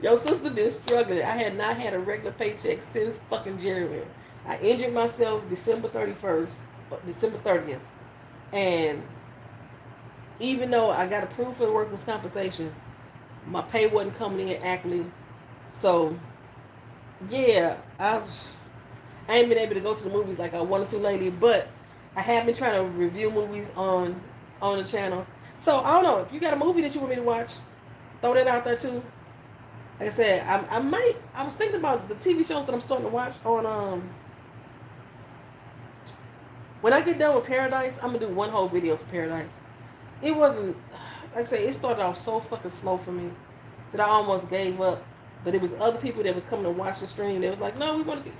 [SPEAKER 1] Your sister been struggling. I had not had a regular paycheck since fucking January. I injured myself December 30th. And even though I got approved for the workers' compensation, my pay wasn't coming in accurately. So, yeah, I ain't been able to go to the movies like I wanted to lately, but I have been trying to review movies on the channel. So, I don't know. If you got a movie that you want me to watch, throw that out there too. Like I said, I was thinking about the TV shows that I'm starting to watch on, when I get done with Paradise, I'm going to do one whole video for Paradise. It wasn't, like I say, it started off so fucking slow for me that I almost gave up. But it was other people that was coming to watch the stream. They was like, no, we want to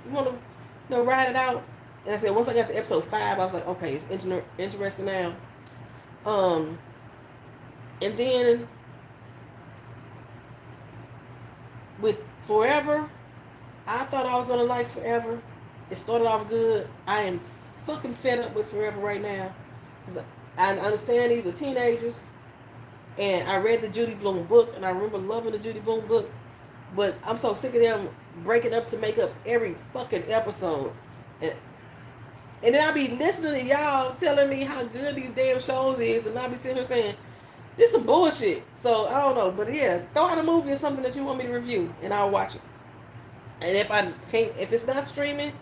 [SPEAKER 1] ride it out. And I said, once I got to episode 5, I was like, okay, it's interesting now. And then with Forever, I thought I was going to like Forever. It started off good. I am fucking fed up with Forever right now. I understand these are teenagers. And I read the Judy Blume book, and I remember loving the Judy Blume book. But I'm so sick of them breaking up to make up every fucking episode. And, and then I be listening to y'all telling me how good these damn shows is, and I be sitting here saying, this is some bullshit. So I don't know. But yeah, throw out a movie or something that you want me to review, and I'll watch it. And if I can't, if it's not streaming,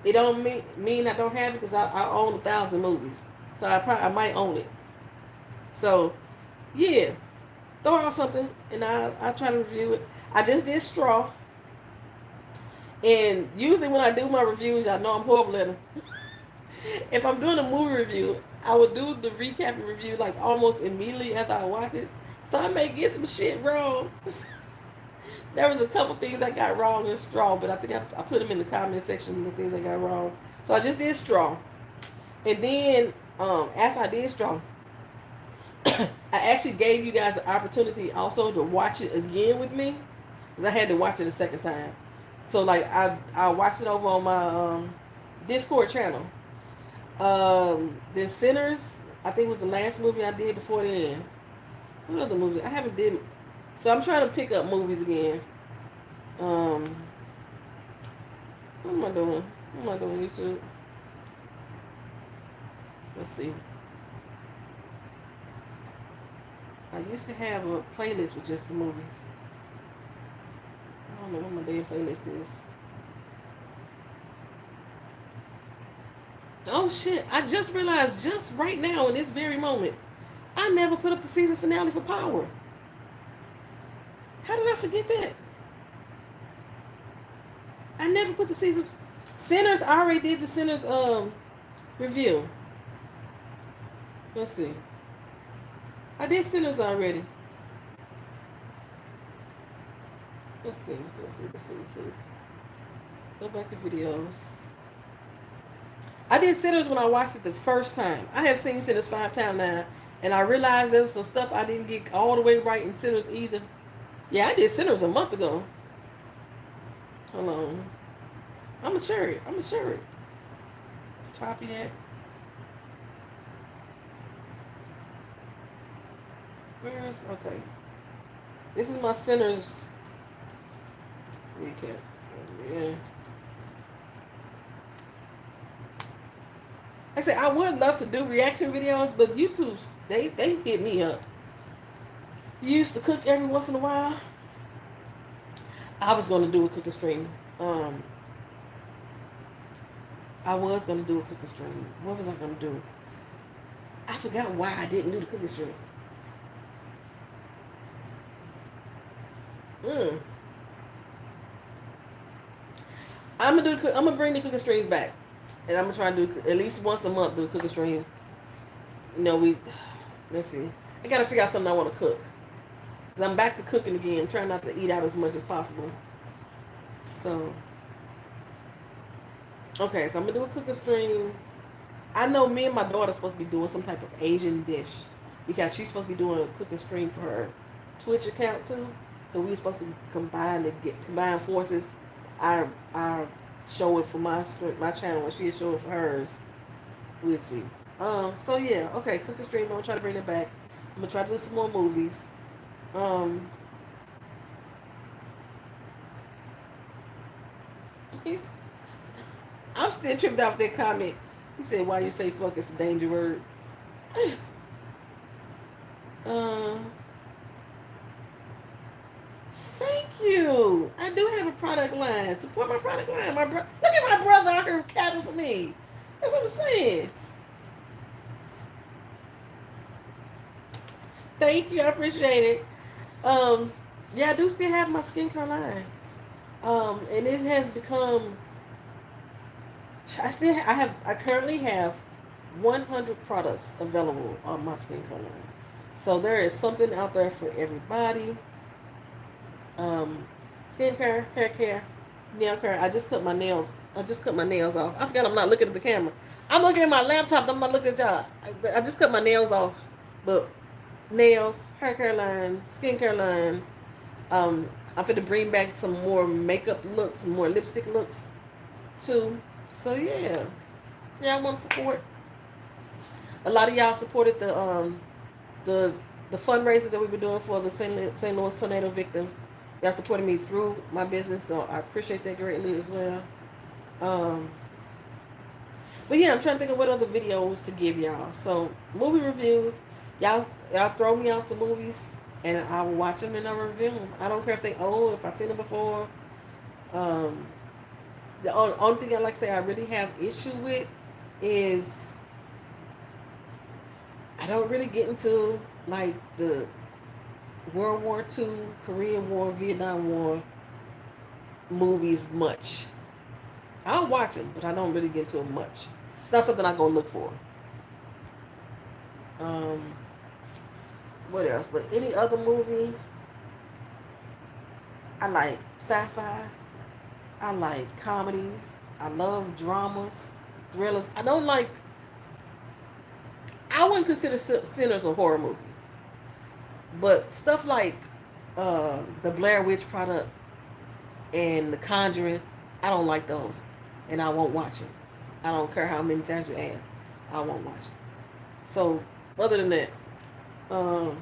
[SPEAKER 1] it don't mean I don't have it, because I own 1,000 movies, so I might own it. So yeah, throw out something and I try to review it. I just did Straw, and usually when I do my reviews, I know I'm horrible at them. If I'm doing a movie review, I would do the recap review like almost immediately after I watch it, so I may get some shit wrong. There was a couple things I got wrong in Straw, but I think I put them in the comment section, the things I got wrong. So I just did Straw. And then after I did Straw, I actually gave you guys the opportunity also to watch it again with me, because I had to watch it a second time. So like I watched it over on my Discord channel. Then Sinners, I think was the last movie I did before then. What other movie? I haven't did. So I'm trying to pick up movies again. What am I doing? What am I doing, YouTube? Let's see. I used to have a playlist with just the movies. I don't know what my damn playlist is. Oh shit, I just realized just right now in this very moment, I never put up the season finale for Power. How did I forget that? I never put the season. Sinners, I already did the Sinners review. Let's see. I did Sinners already. Let's see. Go back to videos. I did Sinners when I watched it the first time. I have seen Sinners 5 times now, and I realized there was some stuff I didn't get all the way right in Sinners either. Yeah, I did Sinners a month ago. Hold on. I'm gonna share it. Copy that. Where's okay? This is my Sinners recap. Yeah. I say I would love to do reaction videos, but YouTube's they hit me up. You used to cook every once in a while. I was gonna do a cooking stream. I was gonna do a cooking stream. What was I gonna do? I forgot why I didn't do the cooking stream. I'm gonna bring the cooking streams back, and I'm gonna try to do at least once a month do a cooking stream. You know, let's see. I gotta figure out something I want to cook, cause I'm back to cooking again. I'm trying not to eat out as much as possible. So, okay, so I'm gonna do a cooking stream. I know me and my daughter are supposed to be doing some type of Asian dish, because she's supposed to be doing a cooking stream for her Twitch account too. So we're supposed to combine forces. I show it for my channel, and she'll show it for hers. We'll see. So yeah, okay, cooking stream. I'm gonna try to bring it back. I'm gonna try to do some more movies. I'm still tripped off that comment. He said, "Why you say fuck? It's a danger word." Thank you. I do have a product line. Support my product line. Look at my brother out here capping for me. That's what I'm saying. Thank you. I appreciate it. Yeah, I do still have my skincare line. And it has become. I currently have 100 products available on my skincare line. So there is something out there for everybody. Skincare, hair care, nail care. I just cut my nails off. I forgot I'm not looking at the camera. I'm looking at my laptop. I'm not looking at y'all. I just cut my nails off. But nails, hair care line, skincare line. I'm finna bring back some more makeup looks, some more lipstick looks too. So yeah, I want to support. A lot of y'all supported the the fundraiser that we've been doing for the St. Louis tornado victims. Y'all supported me through my business, so I appreciate that greatly as well. But yeah, I'm trying to think of what other videos to give y'all. So movie reviews, y'all throw me out some movies, and I will watch them and I'll review them. I don't care if they old, if I've seen them before. Um, the only thing I like to say I really have issue with is I don't really get into like the World War II, Korean War, Vietnam War movies much. I'll watch them, but I don't really get into them much. It's not something I go look for. Um, what else? But any other movie, I like sci-fi. I like comedies. I love dramas, thrillers. I don't like. I wouldn't consider Sinners a horror movie, but stuff like the Blair Witch Product and The Conjuring, I don't like those, and I won't watch them. I don't care how many times you ask, I won't watch it. So, other than that, oh,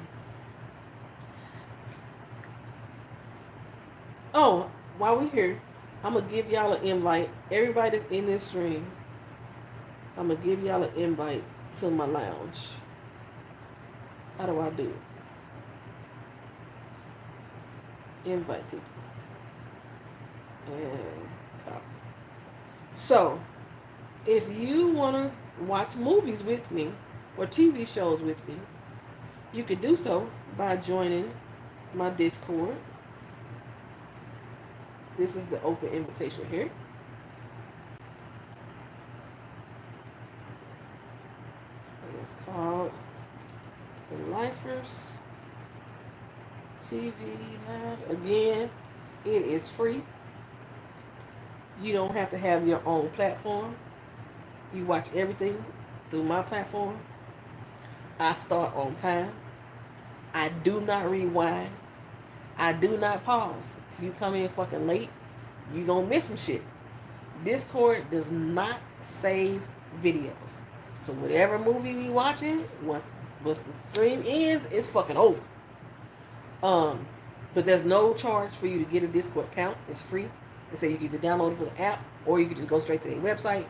[SPEAKER 1] while we're here, I'm gonna give y'all an invite. Everybody that's in this stream, I'm gonna give y'all an invite to my lounge. How do I do it? Invite people. And copy. So, if you want to watch movies with me or TV shows with me, you can do so by joining my Discord. This is the open invitation here. It's called The Lifers TV Live. Again, it is free. You don't have to have your own platform. You watch everything through my platform. I start on time. I do not rewind. I do not pause. If you come in fucking late, you gonna miss some shit. Discord does not save videos. So whatever movie we watching, once the stream ends, it's fucking over. But there's no charge for you to get a Discord account. It's free. They say you can either download it from the app or you can just go straight to their website,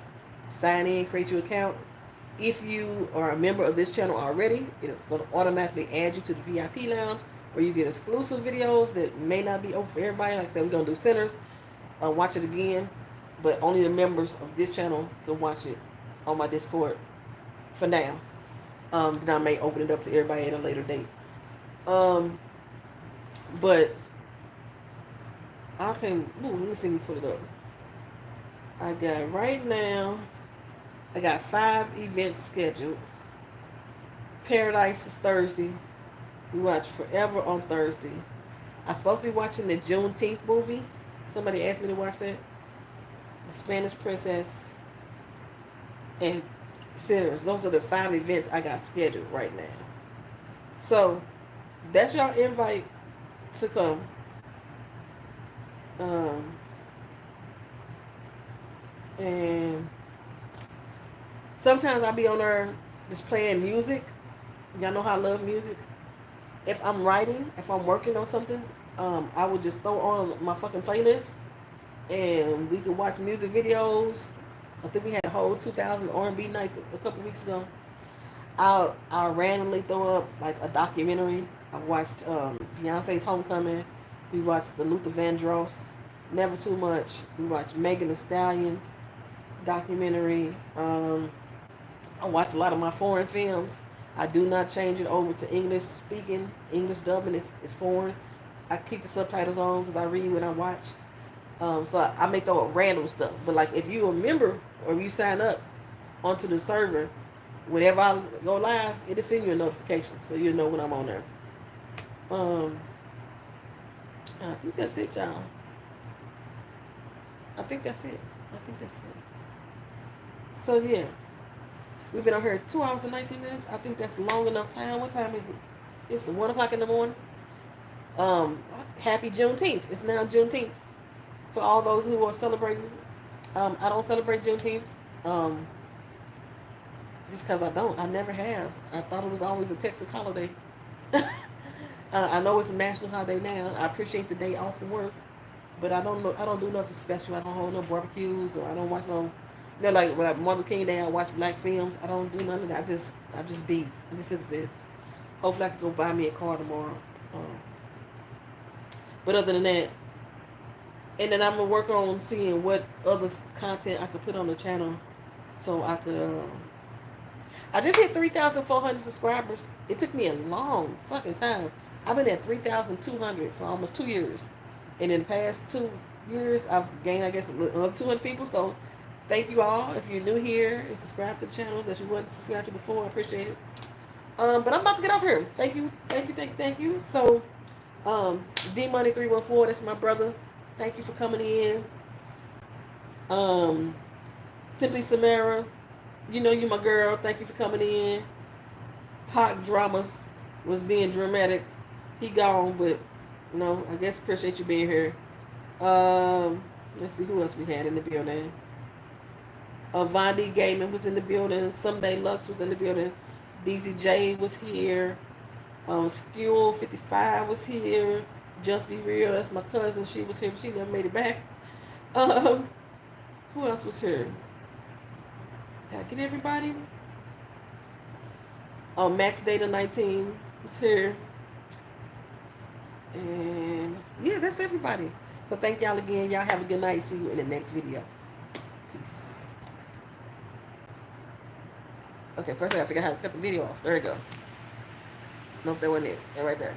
[SPEAKER 1] sign in, create your account. If you are a member of this channel already, it's going to automatically add you to the VIP lounge where you get exclusive videos that may not be open for everybody. Like I said, we're going to do Sinners, watch it again, but only the members of this channel can watch it on my Discord for now. Then I may open it up to everybody at a later date. But I can, let me see me put it up. I got right now, I got 5 events scheduled. Paradise is Thursday. We watch Forever on Thursday. I'm supposed to be watching the Juneteenth movie. Somebody asked me to watch that. The Spanish Princess and Sinners. Those are the 5 events I got scheduled right now. So, that's your invite to come. And sometimes I'll be on there just playing music. Y'all know how I love music. If I'm writing, if I'm working on something, I would just throw on my fucking playlist and we could watch music videos. I think we had a whole 2000 R&B night a couple weeks ago. I'll randomly throw up like a documentary. I watched Beyonce's Homecoming. We watched the Luther Vandross, Never Too Much. We watched Megan Thee Stallion's documentary. I watch a lot of my foreign films. I do not change it over to English speaking. English dubbing is foreign. I keep the subtitles on because I read when I watch. So I may throw up random stuff. But like if you a member or you sign up onto the server, whenever I go live, it'll send you a notification so you'll know when I'm on there. I think that's it, y'all. I think that's it. So yeah. We've been on here 2 hours and 19 minutes. I think that's long enough time. What time is it? It's 1 o'clock in the morning. Happy Juneteenth. It's now Juneteenth. For all those who are celebrating. I don't celebrate Juneteenth. Just because I don't. I never have. I thought it was always a Texas holiday. I know it's a national holiday now. I appreciate the day off from work, but I don't do nothing special. I don't hold no barbecues, or I don't watch no. You know, like when I Martin Luther King Day, I watch black films. I don't do none of that. I just exist. Hopefully, I can go buy me a car tomorrow. Um, but other than that, and then I'm gonna work on seeing what other content I could put on the channel, so I could. I just hit 3,400 subscribers. It took me a long fucking time. I've been at 3,200 for almost 2 years, and in the past 2 years, I've gained, I guess, another 200 people. So, thank you all. If you're new here and subscribe to the channel that you weren't subscribed to before, I appreciate it. But I'm about to get off here. Thank you, thank you, thank you, thank you. So, D Money 314, that's my brother. Thank you for coming in. Um, Simply Samara, you know you my girl. Thank you for coming in. Hot Dramas was being dramatic. He gone, but no, I guess appreciate you being here. Let's see who else we had in the building. Vondi Gaming was in the building. Someday Lux was in the building. DZJ was here. Skewel 55 was here. Just Be Real, that's my cousin. She was here, but she never made it back. Who else was here? Did I get everybody? Max Data 19 was here. And yeah, that's everybody. So thank y'all again. Y'all have a good night. See you in the next video. Peace. Okay, first I gotta figure out how to cut the video off. There we go. Nope, that wasn't it. That right there.